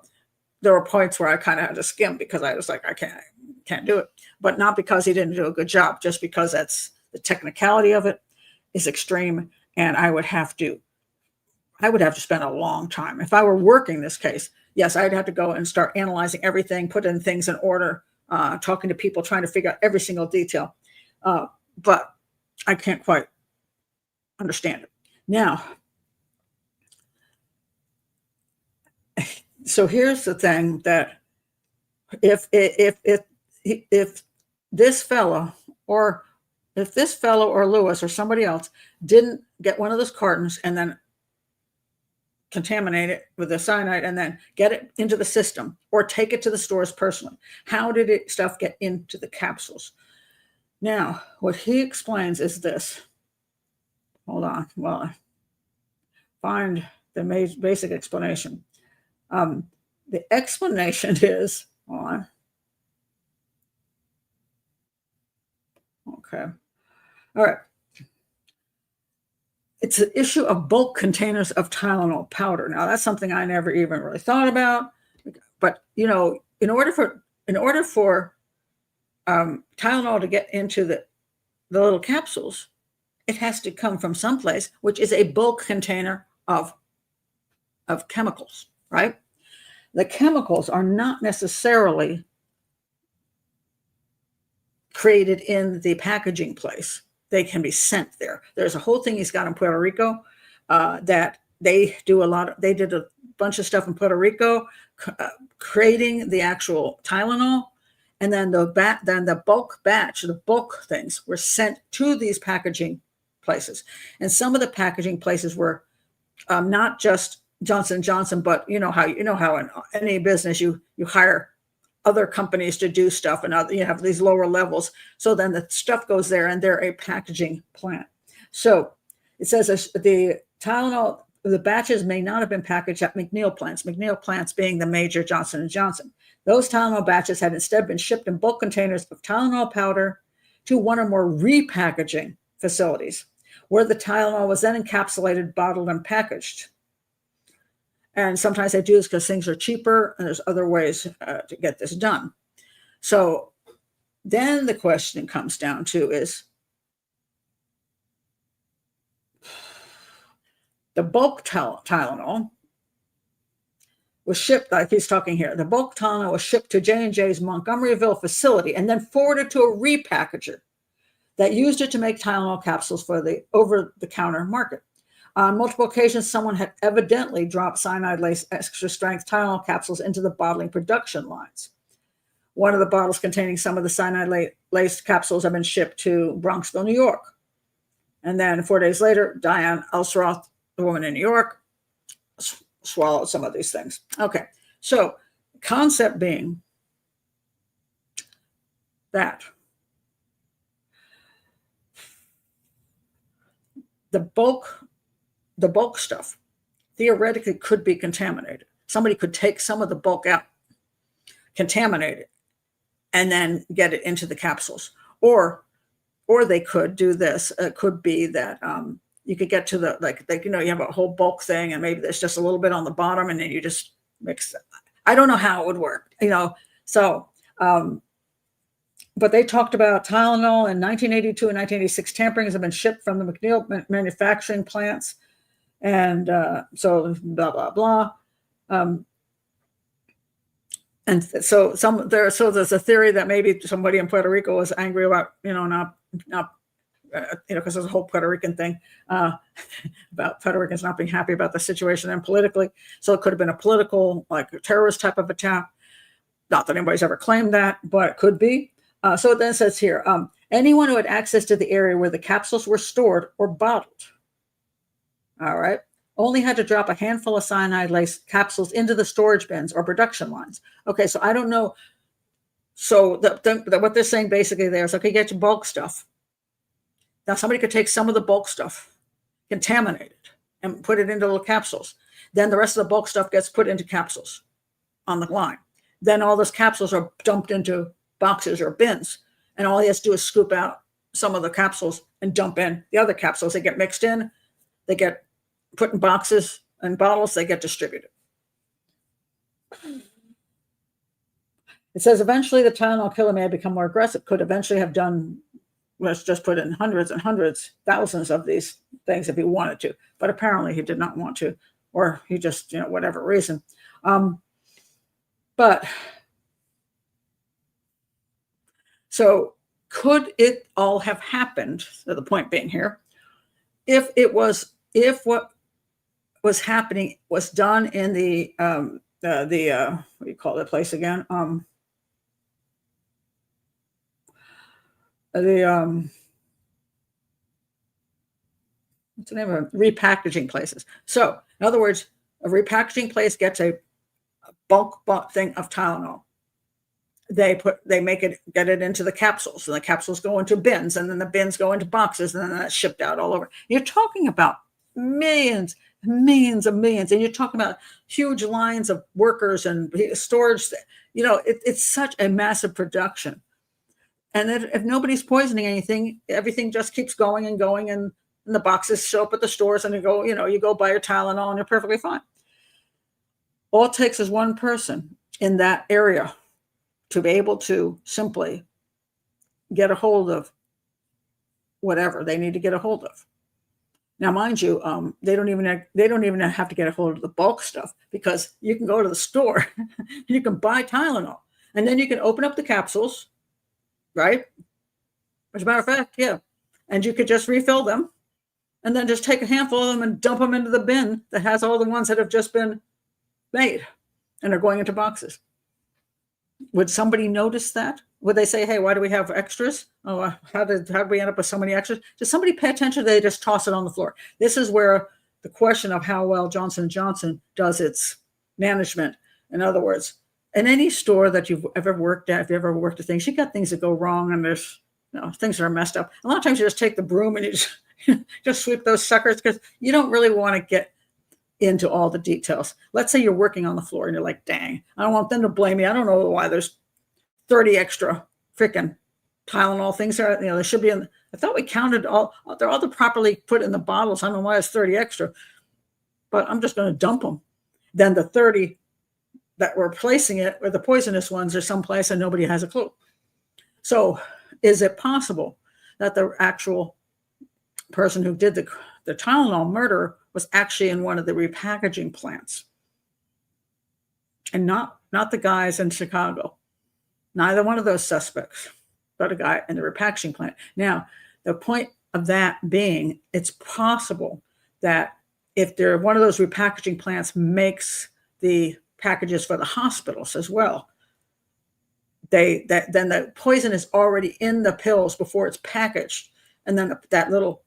[SPEAKER 1] there were points where I kind of had to skim because I was like, I can't do it. But not because he didn't do a good job, just because that's the technicality of it is extreme, and I would have to spend a long time. If I were working this case, yes, I'd have to go and start analyzing everything, put in things in order, talking to people, trying to figure out every single detail. But I can't quite understand it. Now, so here's the thing that If this fellow or if this fellow or Lewis or somebody else didn't get one of those cartons and then contaminate it with the cyanide and then get it into the system or take it to the stores personally, how did it stuff get into the capsules? Now, what he explains is this. Hold on. Well, I find the basic explanation. The explanation is, hold on. Okay. All right. It's an issue of bulk containers of Tylenol powder. Now, that's something I never even really thought about. But, you know, in order for Tylenol to get into the little capsules, it has to come from someplace, which is a bulk container of chemicals, right? The chemicals are not necessarily created in the packaging place. They can be sent there. There's a whole thing he's got in Puerto Rico that they did a bunch of stuff in Puerto Rico, creating the actual Tylenol, and then the bulk batch, the bulk things were sent to these packaging places. And some of the packaging places were not just Johnson & Johnson, but you know how in any business you hire other companies to do stuff, and you have these lower levels. So then the stuff goes there, and they're a packaging plant. So it says the Tylenol, the batches may not have been packaged at McNeil plants. McNeil plants being the major Johnson & Johnson. Those Tylenol batches had instead been shipped in bulk containers of Tylenol powder to one or more repackaging facilities, where the Tylenol was then encapsulated, bottled, and packaged. And sometimes they do this because things are cheaper, and there's other ways to get this done. So then the question comes down to is the bulk Tylenol was shipped, like he's talking here, the bulk Tylenol was shipped to J&J's Montgomeryville facility and then forwarded to a repackager that used it to make Tylenol capsules for the over-the-counter market. On multiple occasions, someone had evidently dropped cyanide-laced extra-strength Tylenol capsules into the bottling production lines. One of the bottles containing some of the cyanide-laced capsules had been shipped to Bronxville, New York. And then 4 days later, Diane Elsroth, the woman in New York, swallowed some of these things. Okay, so concept being that the bulk stuff theoretically could be contaminated. Somebody could take some of the bulk out, contaminate it, and then get it into the capsules. Or they could do this. It could be that you could get to you have a whole bulk thing, and maybe there's just a little bit on the bottom, and then you just mix it. I don't know how it would work, So, but they talked about Tylenol in 1982 and 1986. Tamperings have been shipped from the McNeil manufacturing plants. And so blah, blah, blah. And so there's a theory that maybe somebody in Puerto Rico was angry about, not because there's a whole Puerto Rican thing about Puerto Ricans not being happy about the situation and politically. So it could have been a political, like a terrorist type of attack. Not that anybody's ever claimed that, but it could be. So it then says here, anyone who had access to the area where the capsules were stored or bottled, all right, only had to drop a handful of cyanide-laced capsules into the storage bins or production lines. Okay, so I don't know. So what they're saying basically there is, okay, get your bulk stuff. Now somebody could take some of the bulk stuff, contaminate it, and put it into little capsules. Then the rest of the bulk stuff gets put into capsules on the line. Then all those capsules are dumped into boxes or bins, and all he has to do is scoop out some of the capsules and dump in the other capsules. They get mixed in, they get put in boxes and bottles, they get distributed. It says eventually the Tylenol killer may have become more aggressive, could eventually have done, let's just put in hundreds and hundreds, thousands of these things if he wanted to, but apparently he did not want to, or he just, whatever reason. But so could it all have happened, so the point being here, if what was happening was done in the what do you call that place again? the what's the name of it? Repackaging places. So, in other words, a repackaging place gets a bulk thing of Tylenol. They make it, get it into the capsules, and the capsules go into bins, and then the bins go into boxes, and then that's shipped out all over. You're talking about millions, millions of millions, and you're talking about huge lines of workers and storage. It's such a massive production. And if nobody's poisoning anything, everything just keeps going and going, and the boxes show up at the stores, and you go buy your Tylenol, and you're perfectly fine. All it takes is one person in that area to be able to simply get a hold of whatever they need to get a hold of. Now, mind you, they don't even have to get a hold of the bulk stuff, because you can go to the store, you can buy Tylenol, and then you can open up the capsules, right? As a matter of fact, yeah, and you could just refill them, and then just take a handful of them and dump them into the bin that has all the ones that have just been made and are going into boxes. Would somebody notice that? Would they say, "Hey, why do we have extras? Oh, how did we end up with so many extras?" Does somebody pay attention? They just toss it on the floor. This is where the question of how well Johnson & Johnson does its management. In other words, in any store that you've ever worked at, if you ever worked at things, you got things that go wrong, and there's things that are messed up. A lot of times you just take the broom and you just sweep those suckers, because you don't really want to get into all the details. Let's say you're working on the floor and you're like, dang, I don't want them to blame me. I don't know why there's 30 extra freaking Tylenol things there. They should be in. I thought we counted all. They're all properly put in the bottles. I don't know why it's 30 extra, but I'm just going to dump them. Then the 30 that we're replacing it with the poisonous ones are someplace and nobody has a clue. So is it possible that the actual person who did the Tylenol murder was actually in one of the repackaging plants, and not the guys in Chicago? Neither one of those suspects, but a guy in the repackaging plant. Now, the point of that being, it's possible that if they're one of those repackaging plants makes the packages for the hospitals as well, then the poison is already in the pills before it's packaged, and then that little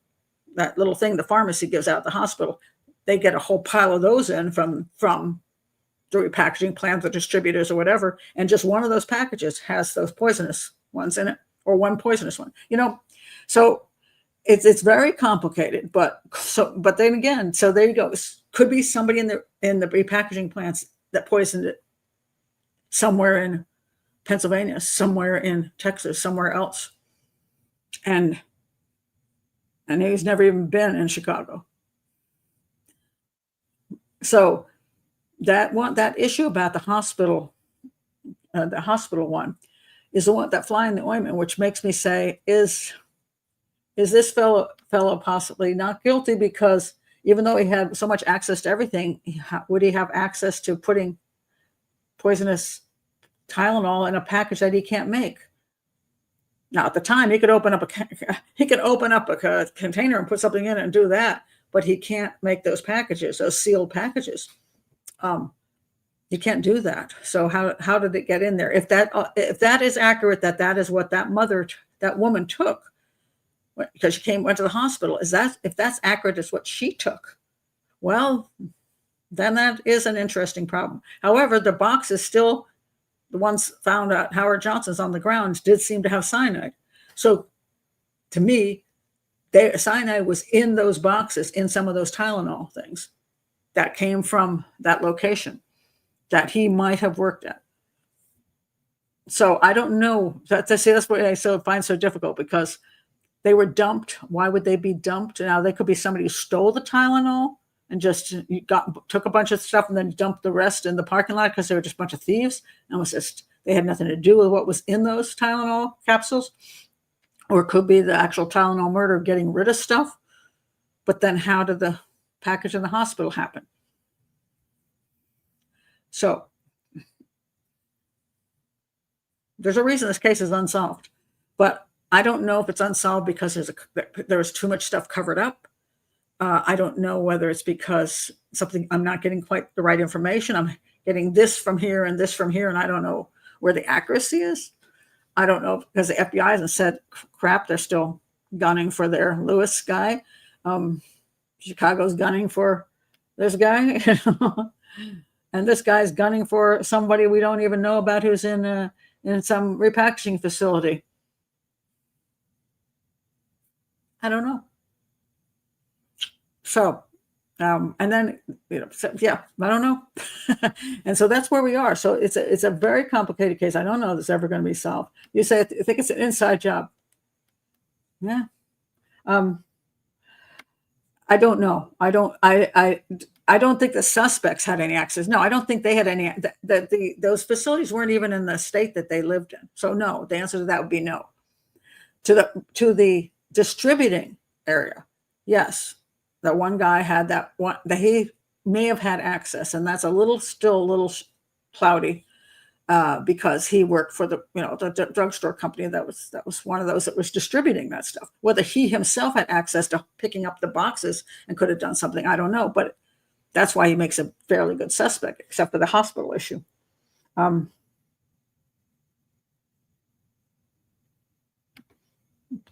[SPEAKER 1] thing the pharmacy gives out at the hospital, they get a whole pile of those in from the repackaging plant, the distributors or whatever, and just one of those packages has those poisonous ones in it, or one poisonous one. So it's very complicated. But then again, so there you go. Could be somebody in the repackaging plants that poisoned it somewhere in Pennsylvania, somewhere in Texas, somewhere else, and he's never even been in Chicago. So that issue about the hospital one is the one, that fly in the ointment, which makes me say, is this fellow possibly not guilty? Because even though he had so much access to everything, would he have access to putting poisonous Tylenol in a package that he can't make? Now, at the time, he could open up a container and put something in it and do that, but he can't make those packages, those sealed packages. You can't do that. So how did it get in there? If that is accurate, that is what that woman took, because she went to the hospital. If that's accurate, is what she took? Well, then that is an interesting problem. However, the box is still, the ones found at Howard Johnson's on the ground did seem to have cyanide. So to me, cyanide was in those boxes, in some of those Tylenol things that came from that location that he might have worked at. So I don't know. That's what I find so difficult, because they were dumped. Why would they be dumped? Now, they could be somebody who stole the Tylenol and just took a bunch of stuff and then dumped the rest in the parking lot because they were just a bunch of thieves, and they had nothing to do with what was in those Tylenol capsules. Or it could be the actual Tylenol murder, getting rid of stuff. But then how did the package in the hospital happen? So there's a reason this case is unsolved, but I don't know if it's unsolved because there was too much stuff covered up. I don't know whether it's because I'm not getting quite the right information. I'm getting this from here and this from here, and I don't know where the accuracy is. I don't know, because the FBI hasn't said crap. They're still gunning for their Lewis guy. Chicago's gunning for this guy, and this guy's gunning for somebody we don't even know about who's in some repackaging facility. I don't know. So, and then, so, yeah, I don't know. And so that's where we are. So it's a very complicated case. I don't know if it's ever going to be solved. You say, I think it's an inside job. Yeah. I don't know. I don't think the suspects had any access. No, I don't think they had any. Those facilities weren't even in the state that they lived in. So no, the answer to that would be no. To the distributing area, yes, that one guy had that one. That he may have had access, and that's still a little cloudy, because he worked for the drugstore company that was one of those that was distributing that stuff. Whether he himself had access to picking up the boxes and could have done something, I don't know. But that's why he makes a fairly good suspect, except for the hospital issue.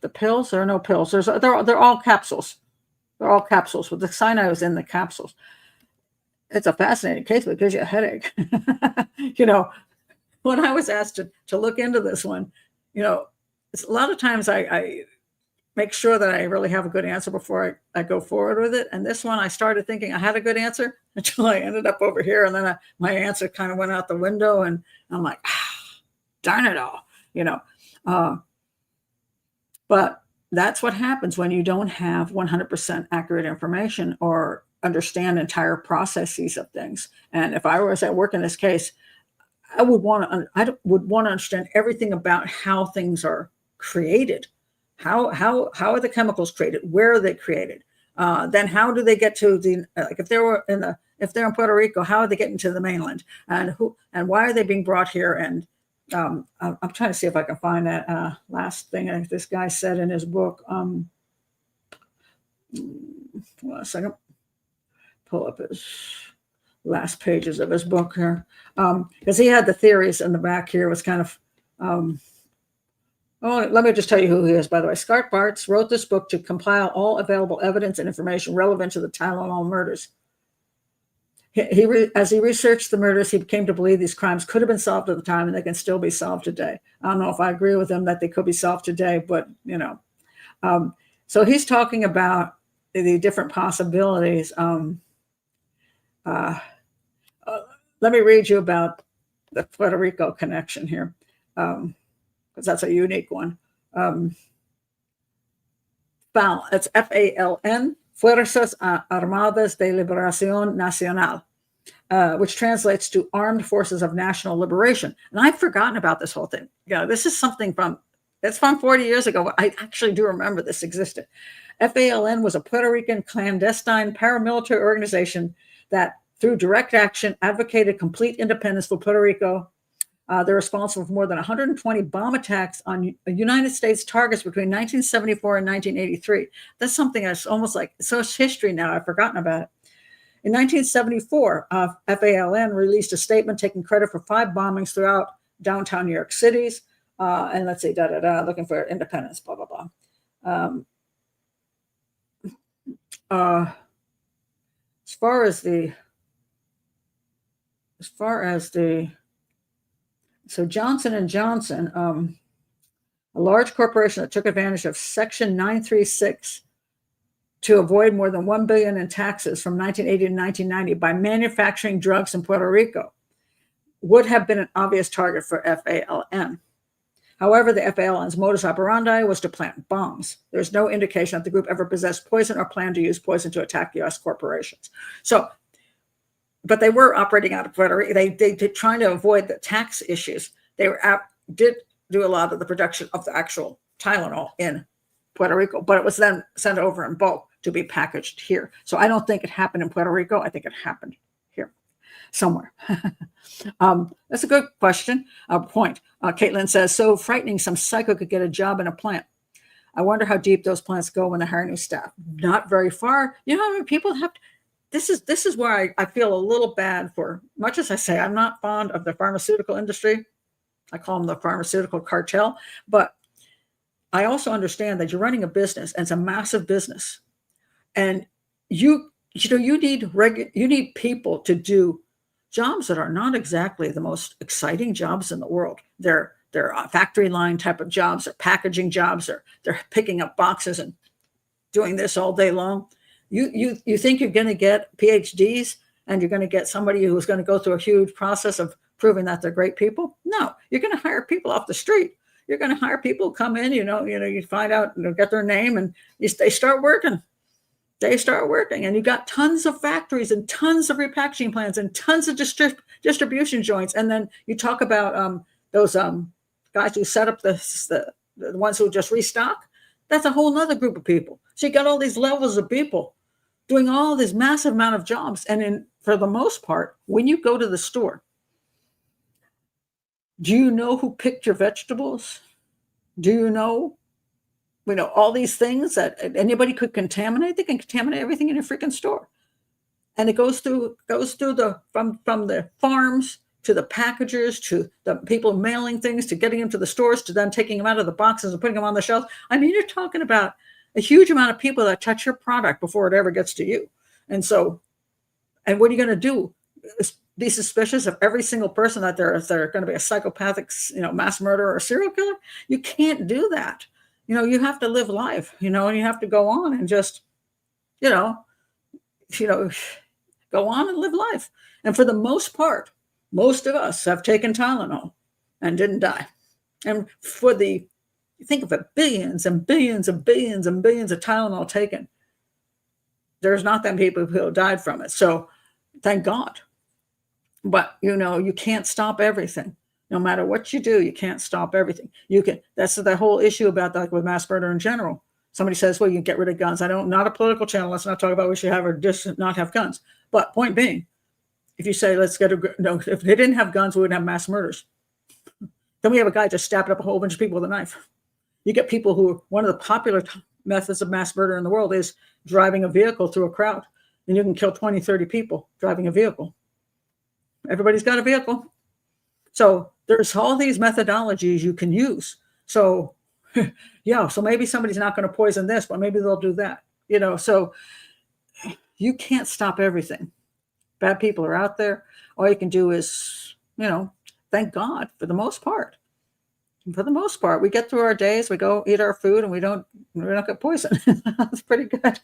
[SPEAKER 1] The pills, there are no pills. They're all capsules. They're all capsules. With the cyanide was in the capsules. It's a fascinating case, but it gives you a headache. When I was asked to look into this one, it's a lot of times I make sure that I really have a good answer before I go forward with it. And this one, I started thinking I had a good answer until I ended up over here. And then my answer kind of went out the window, and I'm like, darn it all, but that's what happens when you don't have 100% accurate information or understand entire processes of things. And if I was at work in this case, I would want to understand everything about how things are created. How are the chemicals created? Where are they created? Then how do they get to if they're in Puerto Rico, how are they getting to the mainland? And why are they being brought here? And I'm trying to see if I can find that last thing this guy said in his book. Hold on a second. Pull up his last pages of his book here, because he had the theories in the back here. Was kind of let me just tell you who he is, by the way. Scott Bartz wrote this book to compile all available evidence and information relevant to the Tylenol murders. As he researched the murders, he came to believe these crimes could have been solved at the time, and they can still be solved today. I don't know if I agree with him that they could be solved today, but so he's talking about the different possibilities. Let me read you about the Puerto Rico connection here, because that's a unique one. It's FALN, Fuerzas Armadas de Liberación Nacional, which translates to Armed Forces of National Liberation. And I've forgotten about this whole thing. This is something from 40 years ago. I actually do remember this existed. FALN was a Puerto Rican clandestine paramilitary organization that, through direct action, advocated complete independence for Puerto Rico. They're responsible for more than 120 bomb attacks on United States targets between 1974 and 1983. That's something that's almost like so history now. I've forgotten about it. In 1974, FALN released a statement taking credit for 5 bombings throughout downtown New York cities. And let's see, looking for independence, blah, blah, blah. So Johnson & Johnson, a large corporation that took advantage of Section 936 to avoid more than $1 billion in taxes from 1980 to 1990 by manufacturing drugs in Puerto Rico, would have been an obvious target for FALN. However, the FALN's modus operandi was to plant bombs. There's no indication that the group ever possessed poison or planned to use poison to attack U.S. corporations. But they were operating out of Puerto Rico. They did, trying to avoid the tax issues. They did do a lot of the production of the actual Tylenol in Puerto Rico, but it was then sent over in bulk to be packaged here. So I don't think it happened in Puerto Rico. I think it happened here somewhere. That's a good question. Point. Caitlin says, so frightening, some psycho could get a job in a plant. I wonder how deep those plants go when they hire new staff. Not very far. How many people have to, this is where I feel a little bad for, much as I say I'm not fond of the pharmaceutical industry. I call them the pharmaceutical cartel. But I also understand that you're running a business, and it's a massive business, and you need people to do jobs that are not exactly the most exciting jobs in the world. They're factory line type of jobs, or packaging jobs, or they're picking up boxes and doing this all day long. You think you're going to get PhDs and you're going to get somebody who's going to go through a huge process of proving that they're great people? No, you're going to hire people off the street. You're going to hire people who come in, you find out, get their name, and they start working. They start working, and you got tons of factories and tons of repackaging plants and tons of distribution joints. And then you talk about those guys who set up the ones who just restock. That's a whole other group of people. So you got all these levels of people doing all this massive amount of jobs. And for the most part, when you go to the store, do you know who picked your vegetables? Do you know all these things that anybody could contaminate? They can contaminate everything in your freaking store. And it goes through from the farms to the packagers, to the people mailing things, to getting them to the stores, to then taking them out of the boxes and putting them on the shelves. I mean, you're talking about a huge amount of people that touch your product before it ever gets to you. And what are you going to do? Be suspicious of every single person that they're going to be a psychopathic, mass murderer or serial killer? You can't do that. You have to live life, and you have to go on and just, go on and live life. And for the most part, most of us have taken Tylenol and didn't die. And think of it, billions and billions and billions and billions of Tylenol taken. There's not that many people who died from it. So thank God. But, you can't stop everything. No matter what you do, you can't stop everything. That's the whole issue about with mass murder in general. Somebody says, well, you can get rid of guns. Not a political channel. Let's not talk about we should have or just not have guns. But point being, if you say, if they didn't have guns, we wouldn't have mass murders. Then we have a guy just stabbing up a whole bunch of people with a knife. You get people who, one of the popular methods of mass murder in the world is driving a vehicle through a crowd. And you can kill 20, 30 people driving a vehicle. Everybody's got a vehicle. So there's all these methodologies you can use. So, so maybe somebody's not going to poison this, but maybe they'll do that. So you can't stop everything. Bad people are out there. All you can do is, thank God for the most part. For the most part, we get through our days, we go eat our food, and we don't get poisoned. That's pretty good.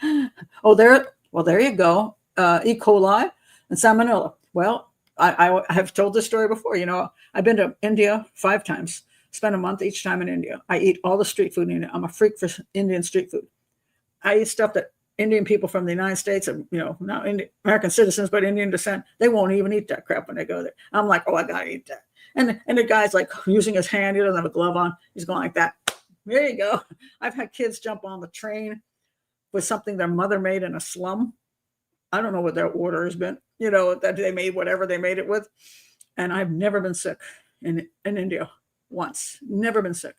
[SPEAKER 1] There you go. E. coli and salmonella. Well, I have told this story before. I've been to India 5 times, spent a month each time in India. I eat all the street food in India. I'm a freak for Indian street food. I eat stuff that Indian people from the United States, not American citizens, but Indian descent, they won't even eat that crap when they go there. I'm like, oh, I got to eat that. And the guy's like using his hand. He doesn't have a glove on. He's going like that. There you go. I've had kids jump on the train with something their mother made in a slum. I don't know what their order has been, that they made whatever they made it with. And I've never been sick in India once. Never been sick.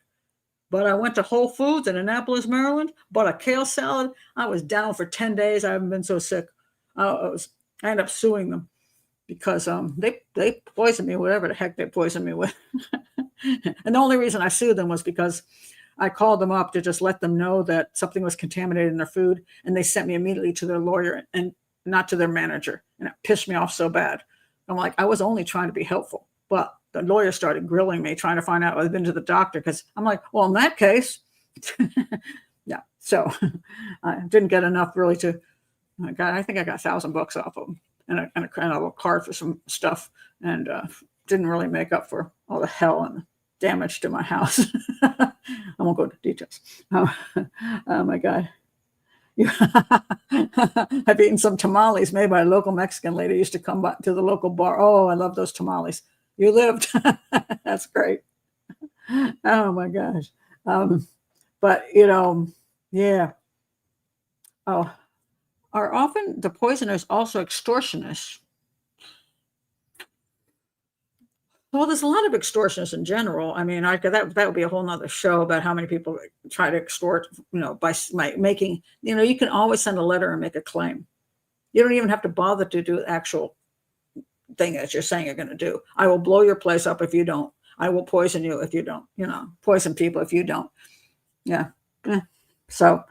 [SPEAKER 1] But I went to Whole Foods in Annapolis, Maryland, bought a kale salad. I was down for 10 days. I haven't been so sick. I ended up suing them because they poisoned me, whatever the heck they poisoned me with. And the only reason I sued them was because I called them up to just let them know that something was contaminated in their food. And they sent me immediately to their lawyer and not to their manager. And it pissed me off so bad. I'm like, I was only trying to be helpful. But the lawyer started grilling me, trying to find out if I'd been to the doctor. Because I'm like, well, in that case, yeah. So I didn't get enough really I think I got $1,000 off of them and a little card for some stuff. And didn't really make up for all the hell and damage to my house. I won't go into details. Oh my God. I've eaten some tamales made by a local Mexican lady who used to come by to the local bar. Oh, I love those tamales. You lived. That's great. Oh my gosh. But yeah. Oh, are often the poisoners also extortionists? Well, there's a lot of extortionists in general. I mean, that would be a whole nother show about how many people try to extort, by making, you can always send a letter and make a claim. You don't even have to bother to do actual thing that you're saying you're going to do. I will blow your place up if you don't. I will poison you if you don't, poison people if you don't. Yeah. So,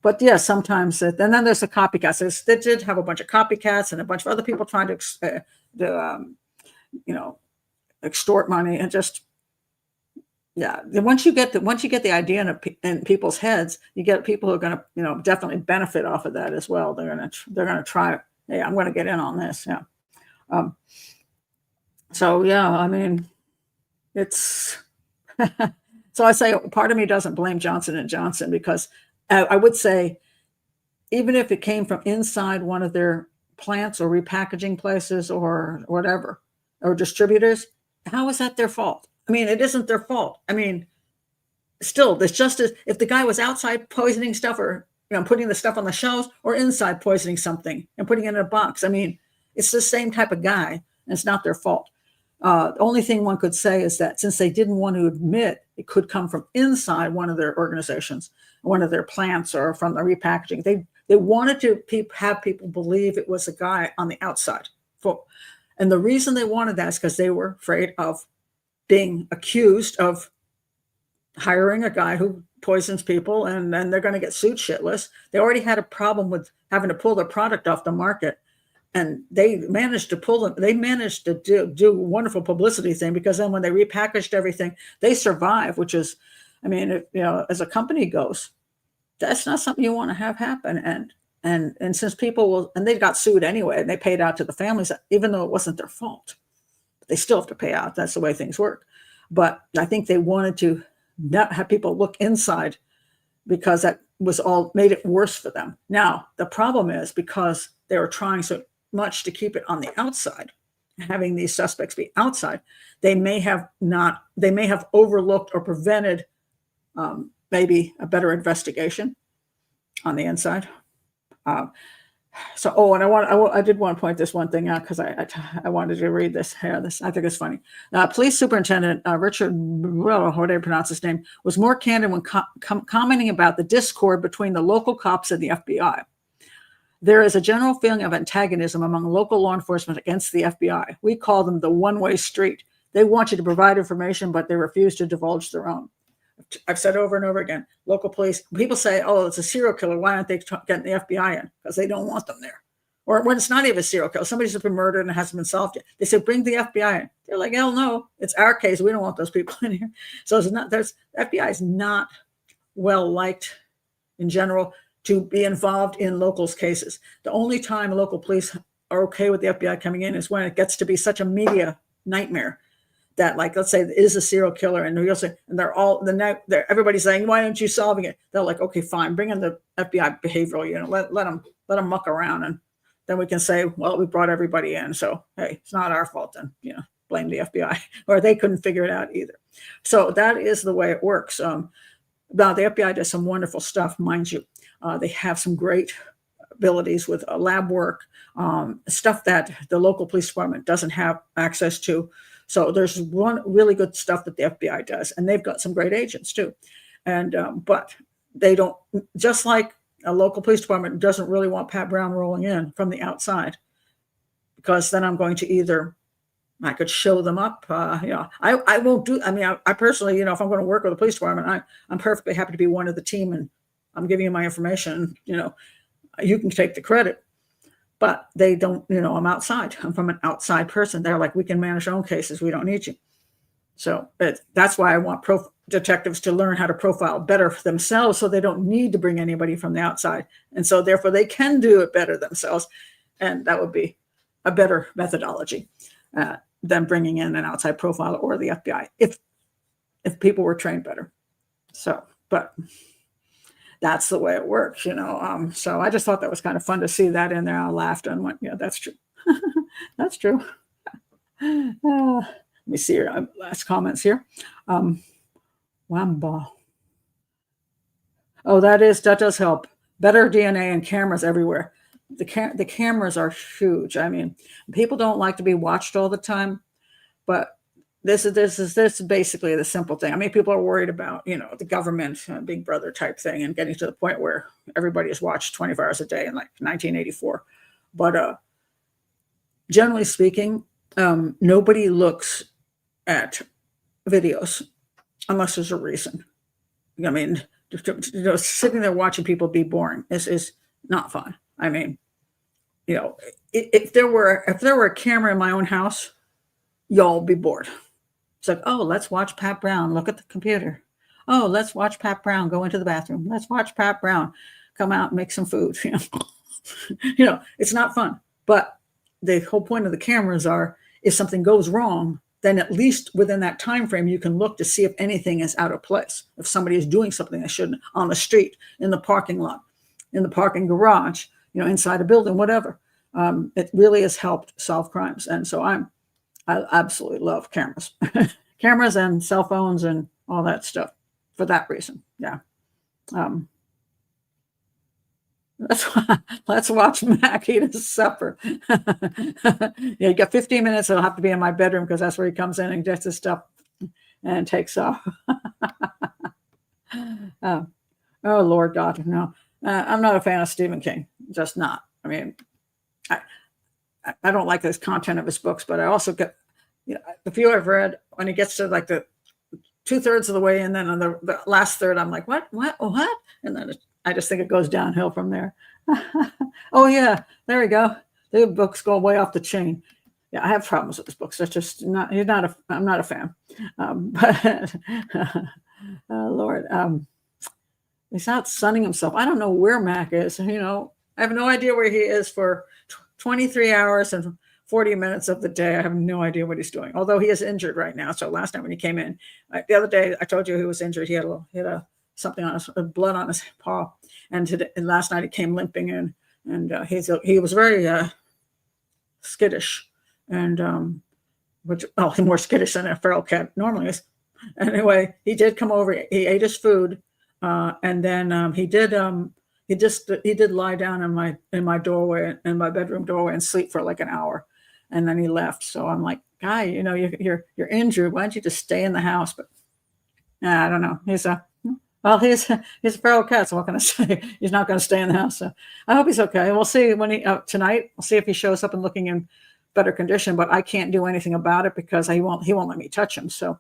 [SPEAKER 1] but yeah, sometimes, and then there's the copycats. They did have a bunch of copycats and a bunch of other people trying to extort money, and just, yeah. Once you get the idea in people's heads, you get people who are going to, definitely benefit off of that as well. They're going to try, hey, I'm going to get in on this. Yeah. So yeah, I mean, it's, so I say part of me doesn't blame Johnson and Johnson, because I would say, even if it came from inside one of their plants or repackaging places or whatever, or distributors, how is that their fault? I mean, it isn't their fault. I mean, still, there's just as if the guy was outside poisoning stuff, or putting the stuff on the shelves, or inside poisoning something and putting it in a box. I mean, it's the same type of guy, and it's not their fault. The only thing one could say is that since they didn't want to admit it could come from inside one of their organizations, one of their plants, or from the repackaging, they wanted to have people believe it was a guy on the outside. And the reason they wanted that is because they were afraid of being accused of hiring a guy who poisons people, and then they're going to get sued shitless. They already had a problem with having to pull their product off the market. And they managed to pull them. They managed to do a wonderful publicity thing, because then when they repackaged everything, they survived. Which is, I mean, as a company goes, that's not something you want to have happen. And since people they got sued anyway, and they paid out to the families, even though it wasn't their fault. They still have to pay out. That's the way things work. But I think they wanted to not have people look inside, because that was all made it worse for them. Now the problem is, because they were trying so much to keep it on the outside, having these suspects be outside, they may have overlooked or prevented maybe a better investigation on the inside. I did want to point this one thing out, because I wanted to read this here. I think it's funny. Police Superintendent Richard, however you pronounce his name, was more candid when commenting about the discord between the local cops and the FBI. There is a general feeling of antagonism among local law enforcement against the FBI. We call them the one-way street. They want you to provide information, but they refuse to divulge their own. I've said over and over again, local police, people say, oh, it's a serial killer. Why aren't they getting the FBI in? Because they don't want them there. Or when it's not even a serial killer, somebody's been murdered and it hasn't been solved yet. They say, bring the FBI in. They're like, hell no, it's our case. We don't want those people in here. So FBI is not well liked in general to be involved in locals' cases. The only time local police are okay with the FBI coming in is when it gets to be such a media nightmare that, like, let's say it is a serial killer, and everybody's saying, why aren't you solving it? They're like, okay, fine, bring in the FBI behavioral unit, let them muck around, and then we can say, well, we brought everybody in, so hey, it's not our fault then, blame the FBI, or they couldn't figure it out either. So that is the way it works. Now the FBI does some wonderful stuff, mind you. They have some great abilities with lab work, stuff that the local police department doesn't have access to. So there's one really good stuff that the FBI does, and they've got some great agents too. And but they don't, just like a local police department doesn't really want Pat Brown rolling in from the outside, because then I'm going to I could show them up. I won't do. I mean, I personally, if I'm going to work with the police department, I'm perfectly happy to be one of the team, and I'm giving you my information. You can take the credit. But they don't, I'm outside. I'm from an outside person. They're like, we can manage our own cases. We don't need you. So that's why I want detectives to learn how to profile better for themselves, so they don't need to bring anybody from the outside. And so therefore they can do it better themselves. And that would be a better methodology than bringing in an outside profiler or the FBI if people were trained better. So, but that's the way it works, So I just thought that was kind of fun to see that in there. I laughed and went, yeah, that's true. That's true. Let me see your last comments here. Wamba. Oh, that does help. Better DNA and cameras everywhere. The cameras are huge. I mean, people don't like to be watched all the time, but this is basically the simple thing. I mean, people are worried about, the government, Big Brother type thing, and getting to the point where everybody is watched 24 hours a day in like 1984. But generally speaking, Nobody looks at videos unless there's a reason. I mean, sitting there watching people be boring is not fun. I mean, if there were a camera in my own house, y'all be bored. It's like, oh, let's watch Pat Brown look at the computer. Oh, let's watch Pat Brown go into the bathroom. Let's watch Pat Brown come out and make some food. It's not fun. But the whole point of the cameras are, if something goes wrong, then at least within that time frame, you can look to see if anything is out of place. If somebody is doing something they shouldn't, on the street, in the parking lot, in the parking garage, inside a building, whatever. It really has helped solve crimes. And so I absolutely love cameras, cameras and cell phones and all that stuff for that reason. Yeah. Let's watch Mac eat his supper. Yeah, you got 15 minutes. It'll have to be in my bedroom because that's where he comes in and gets his stuff and takes off. Oh, Lord God, no. I'm not a fan of Stephen King. Just not. I mean, I don't like the content of his books, but I also get, the few I've read, when he gets to like the 2/3 of the way, and then on the last third, I'm like, what? And then I just think it goes downhill from there. Oh yeah, there we go. The books go way off the chain. Yeah, I have problems with his books. That's just not. I'm not a fan. But Lord, he's not sunning himself. I don't know where Mac is. I have no idea where he is for 23 hours and 40 minutes of the day. I have no idea what he's doing. Although he is injured right now. So last time when he came in, the other day I told you he was injured. He had something on his blood on his paw, and last night he came limping in, and he was very skittish, and more skittish than a feral cat normally is. Anyway, he did come over. He ate his food, and then he did lie down in my doorway, in my bedroom doorway, and sleep for like an hour, and then he left. So I'm like, guy, you're injured. Why don't you just stay in the house? But I don't know. He's a feral cat, so what can I say? He's not going to stay in the house. So I hope he's okay. We'll see when tonight. We'll see if he shows up and looking in better condition. But I can't do anything about it because he won't let me touch him. So,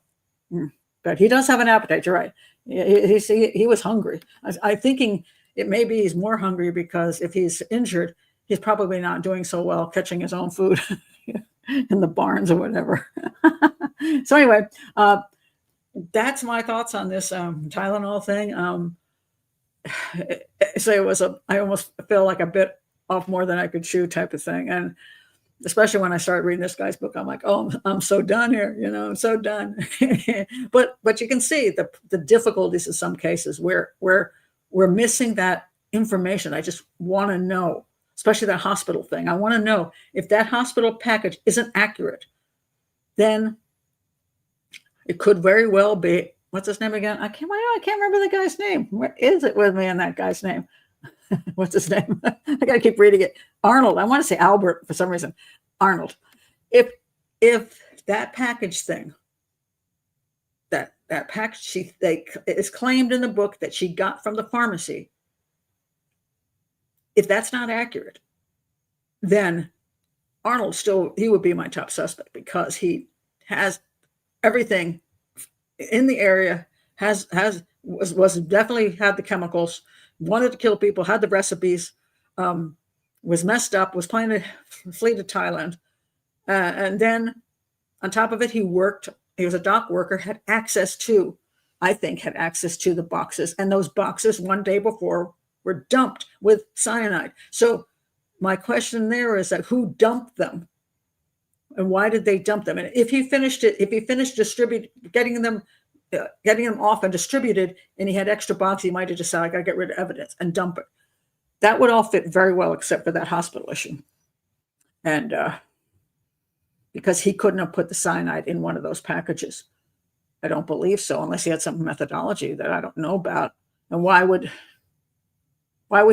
[SPEAKER 1] but he does have an appetite. You're right. He was hungry. I'm thinking it maybe he's more hungry because if he's injured, he's probably not doing so well catching his own food in the barns or whatever. So anyway. That's my thoughts on this Tylenol thing. So I almost feel like a bit off more than I could chew type of thing. And especially when I started reading this guy's book, I'm like, oh, I'm so done here. I'm so done. but you can see the difficulties in some cases where we're missing that information. I just want to know, especially that hospital thing. I want to know if that hospital package isn't accurate, then it could very well be, what's his name again? I can't remember the guy's name. Where is it with me in that guy's name? What's his name? I got to keep reading it. Arnold. I want to say Albert for some reason. Arnold. If that package thing, that package is claimed in the book that she got from the pharmacy, if that's not accurate, then Arnold he would be my top suspect because he has everything in the area, was definitely had the chemicals, wanted to kill people, had the recipes, was messed up, was planning to flee to Thailand, and then on top of it, he was a dock worker, had access to the boxes, and those boxes one day before were dumped with cyanide. So my question there is that who dumped them? And why did they dump them? And if he finished getting them off and distributed, and he had extra boxes, he might have decided, I got to get rid of evidence and dump it. That would all fit very well, except for that hospital issue. And because he couldn't have put the cyanide in one of those packages. I don't believe so, unless he had some methodology that I don't know about. And why would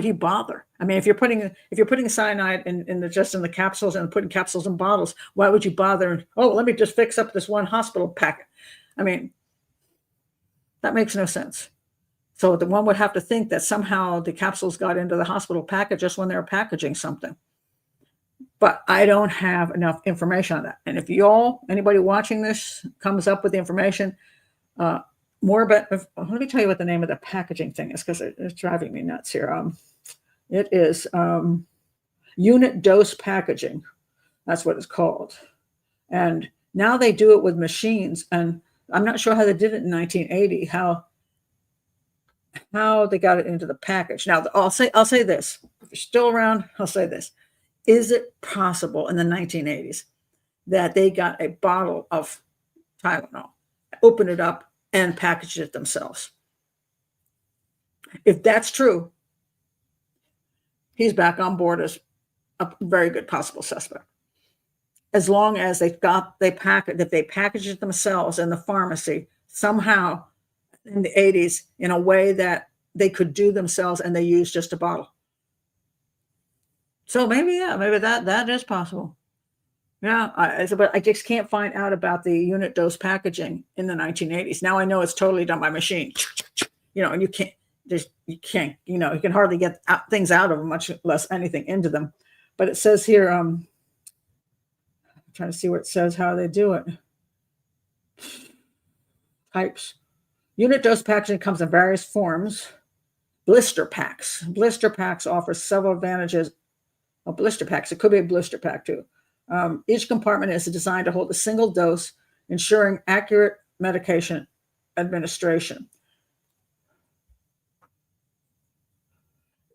[SPEAKER 1] he bother? I mean, if you're putting cyanide in the capsules and putting capsules in bottles, why would you bother? Oh, let me just fix up this one hospital packet. I mean, that makes no sense. So the one would have to think that somehow the capsules got into the hospital packet just when they were packaging something. But I don't have enough information on that. And if anybody watching this comes up with the information, more about, let me tell you what the name of the packaging thing is, because it's driving me nuts here. It is unit dose packaging. That's what it's called. And now they do it with machines. And I'm not sure how they did it in 1980, how they got it into the package. Now, I'll say this. If you're still around, I'll say this. Is it possible in the 1980s that they got a bottle of Tylenol, opened it up, and packaged it themselves? If that's true, he's back on board as a very good possible suspect. As long as if they packaged it themselves in the pharmacy somehow in the 80s in a way that they could do themselves, and they used just a bottle. So maybe that is possible. Yeah, but I just can't find out about the unit dose packaging in the 1980s. Now I know it's totally done by machine, and you can hardly get things out of them, much less anything into them. But it says here, I'm trying to see where it says how they do it. Types. Unit dose packaging comes in various forms. Blister packs. Blister packs offer several advantages. Blister packs. It could be a blister pack too. Each compartment is designed to hold a single dose, ensuring accurate medication administration.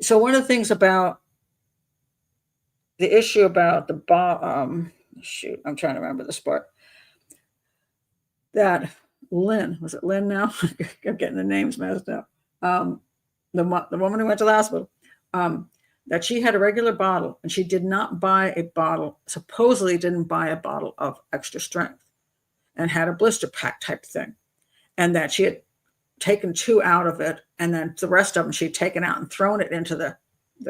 [SPEAKER 1] So one of the things about the issue about the I'm trying to remember this part. That Lynn, was it Lynn now? I'm getting the names messed up. The woman who went to the hospital, that she had a regular bottle, and she did not buy a bottle, supposedly didn't buy a bottle of extra strength, and had a blister pack type thing. And that she had taken 2 out of it, and then the rest of them she'd taken out and thrown it into the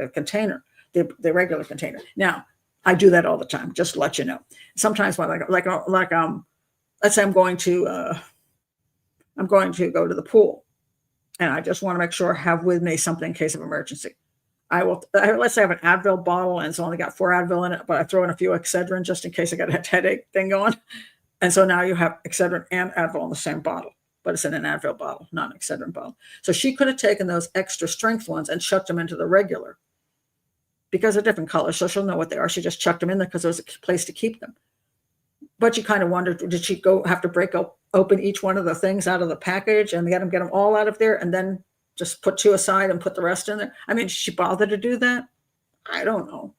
[SPEAKER 1] container, the regular container. Now, I do that all the time, just to let you know. Sometimes when let's say I'm going to go to the pool, and I just want to make sure I have with me something in case of emergency. Let's say I have an Advil bottle, and it's only got 4 Advil in it, but I throw in a few Excedrin just in case I got a headache thing going. And so now you have Excedrin and Advil in the same bottle, but it's in an Advil bottle, not an Excedrin bottle. So she could have taken those extra strength ones and chucked them into the regular, because they're different colors, so she'll know what they are. She just chucked them in there because there was a place to keep them. But you kind of wondered, did she have to break open each one of the things out of the package and get them all out of there, and then just put 2 aside and put the rest in there? I mean, did she bother to do that? I don't know.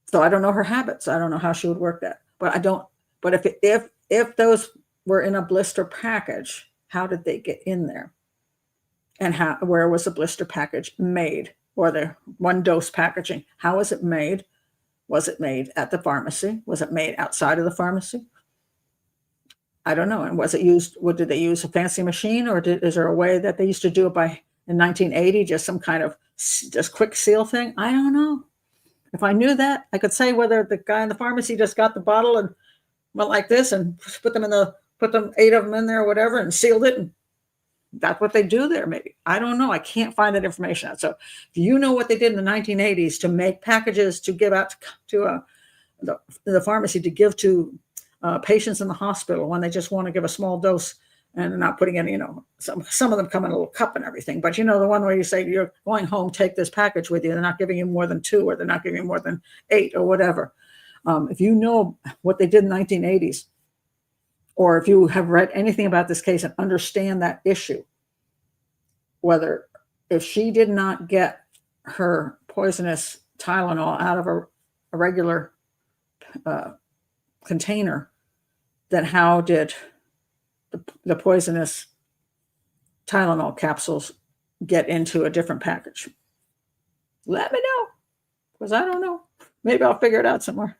[SPEAKER 1] So I don't know her habits. I don't know how she would work that. But if those were in a blister package, how did they get in there? And where was the blister package made, or the 1-dose packaging? How was it made? Was it made at the pharmacy? Was it made outside of the pharmacy? I don't know. And was it used? Did they use a fancy machine, or is there a way that they used to do it in 1980, just some kind of just quick seal thing? I don't know. If I knew that, I could say whether the guy in the pharmacy just got the bottle and went like this and put them 8 of them in there or whatever and sealed it, and that's what they do there. Maybe, I don't know. I can't find that information out. So if you know what they did in the 1980s to make packages to give out to the pharmacy to give to patients in the hospital when they just want to give a small dose, and they're not putting in, some of them come in a little cup and everything, but the one where you say you're going home, take this package with you, they're not giving you more than 2, or they're not giving you more than 8 or whatever. If you know what they did in the 1980s, or if you have read anything about this case and understand that issue, if she did not get her poisonous Tylenol out of a regular container, then how did the poisonous Tylenol capsules get into a different package? Let me know, because I don't know. Maybe I'll figure it out somewhere.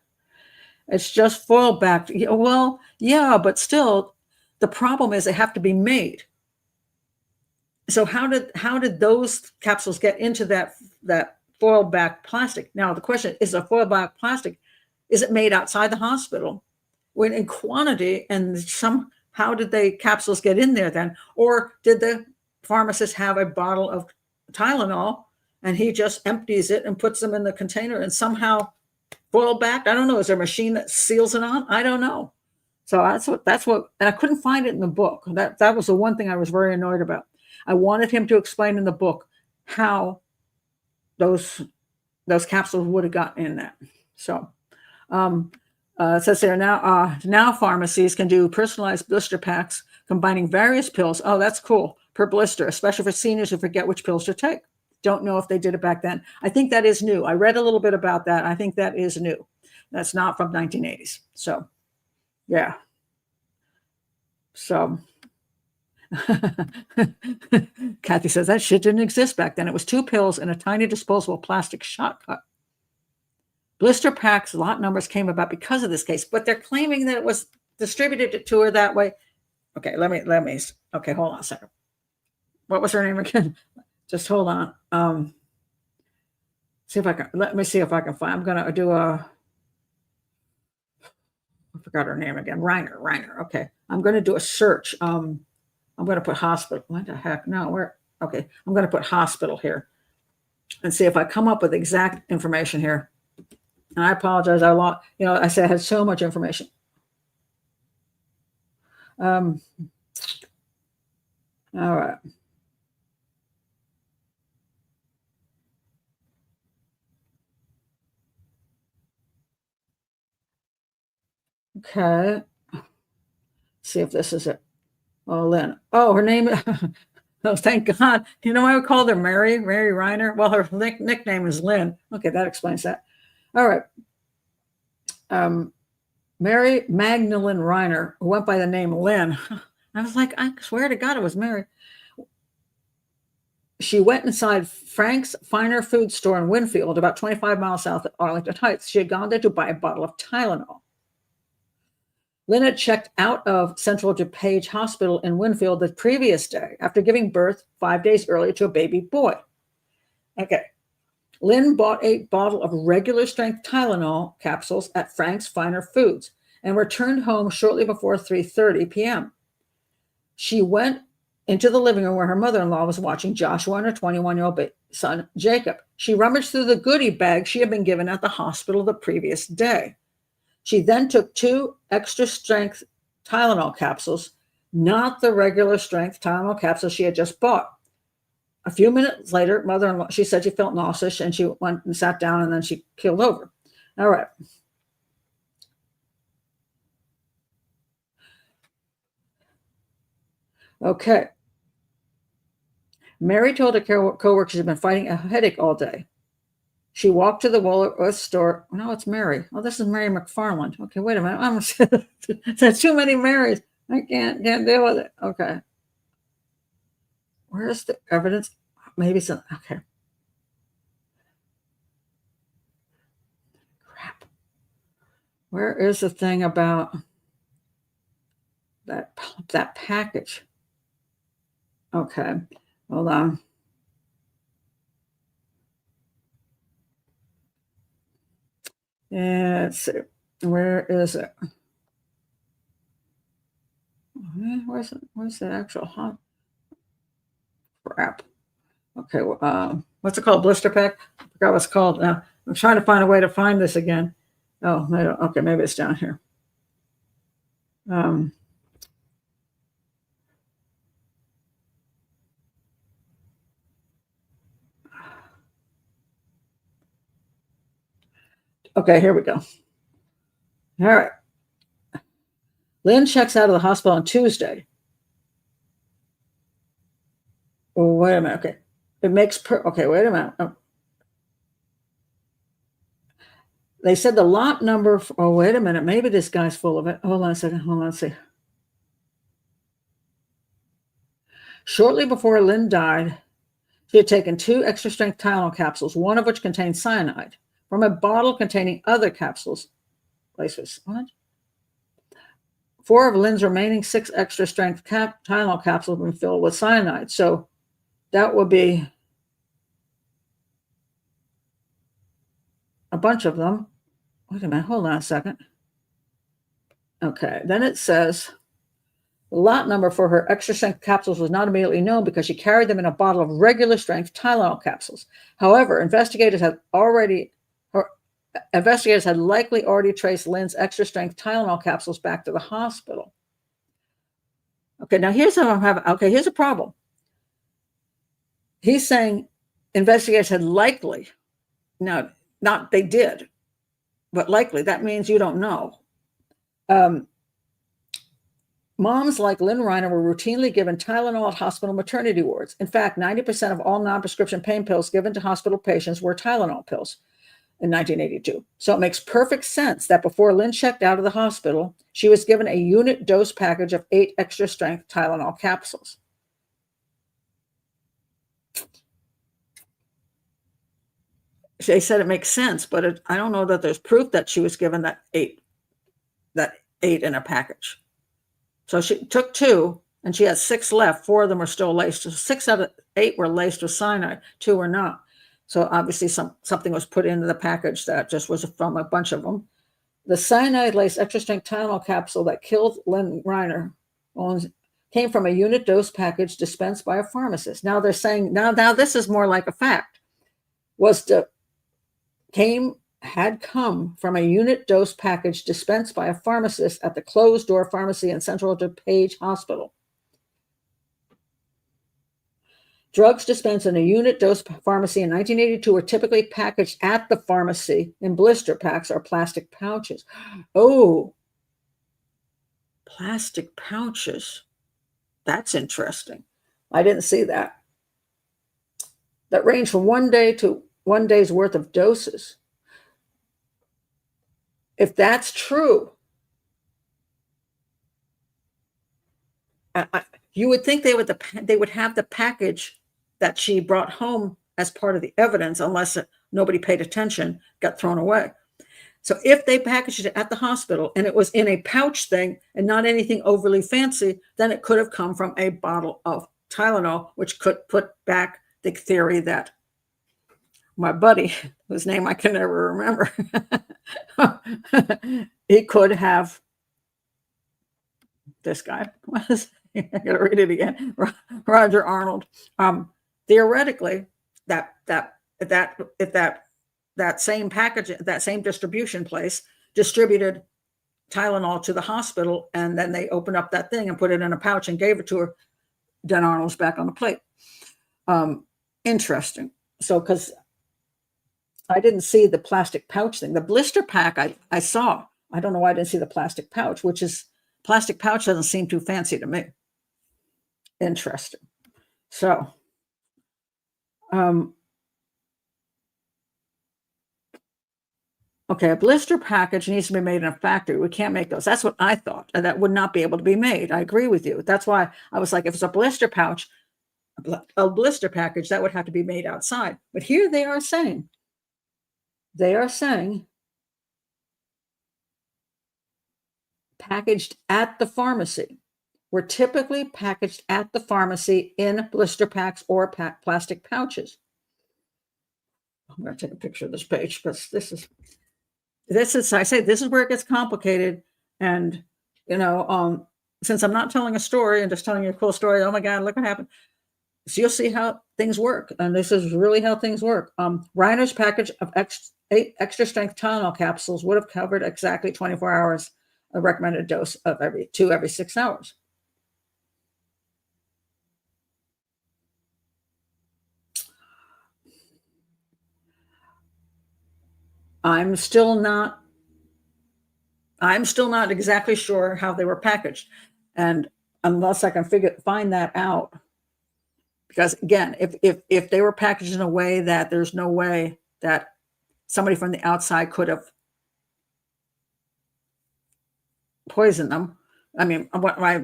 [SPEAKER 1] It's just foil backed. Well, yeah, but still, the problem is they have to be made. So how did those capsules get into that foil backed plastic? Now the question is, a foil backed plastic, is it made outside the hospital when in quantity, and how did the capsules get in there then? Or did the pharmacist have a bottle of Tylenol and he just empties it and puts them in the container, and somehow foil backed. I don't know. Is there a machine that seals it on? I don't know. So that's what, and I couldn't find it in the book. That was the one thing I was very annoyed about. I wanted him to explain in the book how those capsules would have gotten in that. So it says there now pharmacies can do personalized blister packs combining various pills. Oh, that's cool. Per blister, especially for seniors who forget which pills to take. Don't know if they did it back then. I think that is new. I read a little bit about that. I think that is new. That's not from 1980s. So, yeah. So, Kathy says that shit didn't exist back then. It was 2 pills and a tiny disposable plastic shot cut. Blister packs, lot numbers came about because of this case, but they're claiming that it was distributed to her that way. Okay, let me. Okay, hold on a second. What was her name again? Just hold on. See if I can. Let me see if I can find. I'm gonna do a. I forgot her name again. Reiner. Okay, I'm gonna do a search. I'm gonna put hospital. What the heck? No, where? Okay, I'm gonna put hospital here, and see if I come up with exact information here. And I apologize. I said I had so much information. All right. Okay. See if this is it. Oh, Lynn. Oh, her name. Oh, thank God. You know, I would call her Mary Reiner. Well, her nickname is Lynn. Okay, that explains that. All right. Mary Magdalene Reiner, who went by the name Lynn. I was like, I swear to God, it was Mary. She went inside Frank's Finer Food Store in Winfield, about 25 miles south of Arlington Heights. She had gone there to buy a bottle of Tylenol. Lynn had checked out of Central DuPage Hospital in Winfield the previous day after giving birth 5 days earlier to a baby boy. Okay. Lynn bought a bottle of regular strength Tylenol capsules at Frank's Finer Foods and returned home shortly before 3:30 p.m. She went into the living room where her mother-in-law was watching Joshua and her 21-year-old son, Jacob. She rummaged through the goodie bag she had been given at the hospital the previous day. She then took 2 extra strength Tylenol capsules, not the regular strength Tylenol capsules she had just bought. A few minutes later, mother-in-law, she said she felt nauseous and she went and sat down and then she keeled over. All right. Okay. Mary told her co-worker she'd been fighting a headache all day. She walked to the Woolworth store. No, it's Mary. Oh, this is Mary McFarland. Okay, wait a minute. There's too many Marys. I can't deal with it. Okay. Where's the evidence? Maybe some. Okay. Crap. Where is the thing about that package? Okay. Hold on. Yeah, let's see. Where is it? Where's the actual hot crap? Okay, what's it called? Blister pack? I forgot what it's called now. I'm trying to find a way to find this again. Oh, okay, maybe it's down here. Okay, here we go. All right. Lynn checks out of the hospital on Tuesday. Oh, wait a minute. Okay. It makes okay, wait a minute. Oh. They said the lot number. Oh, wait a minute. Maybe this guy's full of it. Hold on a second. Hold on. Let's see. Shortly before Lynn died, she had taken 2 extra strength Tylenol capsules, one of which contained cyanide, from a bottle containing other capsules. What? 4 of Lynn's remaining 6 extra strength Tylenol capsules have been filled with cyanide. So that would be a bunch of them. Wait a minute. Hold on a second. Okay. Then it says the lot number for her extra strength capsules was not immediately known because she carried them in a bottle of regular strength Tylenol capsules. However, investigators had already Investigators had likely already traced Lynn's extra strength Tylenol capsules back to the hospital. Okay, now here's how I'm having. Okay, here's a problem. He's saying investigators had likely, now, not they did, but likely. That means you don't know. Moms like Lynn Reiner were routinely given Tylenol at hospital maternity wards. In fact, 90% of all non-prescription pain pills given to hospital patients were Tylenol pills in 1982. So it makes perfect sense that before Lynn checked out of the hospital, she was given a unit dose package of 8 extra strength Tylenol capsules. They said it makes sense, but I don't know that there's proof that she was given that eight in a package. So she took 2 and she has 6 left. 4 of them are still laced. So 6 out of 8 were laced with cyanide, 2 were not. So obviously something was put into the package that just was from a bunch of them. The cyanide-laced extra strength Tylenol capsule that killed Lynn Reiner came from a unit dose package dispensed by a pharmacist. Now they're saying, now this is more like a fact, had come from a unit dose package dispensed by a pharmacist at the closed door pharmacy in Central DuPage Hospital. Drugs dispensed in a unit dose pharmacy in 1982 were typically packaged at the pharmacy in blister packs or plastic pouches. Oh, plastic pouches. That's interesting. I didn't see that. That range from 1 day to 1 day's worth of doses. If that's true, you would think they would have the package that she brought home as part of the evidence, unless nobody paid attention, got thrown away. So if they packaged it at the hospital and it was in a pouch thing and not anything overly fancy, then it could have come from a bottle of Tylenol, which could put back the theory that my buddy, whose name I can never remember, he could have, this guy, I gotta read it again, Roger Arnold. Theoretically, that same package, that same distribution place distributed Tylenol to the hospital, and then they opened up that thing and put it in a pouch and gave it to her. Then Arnold's back on the plate. Interesting. So, because I didn't see the plastic pouch thing. The blister pack I saw. I don't know why I didn't see the plastic pouch, plastic pouch doesn't seem too fancy to me. Interesting. So, okay, a blister package needs to be made in a factory. We can't make those. That's what I thought. And that would not be able to be made. I agree with you. That's why I was like, if it's a blister pouch, a blister package, that would have to be made outside. But here they are saying packaged at the pharmacy. Were typically packaged at the pharmacy in blister packs or plastic pouches. I'm going to take a picture of this page because this is, I say, this is where it gets complicated. And, since I'm not telling a story and just telling you a cool story, oh my God, look what happened. So you'll see how things work. And this is really how things work. Reiner's package of 8 extra strength Tylenol capsules would have covered exactly 24 hours, a recommended dose of every 6 hours. I'm still not exactly sure how they were packaged. And unless I can find that out, because again, if they were packaged in a way that there's no way that somebody from the outside could have poisoned them. I mean, what I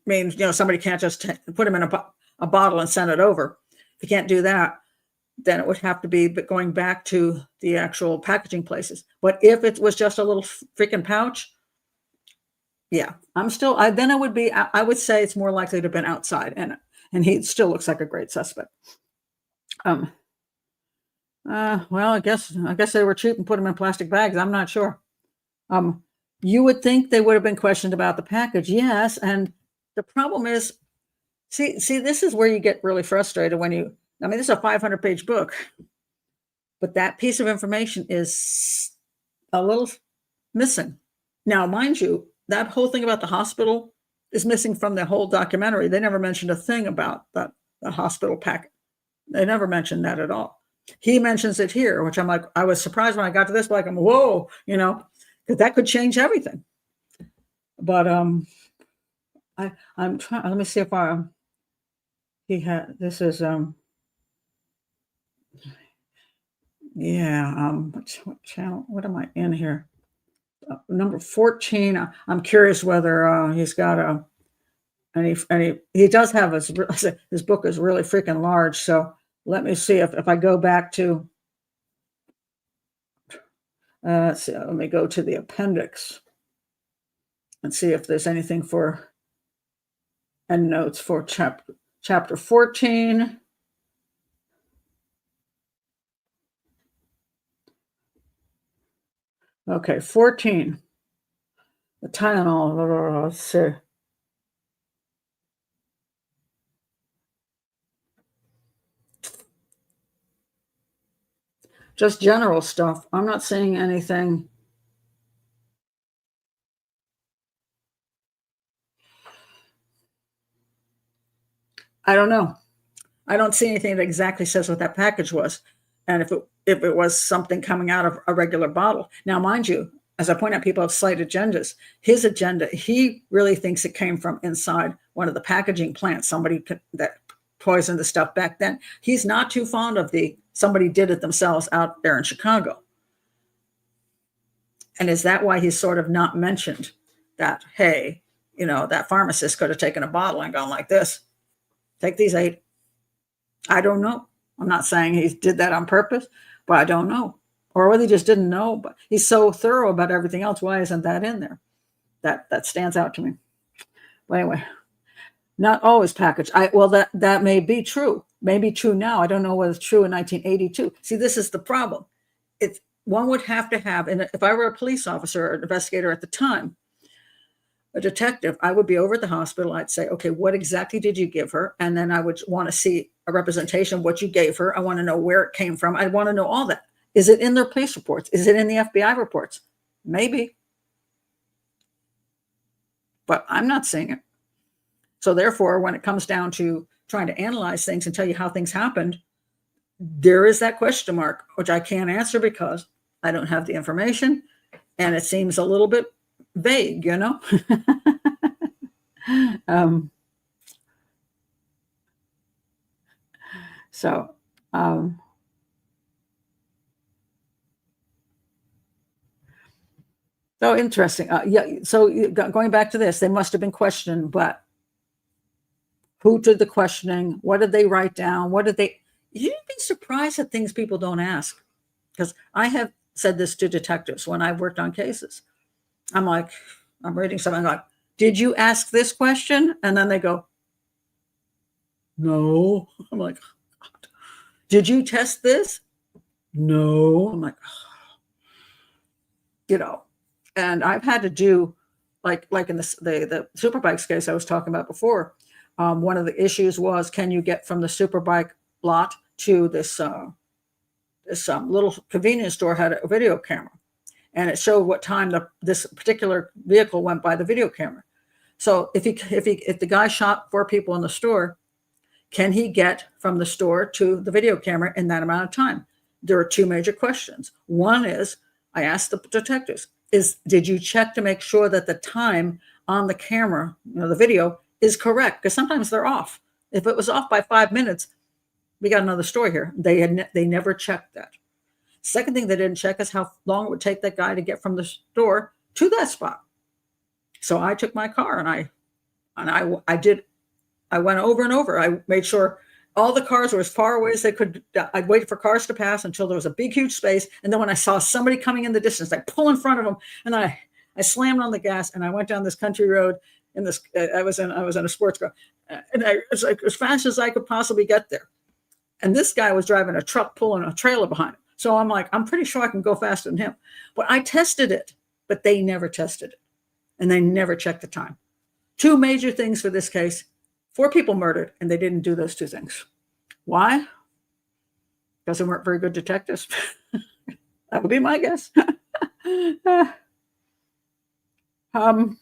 [SPEAKER 1] mean, somebody can't just put them in a bottle and send it over. If you can't do that, then it would have to be going back to the actual packaging places. But if it was just a little freaking pouch, yeah, I would say it's more likely to have been outside, and he still looks like a great suspect. Well, I guess they were cheap and put them in plastic bags. I'm not sure. You would think they would have been questioned about the package. Yes. And the problem is, see, this is where you get really frustrated when this is a 500-page book. But that piece of information is a little missing. Now, mind you, that whole thing about the hospital is missing from the whole documentary. They never mentioned a thing about the hospital packet. They never mentioned that at all. He mentions it here, which I'm like, I was surprised when I got to this, like, I'm, whoa, because that could change everything. But I'm trying. Let me see if he had. This is yeah. What channel? What am I in here? Number 14. I'm curious whether he's got a. And he does have his book is really freaking large. So let me see if I go back to. Let's see, let me go to the appendix and see if there's anything for endnotes for chapter 14. Okay, 14. The Tylenol. Let's see. Just general stuff. I'm not seeing anything. I don't know. I don't see anything that exactly says what that package was, and if it was something coming out of a regular bottle. Now, mind you, as I point out, people have slight agendas. His agenda, he really thinks it came from inside one of the packaging plants. Somebody that poisoned the stuff back then. He's not too fond of somebody did it themselves out there in Chicago. And is that why he's sort of not mentioned that, hey, that pharmacist could have taken a bottle and gone like this, take these 8. I don't know. I'm not saying he did that on purpose, but I don't know. Or whether he just didn't know, but he's so thorough about everything else. Why isn't that in there? That stands out to me. But anyway, not always packaged. Well, that may be true. Maybe true now. I don't know whether it's true in 1982. See, this is the problem. One would have to have, and if I were a police officer or an investigator at the time, a detective, I would be over at the hospital. I'd say, okay, what exactly did you give her? And then I would want to see a representation of what you gave her. I want to know where it came from. I want to know all that. Is it in their police reports? Is it in the FBI reports? Maybe. But I'm not seeing it. So therefore, when it comes down to trying to analyze things and tell you how things happened, there is that question mark, which I can't answer because I don't have the information. And it seems a little bit vague, So interesting. Yeah. So going back to this, they must have been questioned, but who did the questioning? What did they write down? You'd be surprised at things people don't ask. Because I have said this to detectives when I've worked on cases. I'm reading something like, did you ask this question? And then they go, no. I'm like, God. Did you test this? No. I'm like, and I've had to do like in the Superbikes case I was talking about before. One of the issues was, can you get from the Superbike lot to this little convenience store had a video camera, and it showed what time this particular vehicle went by the video camera. So if the guy shot 4 people in the store, can he get from the store to the video camera in that amount of time? There are 2 major questions. One is, I asked the detectives, did you check to make sure that the time on the camera, the video, is correct? Because sometimes they're off. If it was off by 5 minutes, we got another story here. They never checked that. Second thing they didn't check is how long it would take that guy to get from the store to that spot. So I took my car and I went over and over. I made sure all the cars were as far away as they could. I'd wait for cars to pass until there was a big, huge space. And then when I saw somebody coming in the distance, I pull in front of them, and I slammed on the gas, and I went down this country road. I was in a sports car, and I was like as fast as I could possibly get there. And this guy was driving a truck pulling a trailer behind him. So I'm like, I'm pretty sure I can go faster than him. But I tested it, but they never tested it. And they never checked the time. 2 major things for this case: 4 people murdered, and they didn't do those 2 things. Why? because they weren't very good detectives. That would be my guess. um,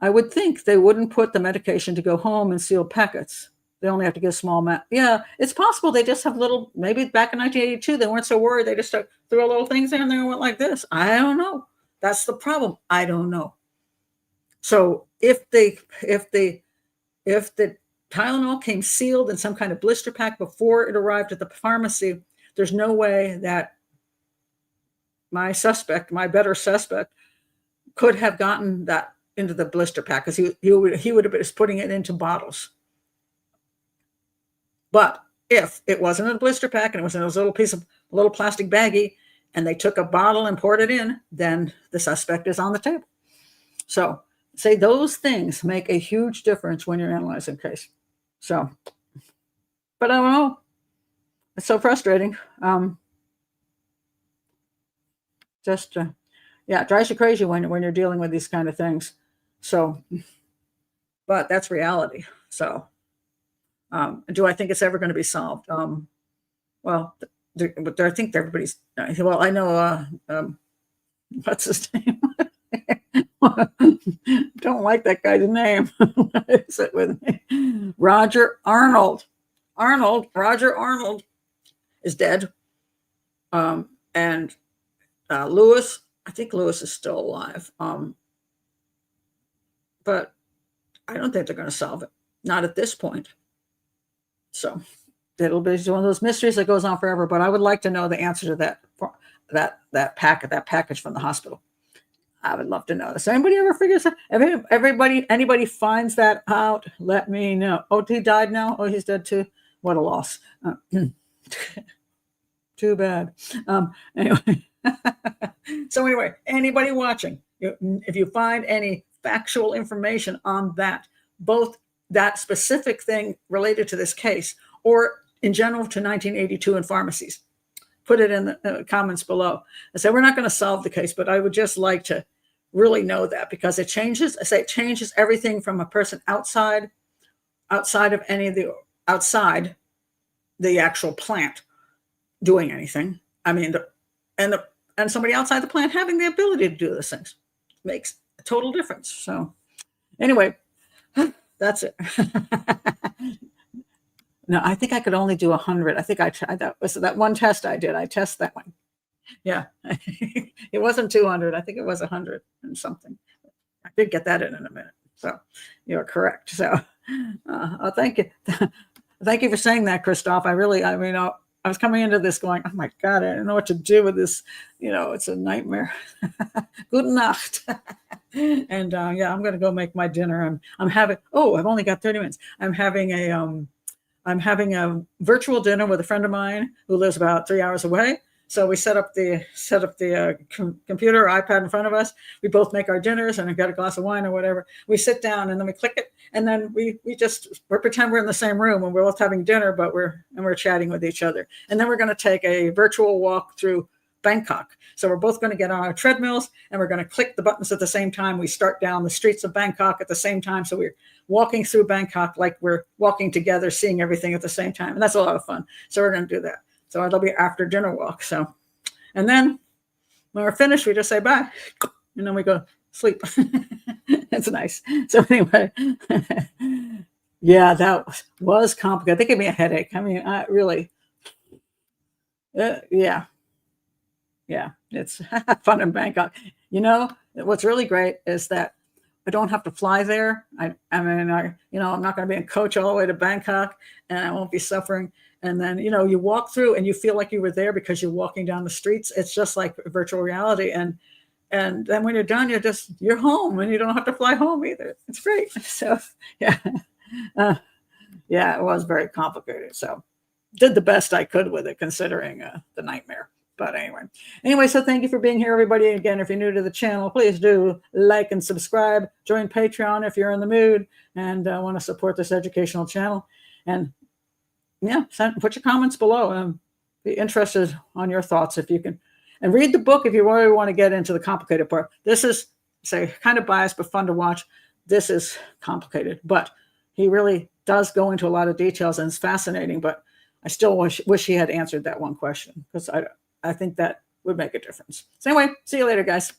[SPEAKER 1] I would think they wouldn't put the medication to go home in sealed packets. They only have to get a small amount. Yeah, it's possible they just have little, maybe back in 1982, they weren't so worried. They just threw a little things in there and went like this. I don't know. That's the problem. I don't know. So if the Tylenol came sealed in some kind of blister pack before it arrived at the pharmacy, there's no way that my better suspect, could have gotten that into the blister pack, because he would have been putting it into bottles. But if it wasn't in a blister pack and it was in a little plastic baggie, and they took a bottle and poured it in, then the suspect is on the table. So say those things make a huge difference when you're analyzing a case. So, but I don't know. It's so frustrating. It drives you crazy when you're dealing with these kind of things. So, but that's reality. So, do I think it's ever going to be solved? Well, I think everybody's. Well, I know. What's his name? Don't like that guy's name. What is it with me? Roger Arnold. Roger Arnold is dead. And Lewis, I think Lewis is still alive. But I don't think they're going to solve it. Not at this point. So it'll be one of those mysteries that goes on forever. But I would like to know the answer to that package from the hospital. I would love to know this. Anybody ever figures out? Anybody finds that out? Let me know. Oh, he died now. Oh, he's dead too. What a loss. Too bad. Anyway. So anyway, anybody watching, if you find any factual information on that, both that specific thing related to this case or in general to 1982 in pharmacies, put it in the comments below. I said, we're not going to solve the case, but I would just like to really know that, because it changes. I say it changes everything from a person outside of outside the actual plant doing anything. I mean, and somebody outside the plant having the ability to do those things makes a total difference. So anyway, that's it. No, I think I could only do 100. I think that was that one test I did. I tested that one. Yeah, it wasn't 200. I think it was 100 and something. I did get that in a minute. So you're correct. So thank you. Thank you for saying that, Christoph. I was coming into this going, oh my God, I don't know what to do with this. It's a nightmare. Good Nacht. And I'm going to go make my dinner. I've only got 30 minutes. I'm having a virtual dinner with a friend of mine who lives about 3 hours away. So we set up the computer or iPad in front of us. We both make our dinners and I've got a glass of wine or whatever. We sit down and then we click it. And then we pretend we're in the same room and we're both having dinner, but we're chatting with each other. And then we're going to take a virtual walk through Bangkok. So we're both going to get on our treadmills and we're going to click the buttons at the same time. We start down the streets of Bangkok at the same time. So we're walking through Bangkok like we're walking together, seeing everything at the same time. And that's a lot of fun. So we're going to do that. So it'll be after dinner walk. So, and then when we're finished, we just say bye. And then we go sleep. It's nice. So anyway, yeah, that was complicated. They gave me a headache. I mean, I really, yeah, it's fun in Bangkok. What's really great is that I don't have to fly there. I'm not going to be in coach all the way to Bangkok, and I won't be suffering. And then, you walk through and you feel like you were there because you're walking down the streets. It's just like virtual reality. And then when you're done, you're home and you don't have to fly home either. It's great. So, yeah. It was very complicated. So did the best I could with it, considering the nightmare. But anyway, so thank you for being here, everybody. Again, if you're new to the channel, please do like and subscribe. Join Patreon if you're in the mood and want to support this educational channel. And put your comments below. And be interested on your thoughts if you can. And read the book if you really want to get into the complicated part. This is, kind of biased, but fun to watch. This is complicated, but he really does go into a lot of details and it's fascinating. But I still wish he had answered that one question, because I think that would make a difference. So anyway, see you later, guys.